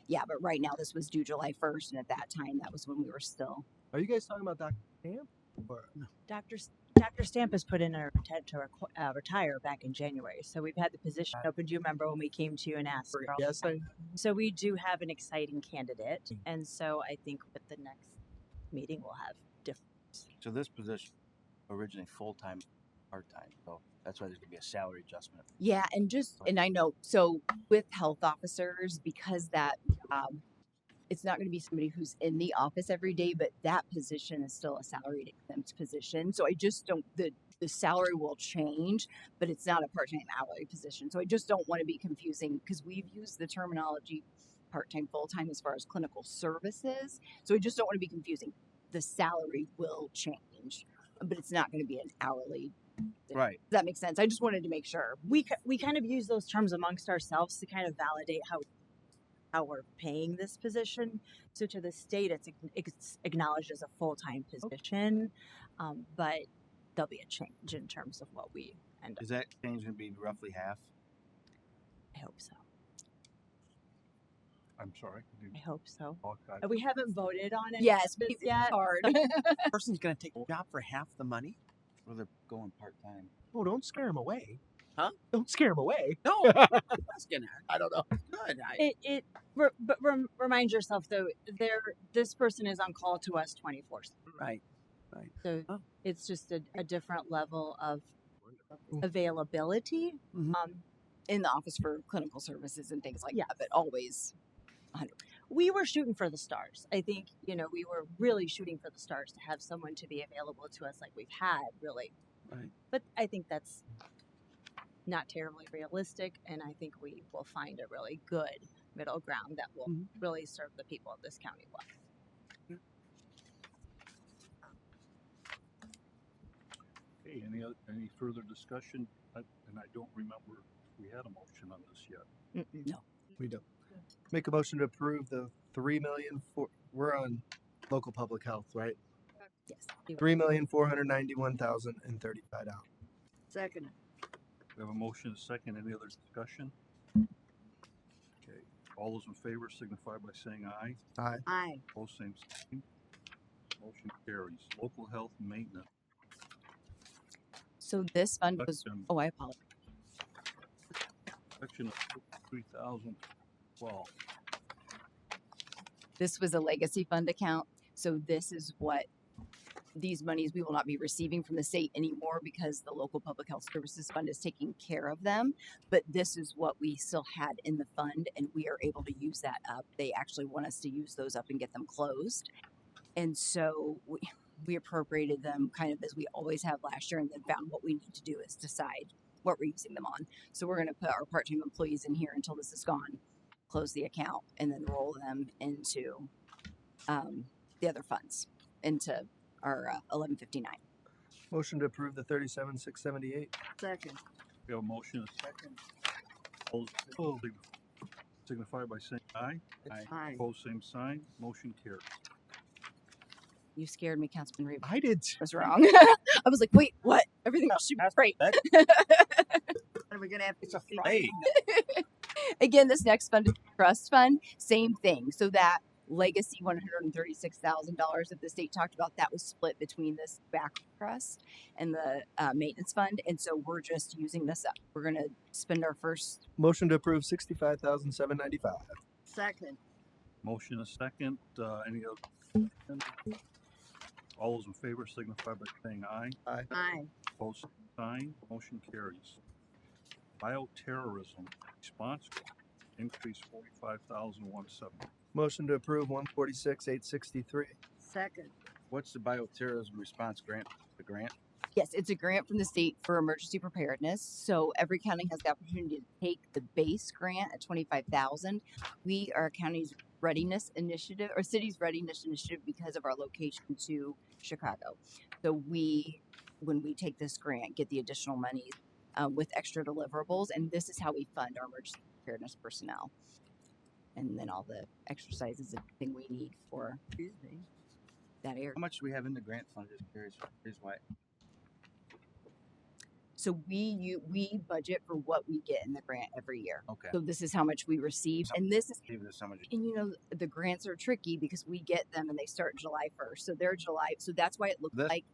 Yeah, but right now this was due July 1st. And at that time, that was when we were still.
Are you guys talking about Dr. Stamp? Or no?
Dr. Stamp has put in her intent to retire back in January. So we've had the position open. Do you remember when we came to you and asked?
Yes, I.
So we do have an exciting candidate. And so I think with the next
meeting will have different.
So this position originally full-time, part-time, so that's why there's gonna be a salary adjustment.
Yeah, and I know, so with health officers, because that it's not going to be somebody who's in the office every day, but that position is still a salaried exempt position. So I just don't, the salary will change, but it's not a part-time hourly position. So I just don't want to be confusing because we've used the terminology part-time, full-time as far as clinical services. So I just don't want to be confusing. The salary will change, but it's not going to be an hourly.
Right.
Does that make sense? I just wanted to make sure.
We kind of use those terms amongst ourselves to kind of validate how we're paying this position. So to the state, it's acknowledged as a full-time position, but there'll be a change in terms of what we end up.
Is that change gonna be roughly half?
I hope so.
I'm sorry.
I hope so.
Okay.
We haven't voted on it.
Yes,
it's yet.
hard.
Person's gonna take a job for half the money.
Or they're going part-time?
Oh, don't scare him away.
Huh?
Don't scare him away.
No, that's gonna.
I don't know.
Good.
Remind yourself though, this person is on call to us 24/7.
Right. Right.
So it's just a different level of availability.
In the office for clinical services and things like that, but always 100%.
We were shooting for the stars. I think, we were really shooting for the stars to have someone to be available to us like we've had, really.
Right.
But I think that's not terribly realistic, and I think we will find a really good middle ground that will really serve the people of this county well.
Okay, any further discussion? And I don't remember if we had a motion on this yet.
No.
We don't. Make a motion to approve the 3 million for, we're on local public health, right?
Yes.
$3,491,035.
Second.
We have a motion and a second. Any other discussion? Okay. All those in favor signify by saying aye.
Aye.
Aye.
Both same sign. Motion carries. Local health maintenance.
So this fund was,
Section-
I apologize.
Section of 3012.
This was a legacy fund account. So this is what these monies we will not be receiving from the state anymore because the local public health services fund is taking care of them. But this is what we still had in the fund and we are able to use that up. They actually want us to use those up and get them closed. And so we appropriated them kind of as we always have last year and then found what we need to do is decide what we're using them on. So we're going to put our part-time employees in here until this is gone, close the account, and then roll them into the other funds, into our 1159.
Motion to approve the 37,678.
Second.
We have a motion and a second. All those in favor signify by saying aye.
Aye.
Opposed, same sign. Motion carries.
You scared me, Councilman Reed.
I did.
I was wrong. I was like, wait, what? Everything else should be great.
Are we gonna have to see?
Hey.
Again, this next fund is the trust fund, same thing. So that legacy $136,000 that the state talked about, that was split between this back trust and the maintenance fund. And so we're just using this up. We're going to spend our first.
Motion to approve 65,795.
Second.
Motion and a second. Any other? All those in favor signify by saying aye.
Aye.
Aye.
Opposed, same sign. Motion carries. Bioterrorism response increase 45,170.
Motion to approve 146,863.
Second.
What's the bioterrorism response grant? The grant?
Yes, it's a grant from the state for emergency preparedness. So every county has the opportunity to take the base grant at $25,000. We are a county's readiness initiative or city's readiness initiative because of our location to Chicago. So when we take this grant, get the additional money with extra deliverables, and this is how we fund our emergency preparedness personnel. And then all the exercises and everything we need for that area.
How much do we have in the grant fund? Just curious. Here's why.
So we budget for what we get in the grant every year.
Okay.
So this is how much we receive, and this is,
How much?
and the grants are tricky because we get them and they start July 1st. So they're July. So that's why it looks like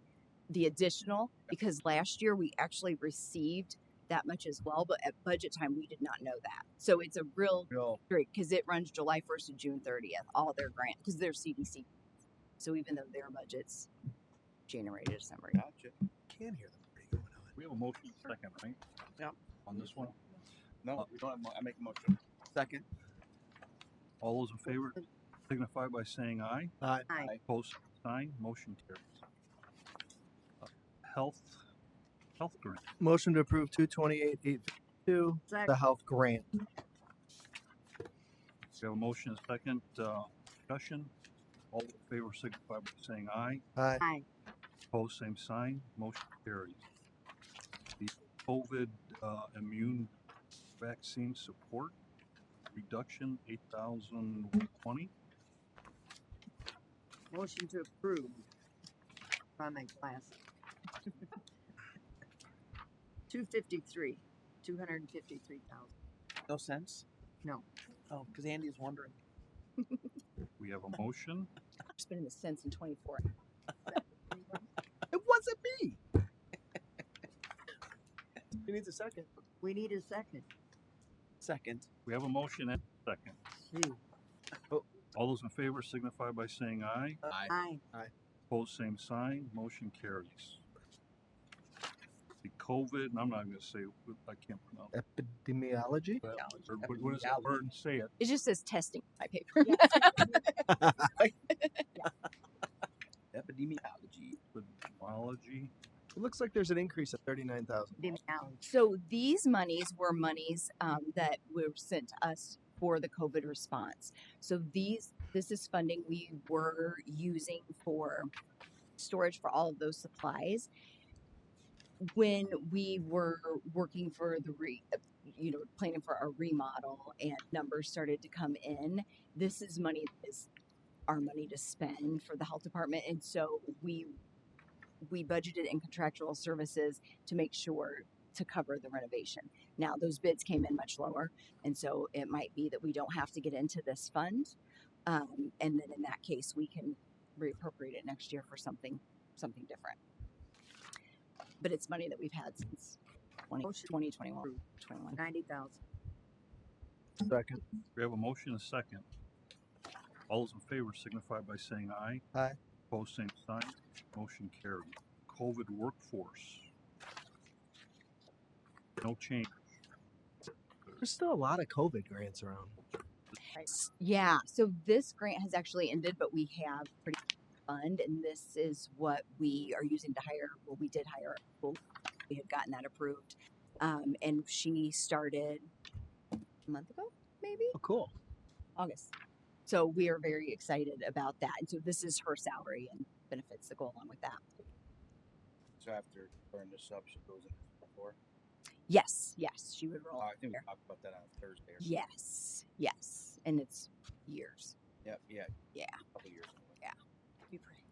the additional, because last year we actually received that much as well, but at budget time we did not know that. So it's a real trick because it runs July 1st to June 30th, all their grant, because they're CDC. So even though their budget's January to December.
Gotcha.
Can't hear them pretty going on.
We have a motion second, right?
Yep.
On this one?
No, we don't have, I make a motion. Second.
All those in favor signify by saying aye.
Aye.
Aye.
Opposed, sign. Motion carries. Health grant.
Motion to approve 228,852, the
Second.
health grant.
We have a motion and second, discussion. All in favor signify by saying aye.
Aye.
Aye.
Opposed, same sign. Motion carries. The COVID immune vaccine support reduction 8,020.
Motion to approve. On my glasses. 253. 253,000.
No sense?
No.
Oh, because Andy was wondering.
We have a motion.
It's been in the sense in 24.
It wasn't me.
Who needs a second?
We need a second.
Second.
We have a motion and a second.
Gee.
All those in favor signify by saying aye.
Aye.
Opposed, same sign. Motion carries. The COVID, and I'm not going to say, I can't pronounce it.
Epidemiology?
What is that word? Say it.
It just says testing on my paper.
Epidemiology.
Epidemiology.
It looks like there's an increase of 39,000.
So these monies were monies that were sent to us for the COVID response. So this is funding we were using for storage for all of those supplies. When we were working for the planning for our remodel and numbers started to come in, this is money that is our money to spend for the health department. And so we budgeted in contractual services to make sure to cover the renovation. Now those bids came in much lower, and so it might be that we don't have to get into this fund, and then in that case we can reappropriate it next year for something different. But it's money that we've had since 2021.
90,000.
Second.
We have a motion and a second. All those in favor signify by saying aye.
Aye.
Opposed, same sign. Motion carried. COVID workforce. No change.
There's still a lot of COVID grants around.
Yeah, so this grant has actually ended, but we have pretty fund, and this is what we are using to hire. Well, we did hire. Well, we had gotten that approved, and she started a month ago, maybe
Oh, cool.
August. So we are very excited about that, and so this is her salary and benefits that go along with that.
So after burn this up, she goes in before.
Yes, she would roll.
I think we
there.
talked about that on Thursday. Or
Yes, and it's years.
Yeah.
Yeah.
A couple years.
Be pretty.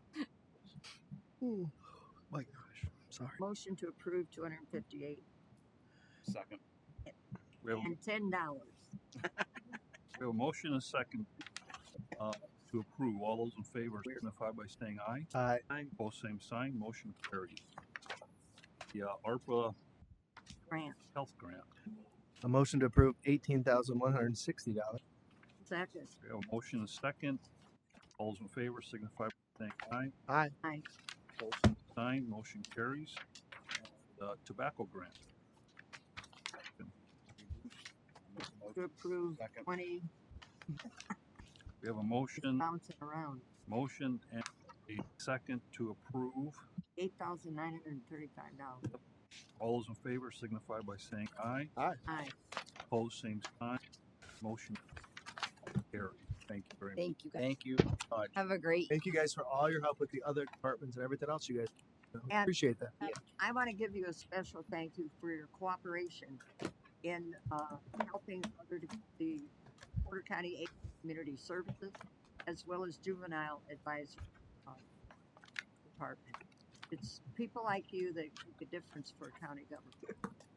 Ooh. My gosh. Sorry.
Motion to approve 258
Second.
We have,
and $10.
we have a motion and a second to approve. All those in favor signify by saying aye.
Aye.
Both same sign. Motion carries. The ARPA
Grant.
health grant.
A motion to approve $18,160.
Second.
We have a motion and a second. All those in favor signify by saying aye.
Aye.
Aye.
Both same sign. Motion carries. The tobacco grant.
To approve
Second.
20.
We have a motion
Bouncing around.
and a second to approve.
$8,935.
All those in favor signify by saying aye.
Aye.
Opposed, same sign. Motion carried. Thank you very much.
Thank you guys.
Thank you much.
Have a great.
Thank you guys for all your help with the other departments and everything else you guys do.
And-
Appreciate that.
I want to give you a special thank you for your cooperation in helping the Porter County Agency of Community Services as well as Juvenile Advisory Department. It's people like you that make a difference for county government.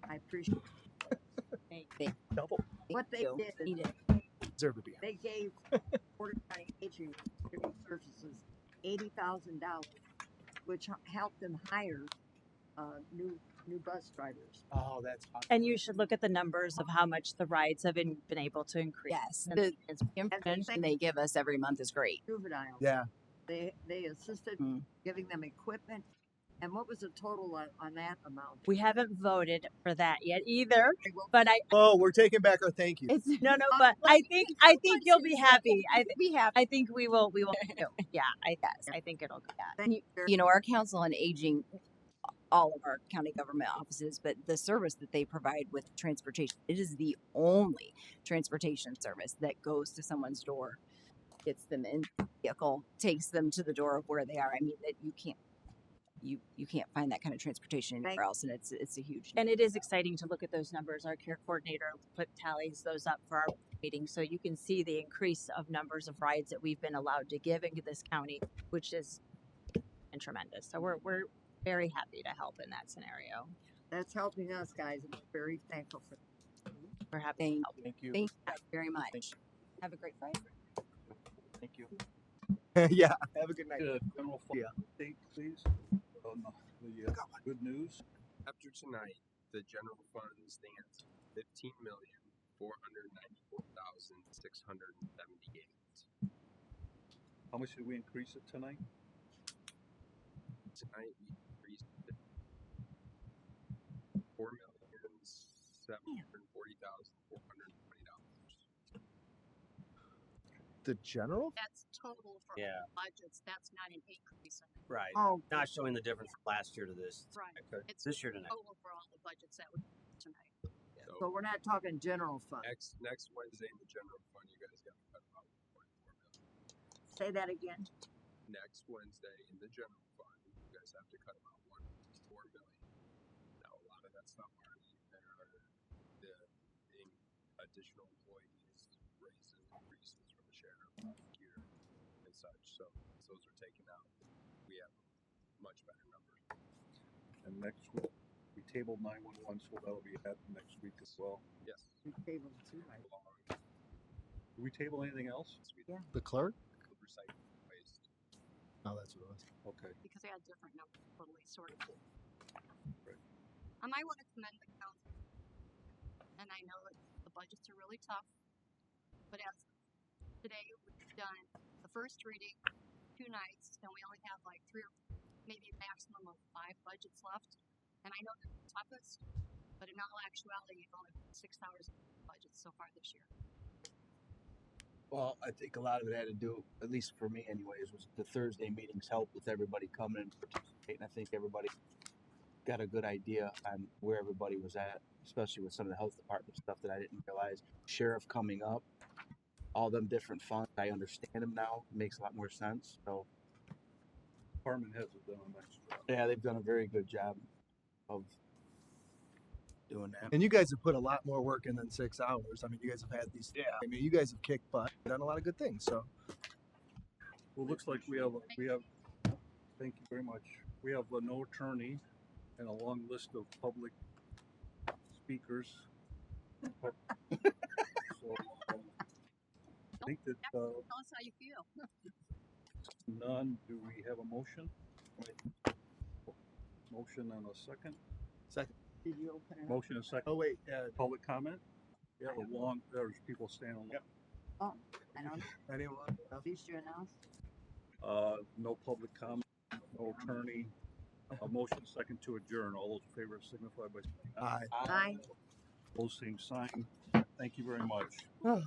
I appreciate
Thank
Double.
what they
you.
did.
Need it.
Deserve to be.
They gave Porter County Agency of Community Services $80,000, which helped them hire new bus drivers.
Oh, that's awesome.
And you should look at the numbers of how much the rides have been able to increase.
Yes,
And
the information they give us every month is great.
Juvenile.
Yeah.
They assisted giving them equipment. And what was the total on that amount?
We haven't voted for that yet either, but
Oh, we're taking back our thank you.
it's no, but I think you'll be happy. I think we will too. Yeah, I think it'll go. Yeah.
You know, our council on aging, all of our county government offices, but the service that they provide with transportation, it is the only transportation service that goes to someone's door, gets them in the vehicle, takes them to the door of where they are. I mean, that you can't find that kind of transportation anywhere else, and it's a huge.
And it is exciting to look at those numbers. Our care coordinator tallies those up for our meeting, so you can see the increase of numbers of rides that we've been allowed to give into this county, which is tremendous. So we're very happy to help in that scenario.
That's helping us, guys. I'm very thankful for that.
We're happy.
Thank you.
Thank you very much. Have a great Friday.
Thank you.
Yeah. Have a good night.
General fund update, please. On the good news.
After tonight, the general fund stands $15,494,678.
How much did we increase it tonight?
Tonight we increased it $4,740,420.
The general?
That's total for
Yeah.
all budgets. That's not an increase.
Right.
Oh.
Not showing the difference from last year to this.
Right.
Okay.
It's
This year to next.
total for all the budgets that we tonight.
So we're not talking general fund.
Next Wednesday in the general fund, you guys got to cut about 1.4 million.
Say that again.
Next Wednesday in the general fund, you guys have to cut about 1.4 million. Now a lot of that's not already there are the additional employees, raises, increases from the sheriff, prosecutor, and such. So those are taken out. We have much better numbers.
And next week, we tabled 911, so that'll be happening next week as well.
Yes.
We tabled too, right?
Do we table anything else?
Yeah.
The clerk?
Recycling waste.
Oh, that's what it was.
Okay.
Because they had different numbers, totally sort of.
Right.
I want to commend the council, and I know that the budgets are really tough, but as today we've done the first reading 2 nights, and we only have like 3 or maybe a maximum of 5 budgets left. And I know they're the toughest, but in all actuality, you've only put 6 hours of budgets so far this year.
Well, I think a lot of it had to do, at least for me anyways, was the Thursday meetings helped with everybody coming and participating. I think everybody got a good idea on where everybody was at, especially with some of the health department stuff that I didn't realize. Sheriff coming up, all them different funds, I understand them now. It makes a lot more sense. So
Department heads have done a nice job.
yeah, they've done a very good job of doing that.
And you guys have put a lot more work in than 6 hours. I mean, you guys have had these. Yeah. I mean, you guys have kicked butt, done a lot of good things. So.
Well, looks like we have. Thank you very much. We have no attorney and a long list of public speakers. So I think that
Tell us how you feel.
none. Do we have a motion? Motion and a second.
Second.
Did you open it up?
Motion and second.
Oh wait.
Public comment. Yeah, there's people standing along.
Yep.
Oh, I don't know.
Anyone?
At least you announced.
No public comment. No attorney. A motion second to adjourn. All those in favor signify by saying
aye.
Aye.
Opposed, same sign. Thank you very much. Good night.